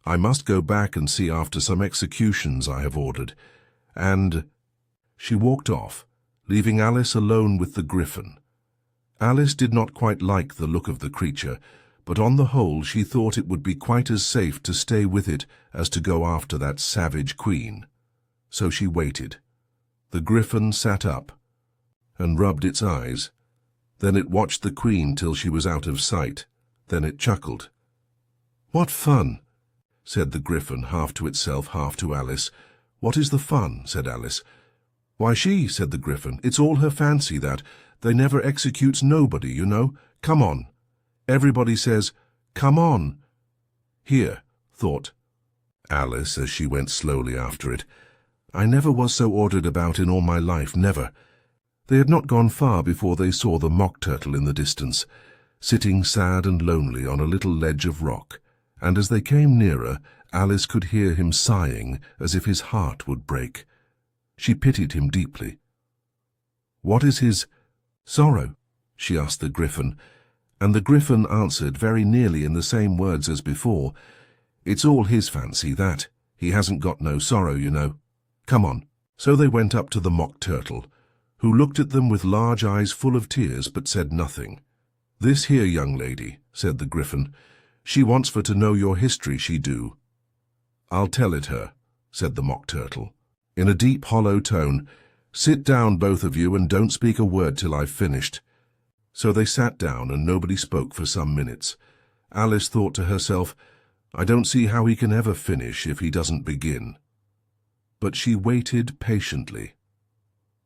I must go back and see after some executions I have ordered." And she walked off, leaving Alice alone with the griffon. Alice did not quite like the look of the creature, but on the whole she thought it would be quite as safe to stay with it as to go after that savage queen. So she waited. The griffin sat up and rubbed its eyes. Then it watched the queen till she was out of sight. Then it chuckled. "What fun!" said the griffin, half to itself, half to Alice. "What is the fun?" said Alice. "Why, she," said the griffin. "It's all her fancy, that. They never executes nobody, you know. Come on. Everybody says, 'Come on.'" "Here," thought Alice as she went slowly after it. "I never was so ordered about in all my life, never." They had not gone far before they saw the Mock Turtle in the distance, sitting sad and lonely on a little ledge of rock, and as they came nearer, Alice could hear him sighing as if his heart would break. She pitied him deeply. "What is his sorrow?" she asked the griffin, and the griffin answered very nearly in the same words as before. "It's all his fancy, that. He hasn't got no sorrow, you know. Come on." So they went up to the Mock Turtle, who looked at them with large eyes full of tears but said nothing. "This here young lady," said the griffin, "she wants for to know your history, she do." "I'll tell it her," said the Mock Turtle, in a deep hollow tone. "Sit down, both of you, and don't speak a word till I've finished." So they sat down, and nobody spoke for some minutes. Alice thought to herself, "I don't see how he can ever finish if he doesn't begin." But she waited patiently.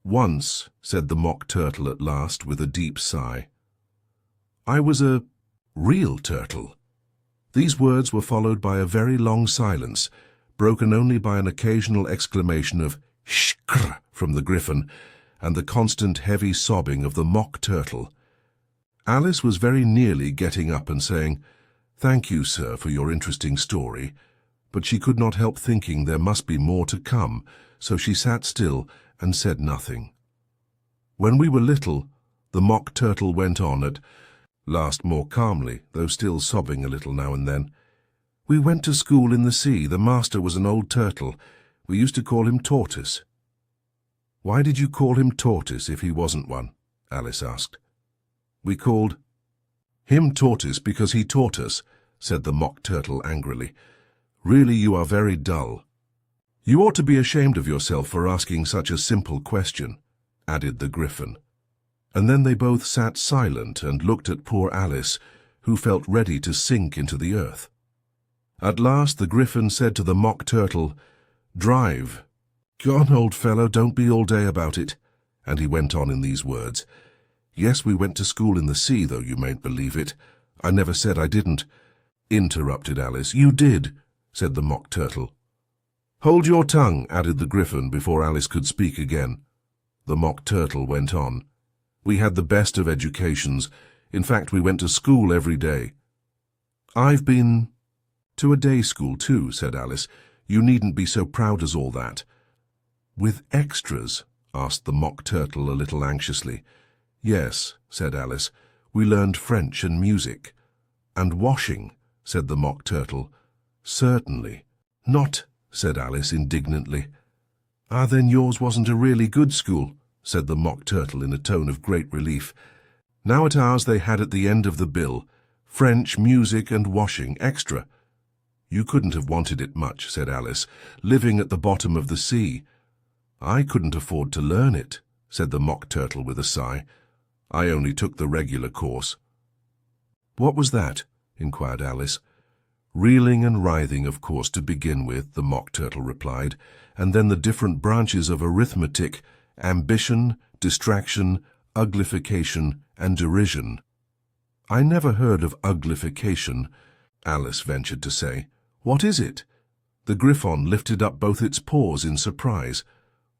"Once," said the Mock Turtle at last, with a deep sigh, "I was a real turtle." These words were followed by a very long silence, broken only by an occasional exclamation of "shkrr" from the griffin, and the constant heavy sobbing of the Mock Turtle. Alice was very nearly getting up and saying, "Thank you, sir, for your interesting story," but she could not help thinking there must be more to come, so she sat still and said nothing. "When we were little," the Mock Turtle went on at last more calmly, though still sobbing a little now and then, "we went to school in the sea. The master was an old turtle. We used to call him Tortoise." "Why did you call him Tortoise if he wasn't one?" Alice asked. "We called him Tortoise because he taught us," said the Mock Turtle angrily. "Really, you are very dull. You ought to be ashamed of yourself for asking such a simple question," added the griffin. And then they both sat silent and looked at poor Alice, who felt ready to sink into the earth. At last the griffin said to the Mock Turtle, "Drive. Go on, old fellow, don't be all day about it." And he went on in these words, "Yes, we went to school in the sea, though you mayn't believe it. I never said I didn't," interrupted Alice. "You did," said the Mock Turtle. "Hold your tongue," added the griffin before Alice could speak again. The Mock Turtle went on. "We had the best of educations. In fact, we went to school every day." "I've been to a day school too," said Alice. "You needn't be so proud as all that." "With extras?" asked the Mock Turtle a little anxiously. "Yes," said Alice. "We learned French and music." "And washing," said the Mock Turtle. "Certainly." "Not," said Alice indignantly. "Ah, then yours wasn't a really good school," said the Mock Turtle in a tone of great relief. Now at ours they had at the end of the bill, French, music and washing, extra. "You couldn't have wanted it much," said Alice, "living at the bottom of the sea." "I couldn't afford to learn it," said the Mock Turtle with a sigh. "I only took the regular course." "What was that?" inquired Alice. "Reeling and writhing, of course, to begin with," the Mock Turtle replied, "and then the different branches of arithmetic, ambition, distraction, uglification, and derision." "I never heard of uglification," Alice ventured to say. "What is it?" The griffon lifted up both its paws in surprise.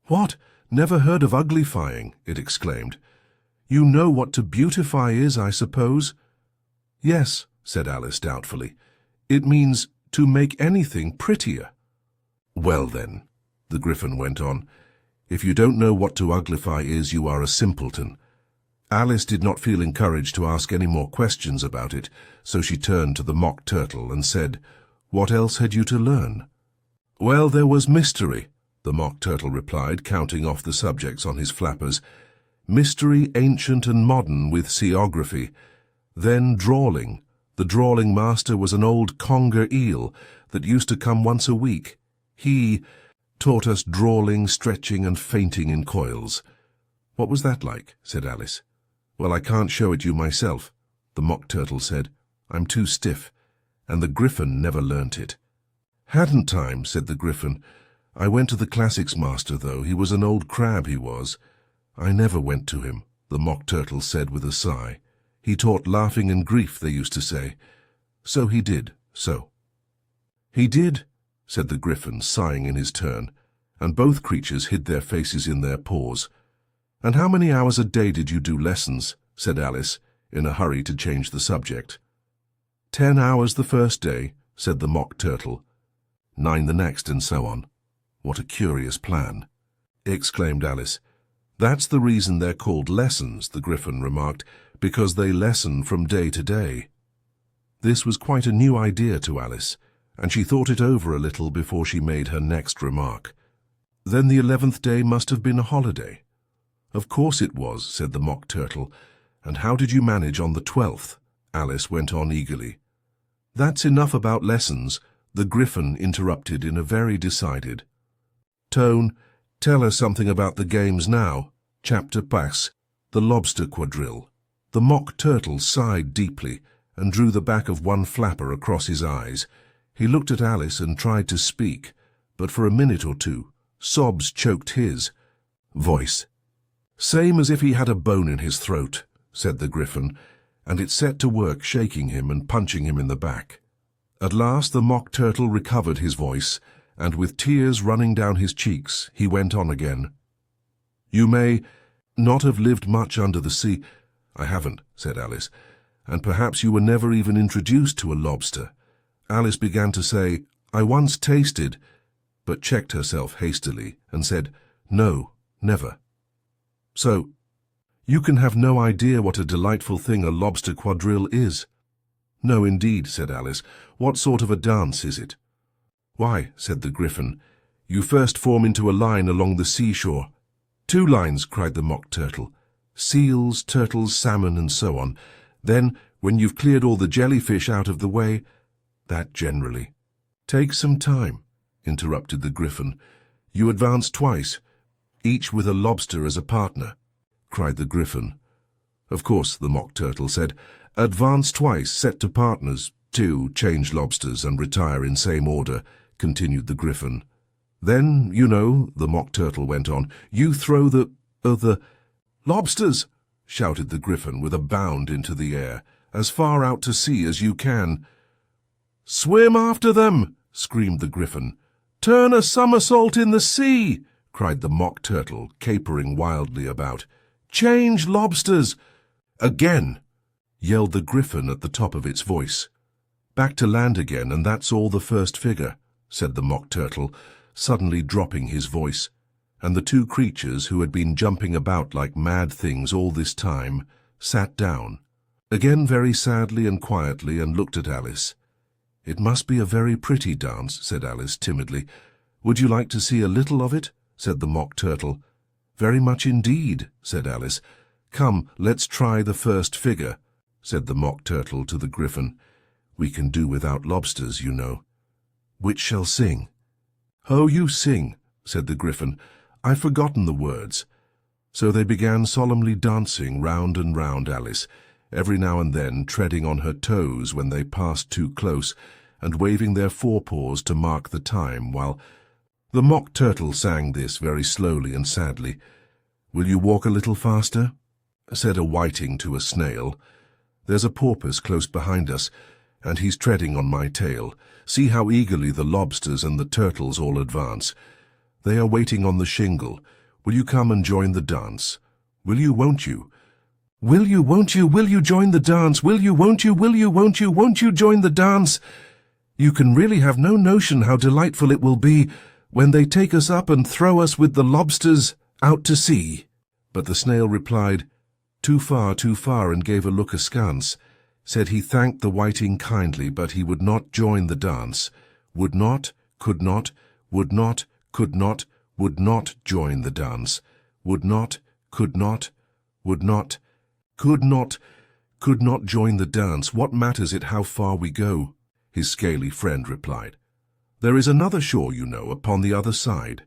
"What? Never heard of uglifying?" it exclaimed. "You know what to beautify is, I suppose?" "Yes," said Alice doubtfully. "It means to make anything prettier." "Well then," the griffin went on, "if you don't know what to uglify is, you are a simpleton." Alice did not feel encouraged to ask any more questions about it, so she turned to the Mock Turtle and said, "What else had you to learn?" "Well, there was mystery," the Mock Turtle replied, counting off the subjects on his flappers. mystery ancient and modern with seaography. Then drawling. The drawling master was an old conger eel that used to come once a week. He taught us drawling, stretching and fainting in coils. What was that like? Said Alice. Well, I can't show it you myself, the Mock Turtle said. I'm too stiff, and the Gryphon never learnt it. Hadn't time, said the Gryphon. I went to the classics master, though. He was an old crab, he was. I never went to him, the Mock Turtle said with a sigh. He taught laughing and grief, they used to say. So he did, so. He did, said the Gryphon, sighing in his turn, and both creatures hid their faces in their paws. And how many hours a day did you do lessons? Said Alice, in a hurry to change the subject. 10 hours the first day, said the Mock Turtle. 9 the next, and so on. What a curious plan, exclaimed Alice. That's the reason they're called lessons, the Gryphon remarked, because they lessen from day to day. This was quite a new idea to Alice, and she thought it over a little before she made her next remark. Then the 11th day must have been a holiday. Of course it was, said the Mock Turtle. And how did you manage on the 12th? Alice went on eagerly. That's enough about lessons, the Gryphon interrupted in a very decided tone. Tell us something about the games now. Chapter Pass, the lobster quadrille. The Mock Turtle sighed deeply and drew the back of one flapper across his eyes. He looked at Alice and tried to speak, but for a minute or two, sobs choked his voice. Same as if he had a bone in his throat, said the Gryphon, and it set to work shaking him and punching him in the back. At last the Mock Turtle recovered his voice, and with tears running down his cheeks, he went on again. You may not have lived much under the sea. I haven't, said Alice, and perhaps you were never even introduced to a lobster. Alice began to say, I once tasted, but checked herself hastily and said, no, never. So, you can have no idea what a delightful thing a lobster quadrille is. No, indeed, said Alice. What sort of a dance is it? Why, said the Gryphon, you first form into a line along the seashore. 2 lines, cried the Mock Turtle. Seals, turtles, salmon, and so on. Then, when you've cleared all the jellyfish out of the way, that generally. Take some time, interrupted the Gryphon. You advance twice, each with a lobster as a partner, cried the Gryphon. Of course, the Mock Turtle said, advance twice, set to partners, 2, change lobsters and retire in same order, continued the Gryphon. Then, you know, the Mock Turtle went on, you throw the lobsters, shouted the Gryphon with a bound into the air, as far out to sea as you can. Swim after them, screamed the Gryphon. Turn a somersault in the sea, cried the Mock Turtle, capering wildly about. Change lobsters! Again, yelled the Gryphon at the top of its voice. Back to land again, and that's all the first figure, said the Mock Turtle, suddenly dropping his voice, and the 2 creatures who had been jumping about like mad things all this time sat down, again very sadly and quietly, and looked at Alice. It must be a very pretty dance, said Alice timidly. Would you like to see a little of it? Said the Mock Turtle. Very much indeed, said Alice. Come, let's try the first figure, said the Mock Turtle to the Gryphon. We can do without lobsters, you know. Which shall sing? Oh, you sing, said the Gryphon. I've forgotten the words. So they began solemnly dancing round and round Alice, every now and then treading on her toes when they passed too close, and waving their forepaws to mark the time, while the Mock Turtle sang this very slowly and sadly. Will you walk a little faster? Said a whiting to a snail. There's a porpoise close behind us, and he's treading on my tail. See how eagerly the lobsters and the turtles all advance. They are waiting on the shingle. Will you come and join the dance? Will you, won't you? Will you, won't you, will you join the dance? Will you, won't you, will you, won't you join the dance? You can really have no notion how delightful it will be when they take us up and throw us with the lobsters out to sea. But the snail replied, too far, and gave a look askance. Said he thanked the whiting kindly, but he would not join the dance. Would not, could not, would not, could not, would not join the dance. Would not, could not, Would not, could not, could not join the dance. What matters it how far we go? His scaly friend replied. There is another shore, you know, upon the other side.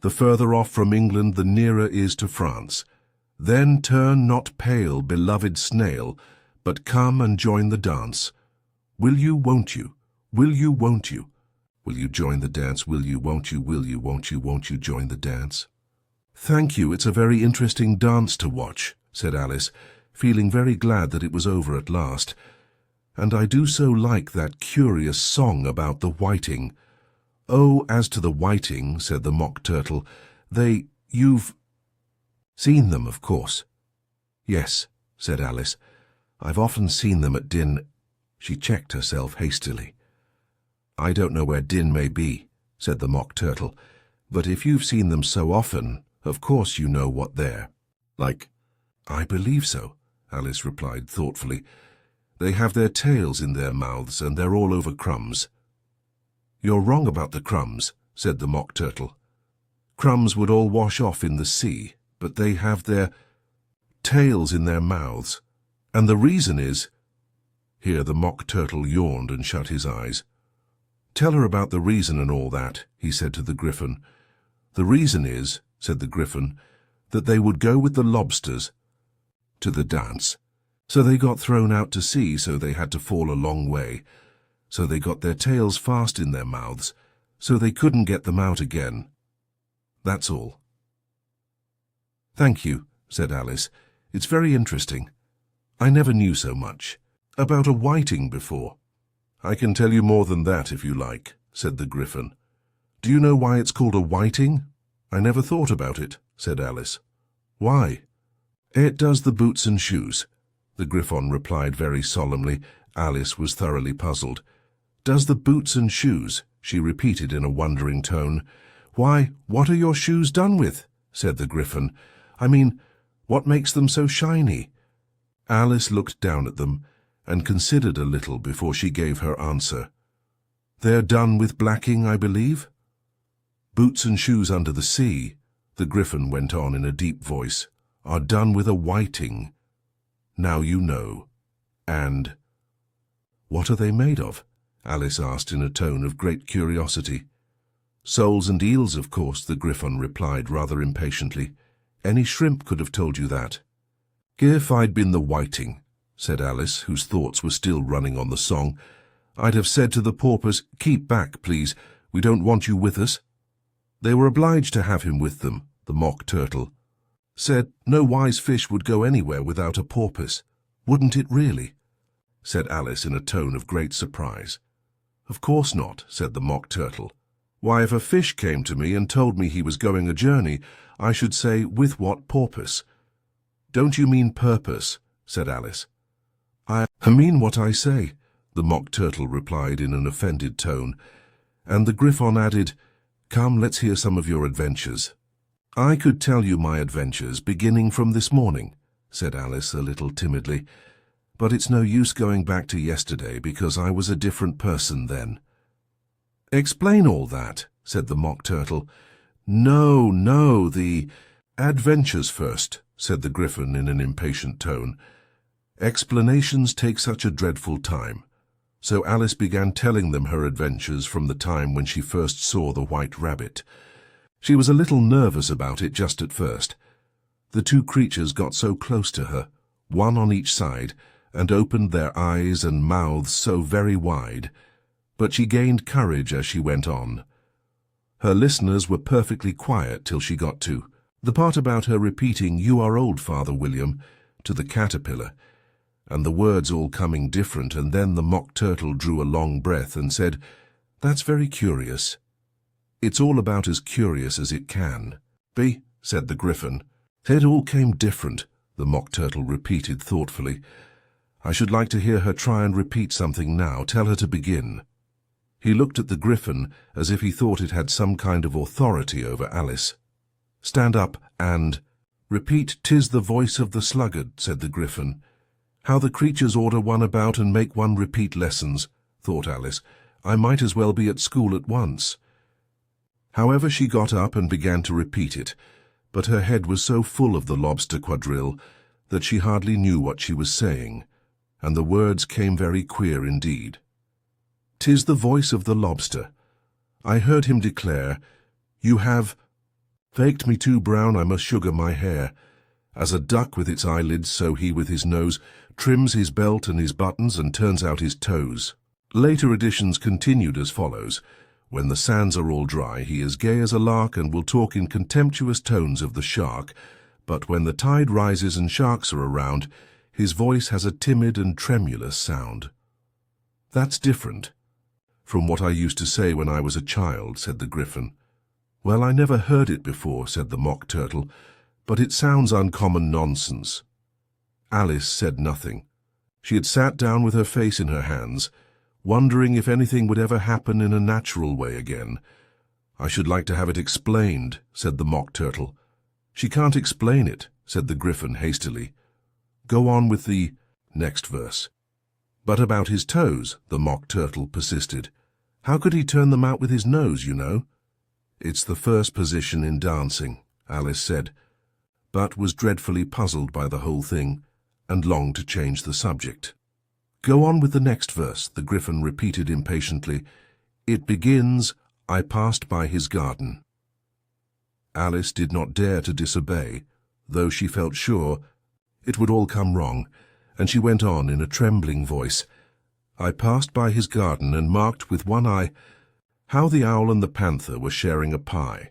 The further off from England, the nearer is to France. Then turn not pale, beloved snail, but come and join the dance. Will you, won't you? Will you, won't you? Will you join the dance? Will you, won't you? Will you, won't you? Won't you join the dance? Thank you, it's a very interesting dance to watch, said Alice, feeling very glad that it was over at last. And I do so like that curious song about the whiting. Oh, as to the whiting, said the Mock Turtle, you've seen them, of course. Yes, said Alice. I've often seen them at Din. She checked herself hastily. I don't know where Din may be, said the Mock Turtle, but if you've seen them so often, of course you know what they're like. I believe so, Alice replied thoughtfully. They have their tails in their mouths and they're all over crumbs. You're wrong about the crumbs, said the Mock Turtle. Crumbs would all wash off in the sea, but they have their tails in their mouths. And the reason is— Here the Mock Turtle yawned and shut his eyes. Tell her about the reason and all that, he said to the Gryphon. The reason is, said the Gryphon, that they would go with the lobsters to the dance. So they got thrown out to sea, so they had to fall a long way. So they got their tails fast in their mouths, so they couldn't get them out again. That's all. Thank you, said Alice. It's very interesting. I never knew so much about a whiting before. I can tell you more than that if you like, said the Gryphon. Do you know why it's called a whiting? I never thought about it, said Alice. Why? It does the boots and shoes, the Gryphon replied very solemnly. Alice was thoroughly puzzled. Does the boots and shoes, she repeated in a wondering tone. Why, what are your shoes done with? Said the Gryphon. I mean, what makes them so shiny? Alice looked down at them and considered a little before she gave her answer. They're done with blacking, I believe. Boots and shoes under the sea, the Gryphon went on in a deep voice, are done with a whiting. Now you know. And— What are they made of? Alice asked in a tone of great curiosity. Soles and eels, of course, the Gryphon replied rather impatiently. Any shrimp could have told you that. If I'd been the whiting, said Alice, whose thoughts were still running on the song, I'd have said to the porpoise, keep back, please, we don't want you with us. They were obliged to have him with them, the Mock Turtle. Said no wise fish would go anywhere without a porpoise. Wouldn't it really? Said Alice in a tone of great surprise. Of course not, said the Mock Turtle. Why, if a fish came to me and told me he was going a journey, I should say, with what porpoise? Don't you mean purpose? Said Alice. I mean what I say, the Mock Turtle replied in an offended tone, and the Gryphon added, Come, let's hear some of your adventures. I could tell you my adventures beginning from this morning, said Alice a little timidly, but it's no use going back to yesterday because I was a different person then. Explain all that, said the Mock Turtle. No, the adventures first, said the Gryphon in an impatient tone. Explanations take such a dreadful time. So Alice began telling them her adventures from the time when she first saw the White Rabbit. She was a little nervous about it just at first. The two creatures got so close to her, one on each side, and opened their eyes and mouths so very wide, but she gained courage as she went on. Her listeners were perfectly quiet till she got to the part about her repeating, You are old, Father William, to the caterpillar, and the words all coming different, and then the Mock Turtle drew a long breath and said, That's very curious. It's all about as curious as it can be, said the Gryphon. It all came different, the Mock Turtle repeated thoughtfully. I should like to hear her try and repeat something now. Tell her to begin. He looked at the Gryphon as if he thought it had some kind of authority over Alice. Stand up and— Repeat, 'tis the voice of the sluggard, said the Gryphon. How the creatures order one about and make one repeat lessons, thought Alice. I might as well be at school at once. However, she got up and began to repeat it, but her head was so full of the lobster quadrille that she hardly knew what she was saying, and the words came very queer indeed. "'Tis the voice of the lobster. I heard him declare, you have baked me too brown I must sugar my hair. As a duck with its eyelids, so he with his nose trims his belt and his buttons and turns out his toes." Later editions continued as follows. "When the sands are all dry, he is gay as a lark and will talk in contemptuous tones of the shark. But when the tide rises and sharks are around, his voice has a timid and tremulous sound." "That's different from what I used to say when I was a child," said the Gryphon. "Well, I never heard it before," said the Mock Turtle, "but it sounds uncommon nonsense." Alice said nothing. She had sat down with her face in her hands, wondering if anything would ever happen in a natural way again. "I should like to have it explained," said the Mock Turtle. "She can't explain it," said the Gryphon hastily. "Go on with the next verse." "But about his toes," the Mock Turtle persisted. "How could he turn them out with his nose, you know?" "It's the first position in dancing," Alice said, but was dreadfully puzzled by the whole thing, and longed to change the subject. "Go on with the next verse," the Gryphon repeated impatiently. "It begins, 'I passed by his garden.'" Alice did not dare to disobey, though she felt sure it would all come wrong, and she went on in a trembling voice. "I passed by his garden and marked with one eye how the owl and the panther were sharing a pie."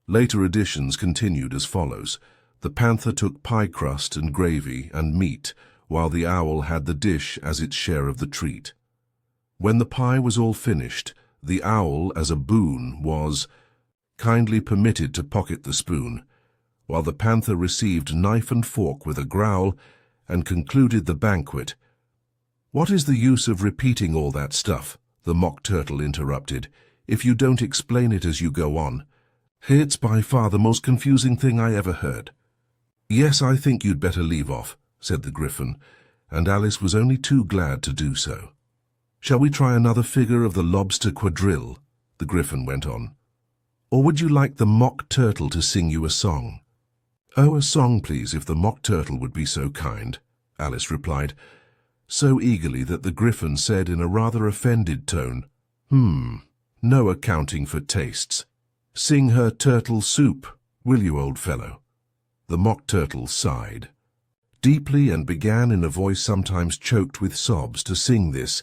Later editions continued as follows. "The panther took pie crust and gravy and meat, while the owl had the dish as its share of the treat. When the pie was all finished, the owl, as a boon, was kindly permitted to pocket the spoon, while the panther received knife and fork with a growl, and concluded the banquet." "What is the use of repeating all that stuff?" the Mock Turtle interrupted, "if you don't explain it as you go on. It's by far the most confusing thing I ever heard." "Yes, I think you'd better leave off," said the Gryphon, and Alice was only too glad to do so. "Shall we try another figure of the lobster quadrille?" the Gryphon went on. "Or would you like the Mock Turtle to sing you a song?" "Oh, a song, please, if the Mock Turtle would be so kind," Alice replied, so eagerly that the Gryphon said in a rather offended tone, "No accounting for tastes. Sing her turtle soup, will you, old fellow?" The Mock Turtle sighed deeply and began in a voice sometimes choked with sobs to sing this: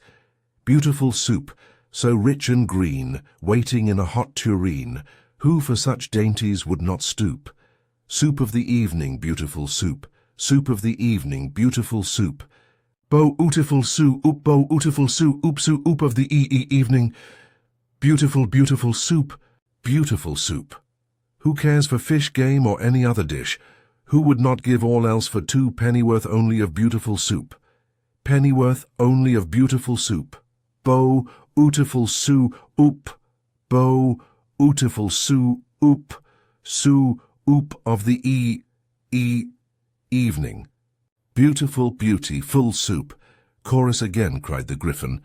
"Beautiful soup, so rich and green, waiting in a hot tureen, who for such dainties would not stoop? Soup of the evening, beautiful soup, soup of the evening, beautiful soup. Bo-ootiful soup, bo-ootiful soup, oop of the evening. Beautiful, beautiful soup, beautiful soup. Who cares for fish, game, or any other dish? Who would not give all else for 2 pennyworth only of beautiful soup? Pennyworth only of beautiful soup. Bo-ootiful soup, bo-ootiful soup, oop of the evening. Beautiful, beauty, full soup." "Chorus again," cried the Gryphon,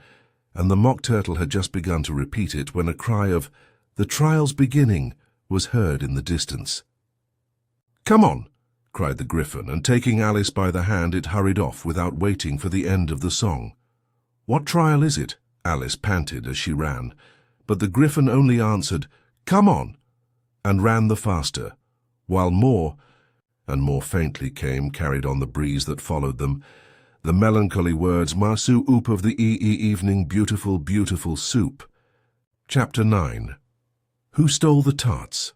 and the Mock Turtle had just begun to repeat it when a cry of "The trial's beginning" was heard in the distance. "Come on," cried the Gryphon, and taking Alice by the hand it hurried off without waiting for the end of the song. "What trial is it?" Alice panted as she ran, but the Gryphon only answered, "Come on," and ran the faster, while more and more faintly came, carried on the breeze that followed them, the melancholy words, "Marsu oop of the evening, beautiful, beautiful soup." Chapter 9. Who Stole the Tarts?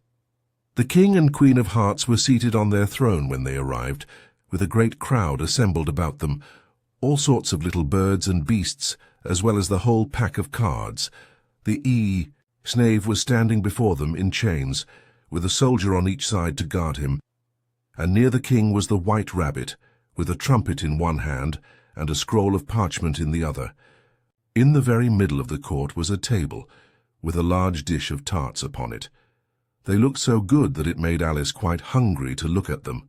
The King and Queen of Hearts were seated on their throne when they arrived, with a great crowd assembled about them, all sorts of little birds and beasts, as well as the whole pack of cards. The Snave was standing before them in chains, with a soldier on each side to guard him, and near the king was the White Rabbit, with a trumpet in one hand and a scroll of parchment in the other. In the very middle of the court was a table, with a large dish of tarts upon it. They looked so good that it made Alice quite hungry to look at them.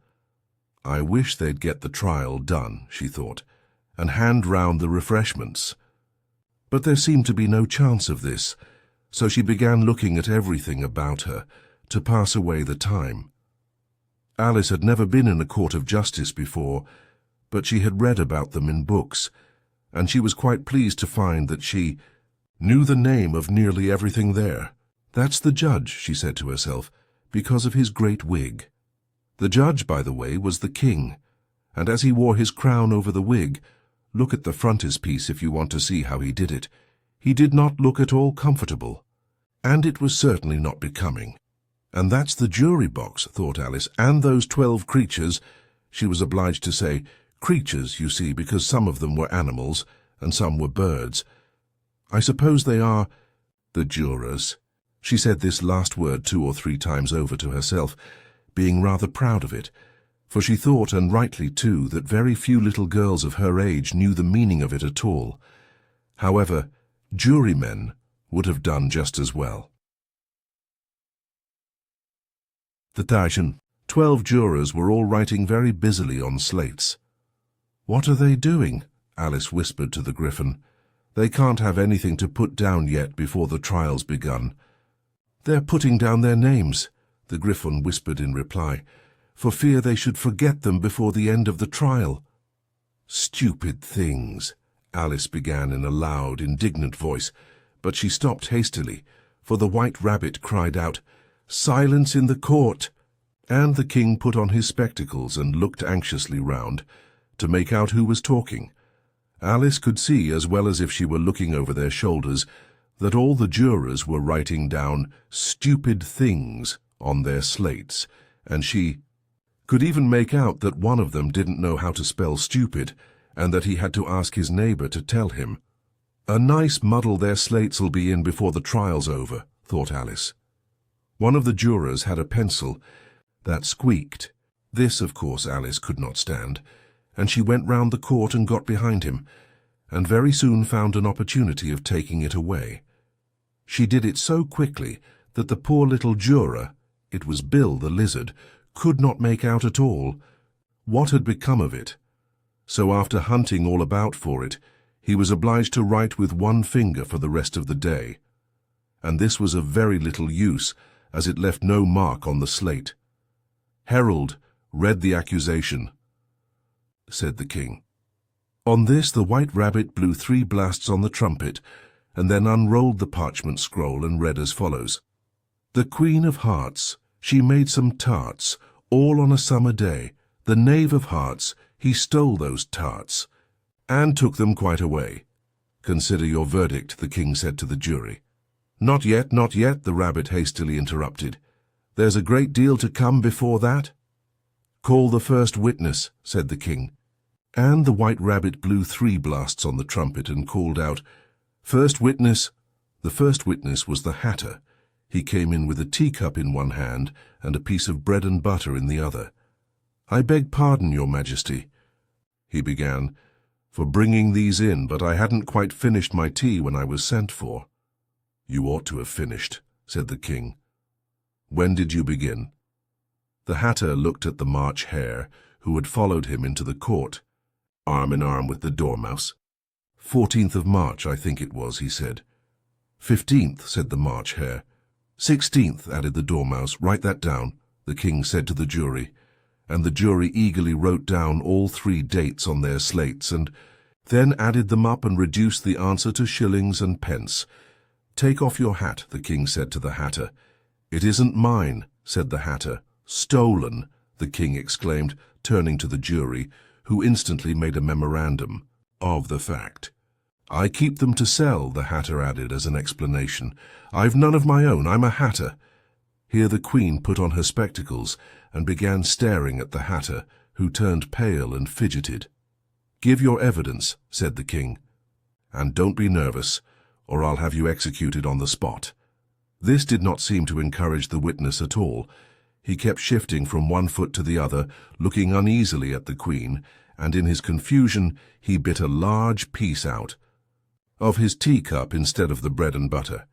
"I wish they'd get the trial done," she thought, "and hand round the refreshments." But there seemed to be no chance of this, so she began looking at everything about her to pass away the time. Alice had never been in a court of justice before, but she had read about them in books, and she was quite pleased to find that she knew the name of nearly everything there. "That's the judge," she said to herself, because of his great wig. The judge, by the way, was the king, and as he wore his crown over the wig, look at the frontispiece if you want to see how he did it, he did not look at all comfortable, and it was certainly not becoming. "And that's the jury box," thought Alice, "and those 12 creatures," she was obliged to say creatures, you see, because some of them were animals and some were birds. "I suppose they are the jurors." She said this last word 2 or 3 times over to herself, being rather proud of it, for she thought, and rightly too, that very few little girls of her age knew the meaning of it at all. However, jurymen would have done just as well. The 12 jurors were all writing very busily on slates. "What are they doing?" Alice whispered to the Griffin. "They can't have anything to put down yet before the trial's begun." "They're putting down their names," the Griffin whispered in reply, "for fear they should forget them before the end of the trial." "Stupid things," Alice began in a loud, indignant voice, but she stopped hastily, for the White Rabbit cried out, "Silence in the court!" And the king put on his spectacles and looked anxiously round, to make out who was talking. Alice could see, as well as if she were looking over their shoulders, that all the jurors were writing down "stupid things" on their slates, and she could even make out that one of them didn't know how to spell stupid, and that he had to ask his neighbour to tell him. "A nice muddle their slates'll be in before the trial's over," thought Alice. One of the jurors had a pencil that squeaked. This, of course, Alice could not stand, and she went round the court and got behind him, and very soon found an opportunity of taking it away. She did it so quickly that the poor little juror, it was Bill the lizard, could not make out at all what had become of it. So after hunting all about for it, he was obliged to write with one finger for the rest of the day. And this was of very little use, as it left no mark on the slate. "Herald, read the accusation," said the king. On this the White Rabbit blew 3 blasts on the trumpet, and then unrolled the parchment scroll and read as follows. "The Queen of Hearts, she made some tarts, all on a summer day. The Knave of Hearts, he stole those tarts, and took them quite away. Consider your verdict," the king said to the jury. "Not yet, not yet," the rabbit hastily interrupted. "There's a great deal to come before that." "Call the first witness," said the king. And the White Rabbit blew 3 blasts on the trumpet and called out, "First witness." The first witness was the Hatter. He came in with a teacup in one hand and a piece of bread and butter in the other. "I beg pardon, your majesty," he began, "for bringing these in, but I hadn't quite finished my tea when I was sent for." "You ought to have finished," said the king. "When did you begin?" The Hatter looked at the March Hare, who had followed him into the court, arm in arm with the Dormouse. 14th of March, I think it was, he said. 15th, said the March Hare. 16th, added the Dormouse. Write that down, the king said to the jury, and the jury eagerly wrote down all 3 dates on their slates, and then added them up and reduced the answer to shillings and pence. "Take off your hat," the king said to the Hatter. "It isn't mine," said the Hatter. "Stolen," the king exclaimed, turning to the jury, who instantly made a memorandum of the fact. "I keep them to sell," the Hatter added as an explanation. "I've none of my own. I'm a Hatter." Here the Queen put on her spectacles and began staring at the Hatter, who turned pale and fidgeted. "Give your evidence," said the king. "And don't be nervous, or I'll have you executed on the spot." This did not seem to encourage the witness at all. He kept shifting from one foot to the other, looking uneasily at the Queen, and in his confusion he bit a large piece out of his teacup instead of the bread and butter.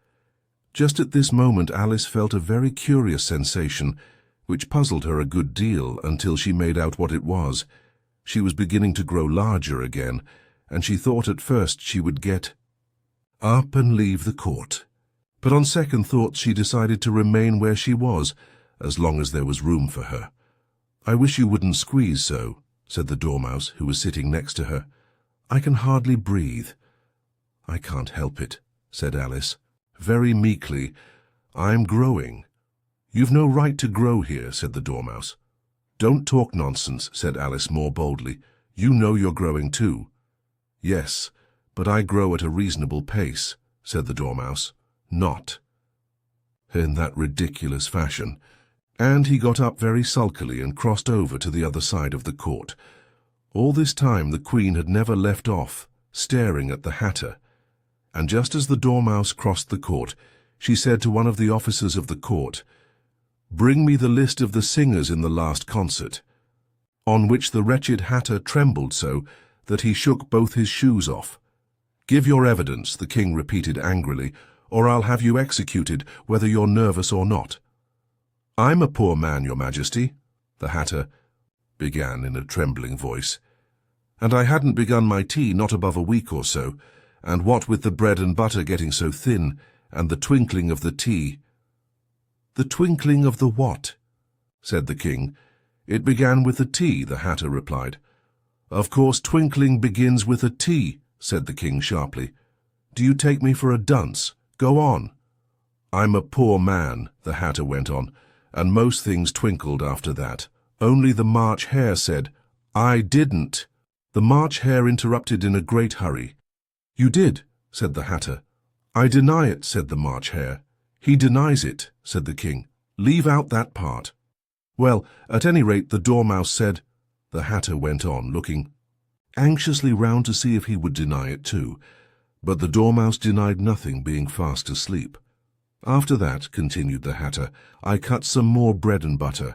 Just at this moment Alice felt a very curious sensation, which puzzled her a good deal until she made out what it was. She was beginning to grow larger again, and she thought at first she would get up and leave the court. But on second thoughts she decided to remain where she was, as long as there was room for her. "I wish you wouldn't squeeze so," said the Dormouse, who was sitting next to her. "I can hardly breathe." "I can't help it," said Alice, very meekly. "I'm growing." "You've no right to grow here," said the Dormouse. "Don't talk nonsense," said Alice more boldly. "You know you're growing too." "Yes, but I grow at a reasonable pace," said the Dormouse. "Not in that ridiculous fashion." And he got up very sulkily and crossed over to the other side of the court. All this time the Queen had never left off, staring at the Hatter. And just as the Dormouse crossed the court, she said to one of the officers of the court, "Bring me the list of the singers in the last concert," on which the wretched Hatter trembled so that he shook both his shoes off. "Give your evidence," the King repeated angrily, "or I'll have you executed, whether you're nervous or not." "I'm a poor man, Your Majesty," the Hatter began in a trembling voice, "and I hadn't begun my tea not above a week or so, and what with the bread and butter getting so thin, and the twinkling of the tea—" "The twinkling of the what?" said the King. "It began with a T," the Hatter replied. "Of course twinkling begins with a T," said the King sharply. "Do you take me for a dunce? Go on." "I'm a poor man," the Hatter went on, "and most things twinkled after that. Only the March Hare said—" "I didn't." The March Hare interrupted in a great hurry. "You did," said the Hatter. "I deny it," said the March Hare. "He denies it," said the King. "Leave out that part." "Well, at any rate, the Dormouse said—" the Hatter went on, looking anxiously round to see if he would deny it too. But the Dormouse denied nothing, being fast asleep. "After that," continued the Hatter, "I cut some more bread and butter."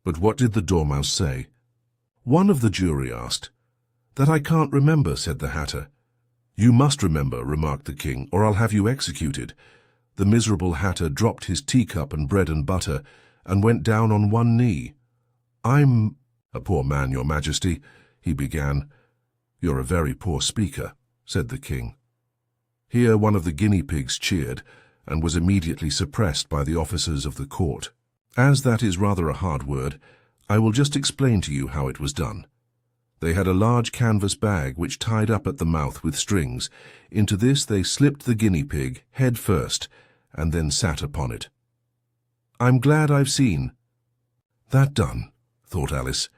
But what did the Dormouse say? One of the jury asked. "That I can't remember," said the Hatter. "You must remember," remarked the King, "or I'll have you executed." The miserable Hatter dropped his teacup and bread and butter, and went down on one knee. "I'm a poor man, Your Majesty," he began. "You're a very poor speaker," said the King. Here one of the guinea pigs cheered, and was immediately suppressed by the officers of the court. As that is rather a hard word, I will just explain to you how it was done. They had a large canvas bag which tied up at the mouth with strings. Into this they slipped the guinea pig, head first, and then sat upon it. "I'm glad I've seen that done," thought Alice.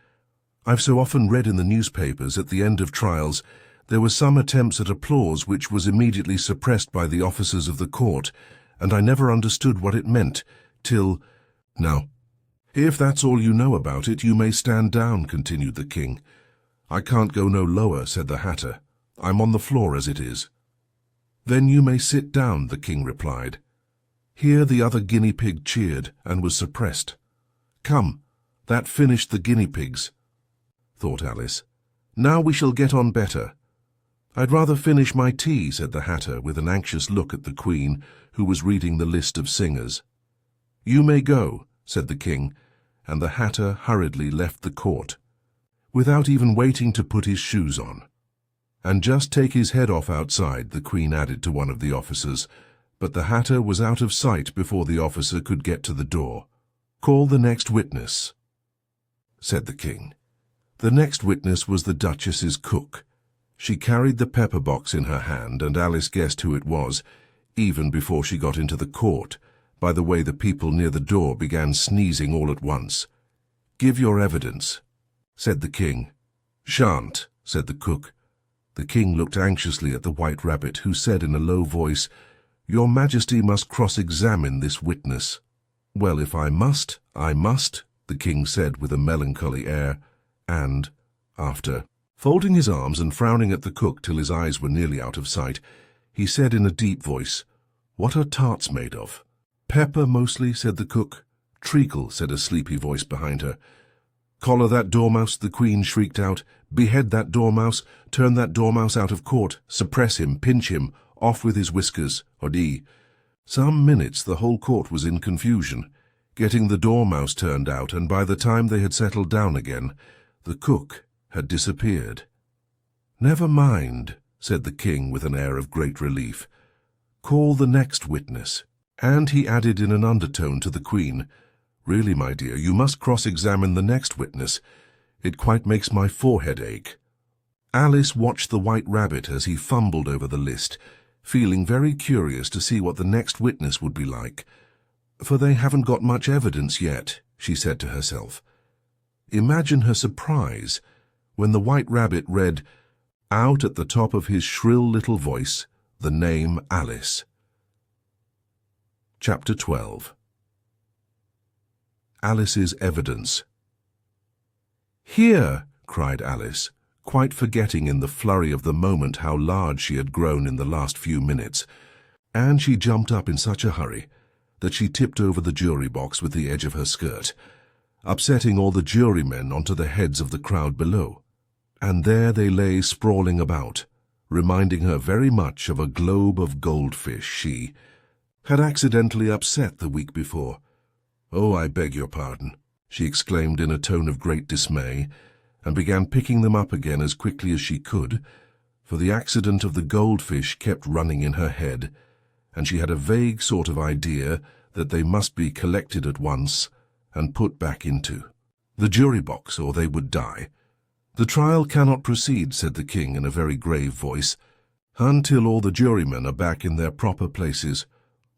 "I've so often read in the newspapers at the end of trials there were some attempts at applause which was immediately suppressed by the officers of the court, and I never understood what it meant till— Now, if that's all you know about it, you may stand down," continued the King. "I can't go no lower," said the Hatter. "I'm on the floor as it is." "Then you may sit down," the King replied. Here the other guinea pig cheered and was suppressed. "Come, that finished the guinea pigs," thought Alice. "Now we shall get on better." "I'd rather finish my tea," said the Hatter, with an anxious look at the Queen, who was reading the list of singers. "You may go," said the King, and the Hatter hurriedly left the court, without even waiting to put his shoes on. "And just take his head off outside," the Queen added to one of the officers, but the Hatter was out of sight before the officer could get to the door. "Call the next witness," said the King. The next witness was the Duchess's cook. She carried the pepper box in her hand, and Alice guessed who it was, even before she got into the court, by the way the people near the door began sneezing all at once. "Give your evidence," said the King. "Shan't," said the cook. The King looked anxiously at the White Rabbit, who said in a low voice, "Your Majesty must cross-examine this witness." "Well, if I must, I must," the King said with a melancholy air, and, after folding his arms and frowning at the cook till his eyes were nearly out of sight, he said in a deep voice, "What are tarts made of?" "Pepper, mostly," said the cook. "Treacle," said a sleepy voice behind her. "Collar that dormouse," the Queen shrieked out. "Behead that dormouse, turn that dormouse out of court, suppress him, pinch him, off with his whiskers, odie." Some minutes the whole court was in confusion, getting the dormouse turned out, and by the time they had settled down again, the cook had disappeared. "Never mind," said the King with an air of great relief. "Call the next witness." And he added in an undertone to the Queen, Really, my dear, you must cross-examine the next witness. It quite makes my forehead ache." Alice watched the White Rabbit as he fumbled over the list, feeling very curious to see what the next witness would be like. "For they haven't got much evidence yet," she said to herself. Imagine her surprise when the White Rabbit read, out at the top of his shrill little voice, the name Alice. Chapter 12. Alice's Evidence. "Here!" cried Alice, quite forgetting in the flurry of the moment how large she had grown in the last few minutes, and she jumped up in such a hurry that she tipped over the jury box with the edge of her skirt, upsetting all the jurymen onto the heads of the crowd below. And there they lay sprawling about, reminding her very much of a globe of goldfish she had accidentally upset the week before. "Oh, I beg your pardon," she exclaimed in a tone of great dismay, and began picking them up again as quickly as she could, for the accident of the goldfish kept running in her head, and she had a vague sort of idea that they must be collected at once and put back into the jury box, or they would die. "The trial cannot proceed," said the king in a very grave voice, "until all the jurymen are back in their proper places.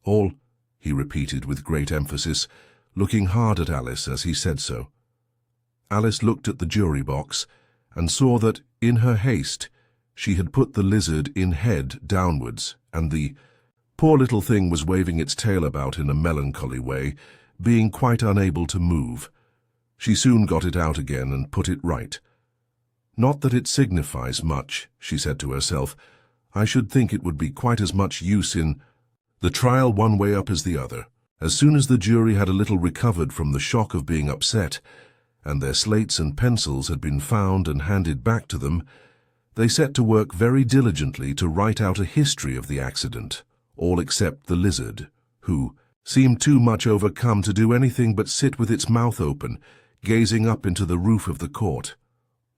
All," he repeated with great emphasis, looking hard at Alice as he said so. Alice looked at the jury box and saw that, in her haste, she had put the lizard in head downwards, and the poor little thing was waving its tail about in a melancholy way, being quite unable to move. She soon got it out again and put it right. "Not that it signifies much," she said to herself. "I should think it would be quite as much use in the trial one way up as the other." As soon as the jury had a little recovered from the shock of being upset, and their slates and pencils had been found and handed back to them, they set to work very diligently to write out a history of the accident, all except the lizard, who seemed too much overcome to do anything but sit with its mouth open, gazing up into the roof of the court.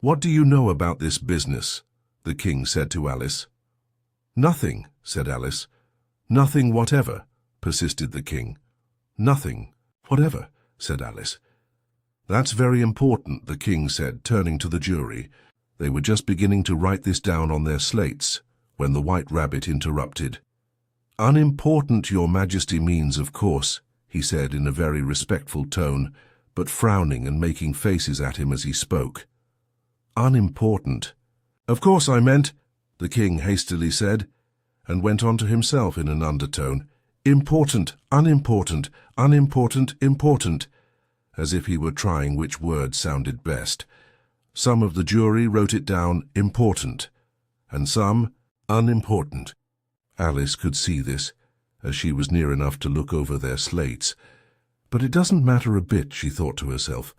"What do you know about this business?" the king said to Alice. "Nothing," said Alice. "Nothing whatever," persisted the king. "Nothing whatever," said Alice. "That's very important," the king said, turning to the jury. They were just beginning to write this down on their slates when the White Rabbit interrupted. "Unimportant, your majesty means, of course," he said in a very respectful tone, but frowning and making faces at him as he spoke. "Unimportant. Of course I meant," the king hastily said, and went on to himself in an undertone, "important, unimportant, unimportant, important," as if he were trying which word sounded best. Some of the jury wrote it down important, and some unimportant. Alice could see this, as she was near enough to look over their slates. But it doesn't matter a bit, she thought to herself.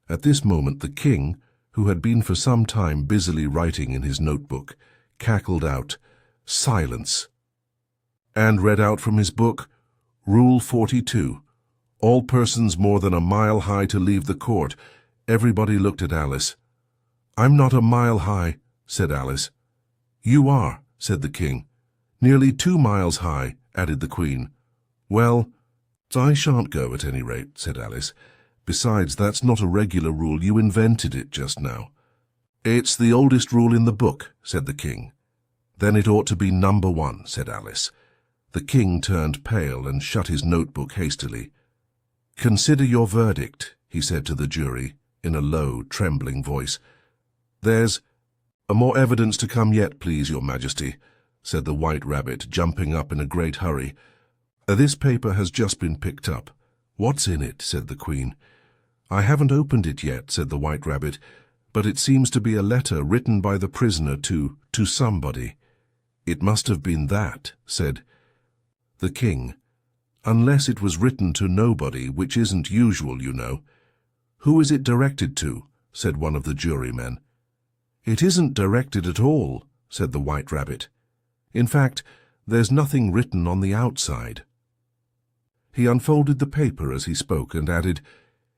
At this moment the king, who had been for some time busily writing in his notebook, cackled out, "Silence!" and read out from his book, "Rule 42. All persons more than a mile high to leave the court." Everybody looked at Alice. "I'm not a mile high," said Alice. "You are," said the king. "Nearly 2 miles high," added the queen. "Well, I shan't go at any rate," said Alice. "Besides, that's not a regular rule. You invented it just now." "It's the oldest rule in the book," said the king. "Then it ought to be number 1, said Alice. The king turned pale and shut his notebook hastily. "Consider your verdict," he said to the jury, in a low, trembling voice. "There's more evidence to come yet, please, your majesty," said the White Rabbit, jumping up in a great hurry. "This paper has just been picked up." "What's in it?" said the queen. "I haven't opened it yet," said the White Rabbit, "but it seems to be a letter written by the prisoner to somebody." "It must have been that," said the king, "unless it was written to nobody, which isn't usual, you know." "Who is it directed to?" said one of the jurymen. "It isn't directed at all," said the White Rabbit. "In fact, there's nothing written on the outside." He unfolded the paper as he spoke and added,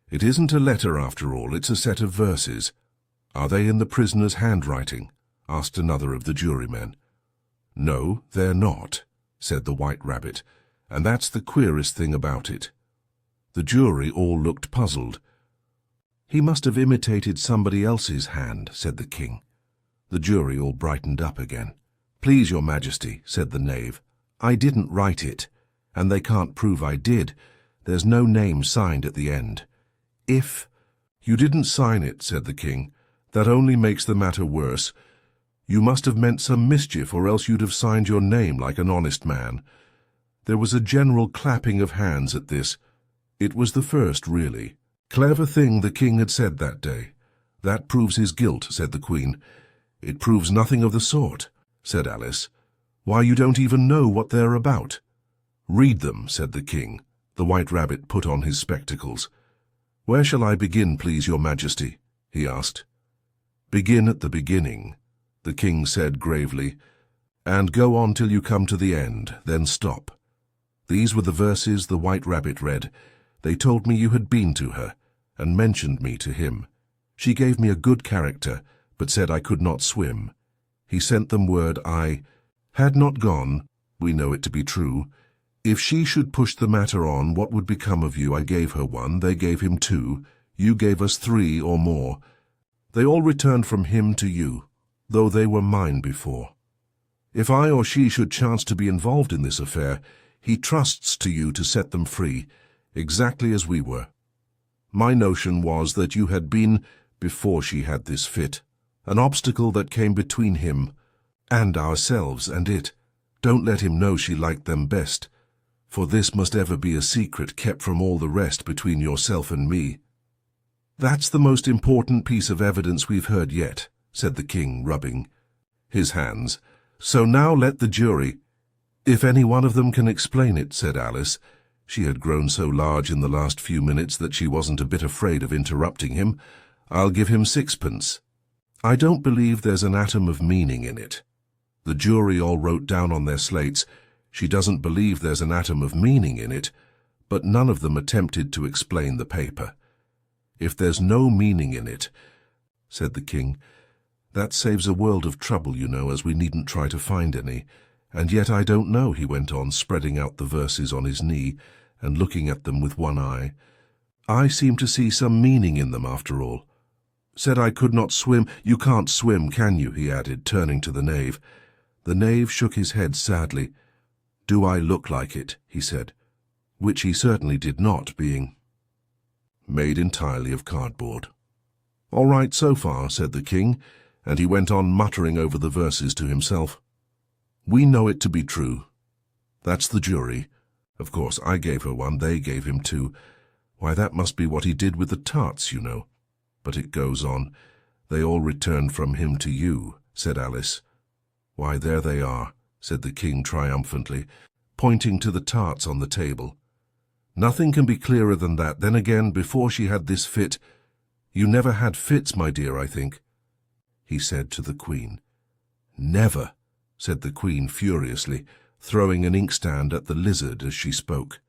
"It isn't a letter after all, it's a set of verses." "Are they in the prisoner's handwriting?" asked another of the jurymen. "No, they're not," said the White Rabbit, "and that's the queerest thing about it." The jury all looked puzzled. "He must have imitated somebody else's hand," said the king. The jury all brightened up again. "Please, your majesty," said the knave, "I didn't write it, and they can't prove I did. There's no name signed at the end. If—" "You didn't sign it," said the king. "That only makes the matter worse. You must have meant some mischief, or else you'd have signed your name like an honest man." There was a general clapping of hands at this. It was the first, really, clever thing the king had said that day. "That proves his guilt," said the queen. "It proves nothing of the sort," said Alice. "Why, you don't even know what they're about." "Read them," said the king. The White Rabbit put on his spectacles. "Where shall I begin, please, your majesty?" he asked. "Begin at the beginning," the king said gravely, "and go on till you come to the end, then stop." These were the verses the White Rabbit read. They told me you had been to her, and mentioned me to him. She gave me a good character, but said I could not swim. He sent them word I had not gone. We know it to be true. If she should push the matter on, what would become of you? I gave her 1, they gave him 2, you gave us 3 or more. They all returned from him to you, though they were mine before. If I or she should chance to be involved in this affair, he trusts to you to set them free, exactly as we were. My notion was that you had been, before she had this fit, an obstacle that came between him and ourselves and it. Don't let him know she liked them best, for this must ever be a secret kept from all the rest between yourself and me." "That's the most important piece of evidence we've heard yet," said the king, rubbing his hands. "So now let the jury—" "If any one of them can explain it," said Alice. She had grown so large in the last few minutes that she wasn't a bit afraid of interrupting him. "I'll give him 6pence. I don't believe there's an atom of meaning in it." The jury all wrote down on their slates, "She doesn't believe there's an atom of meaning in it," but none of them attempted to explain the paper. "If there's no meaning in it," said the king, "that saves a world of trouble, you know, as we needn't try to find any. And yet I don't know," he went on, spreading out the verses on his knee and looking at them with one eye. "I seem to see some meaning in them after all. Said I could not swim. You can't swim, can you?" he added, turning to the knave. The knave shook his head sadly. "Do I look like it?" he said, which he certainly did not, being made entirely of cardboard. "All right so far," said the king, and he went on muttering over the verses to himself. "We know it to be true. That's the jury. Of course, I gave her 1, they gave him 2. Why, that must be what he did with the tarts, you know. But it goes on. They all returned from him to you," said Alice. "Why, there they are," said the king triumphantly, pointing to the tarts on the table. "Nothing can be clearer than that. Then again, before she had this fit—" "You never had fits, my dear, I think," he said to the queen. "Never," said the queen furiously, throwing an inkstand at the lizard as she spoke.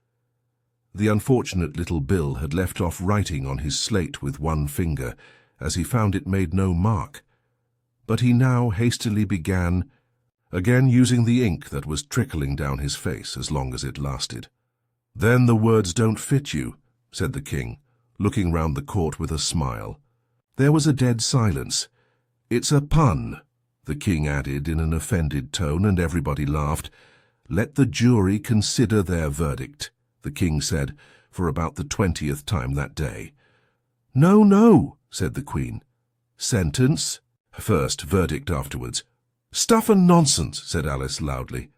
The unfortunate little Bill had left off writing on his slate with 1 finger, as he found it made no mark. But he now hastily began, again using the ink that was trickling down his face as long as it lasted. "Then the words don't fit you," said the king, looking round the court with a smile. There was a dead silence. "It's a pun," the king added in an offended tone, and everybody laughed. "Let the jury consider their verdict," the king said, for about the 20th time that day. "No, no," said the queen. "Sentence first, verdict afterwards." "Stuff and nonsense," said Alice loudly.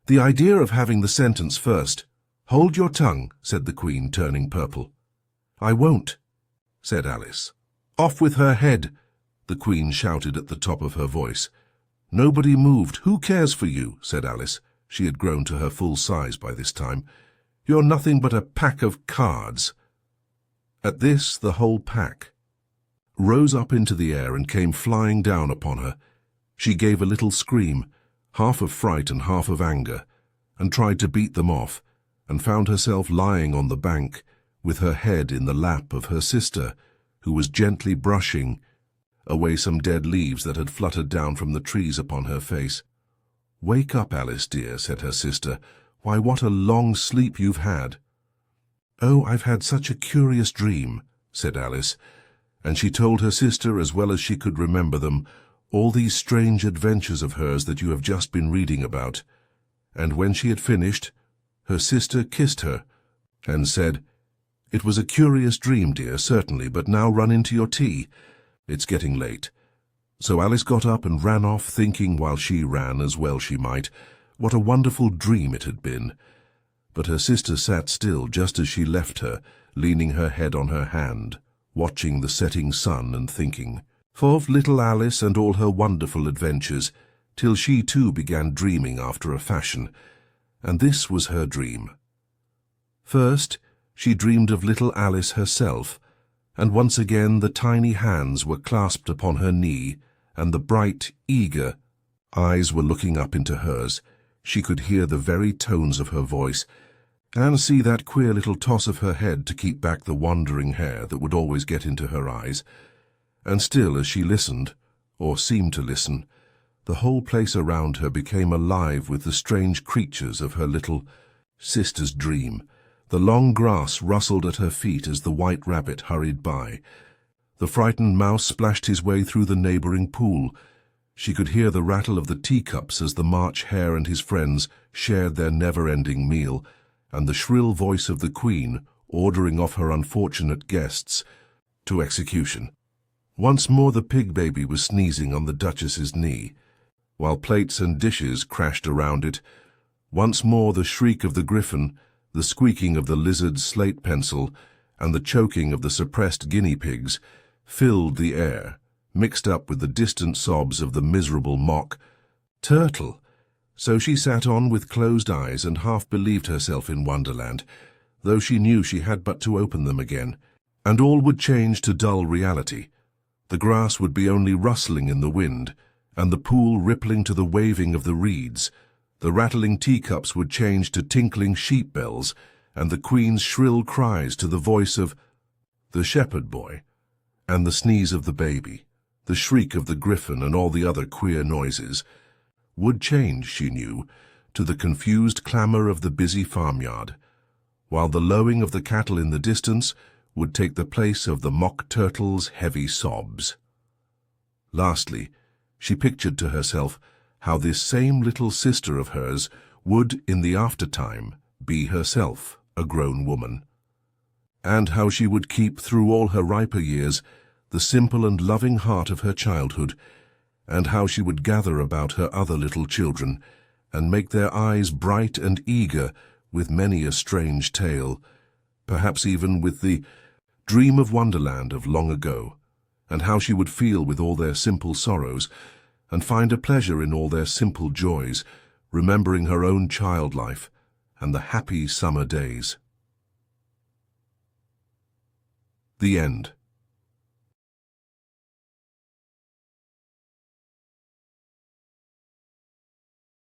"The idea of having the sentence first." "Hold your tongue," said the queen, turning purple. "I won't," said Alice. "Off with her head," the queen shouted at the top of her voice. Nobody moved. "Who cares for you?" said Alice. She had grown to her full size by this time. "You're nothing but a pack of cards." At this, the whole pack rose up into the air and came flying down upon her. She gave a little scream, half of fright and half of anger, and tried to beat them off, and found herself lying on the bank, with her head in the lap of her sister, who was gently brushing away some dead leaves that had fluttered down from the trees upon her face. "Wake up, Alice dear," said her sister. "Why, what a long sleep you've had." "Oh, I've had such a curious dream," said Alice, and she told her sister, as well as she could remember them, all these strange adventures of hers that you have just been reading about. And when she had finished, her sister kissed her and said, "It was a curious dream, dear, certainly, but now run into your tea. It's getting late." So Alice got up and ran off, thinking, while she ran, as well she might, what a wonderful dream it had been. But her sister sat still just as she left her, leaning her head on her hand, watching the setting sun and thinking of little Alice and all her wonderful adventures, till she too began dreaming after a fashion. And this was her dream. First, she dreamed of little Alice herself, and once again the tiny hands were clasped upon her knee, and the bright, eager eyes were looking up into hers. She could hear the very tones of her voice, and see that queer little toss of her head to keep back the wandering hair that would always get into her eyes. And still, as she listened, or seemed to listen, the whole place around her became alive with the strange creatures of her little sister's dream. The long grass rustled at her feet as the white rabbit hurried by. The frightened mouse splashed his way through the neighboring pool. She could hear the rattle of the teacups as the March Hare and his friends shared their never-ending meal, and the shrill voice of the Queen ordering off her unfortunate guests to execution. Once more the pig baby was sneezing on the Duchess's knee, while plates and dishes crashed around it. Once more the shriek of the griffin, the squeaking of the lizard's slate pencil, and the choking of the suppressed guinea pigs filled the air, mixed up with the distant sobs of the miserable mock turtle. So she sat on with closed eyes and half believed herself in Wonderland, though she knew she had but to open them again, and all would change to dull reality. The grass would be only rustling in the wind, and the pool rippling to the waving of the reeds. The rattling teacups would change to tinkling sheep bells, and the Queen's shrill cries to the voice of the shepherd boy, and the sneeze of the baby, the shriek of the griffin, and all the other queer noises would change, she knew, to the confused clamour of the busy farmyard, while the lowing of the cattle in the distance would take the place of the mock turtle's heavy sobs. Lastly, she pictured to herself how this same little sister of hers would, in the aftertime, be herself a grown woman, and how she would keep, through all her riper years, the simple and loving heart of her childhood, and how she would gather about her other little children, and make their eyes bright and eager with many a strange tale, perhaps even with the dream of Wonderland of long ago, and how she would feel with all their simple sorrows, and find a pleasure in all their simple joys, remembering her own child life and the happy summer days. The end.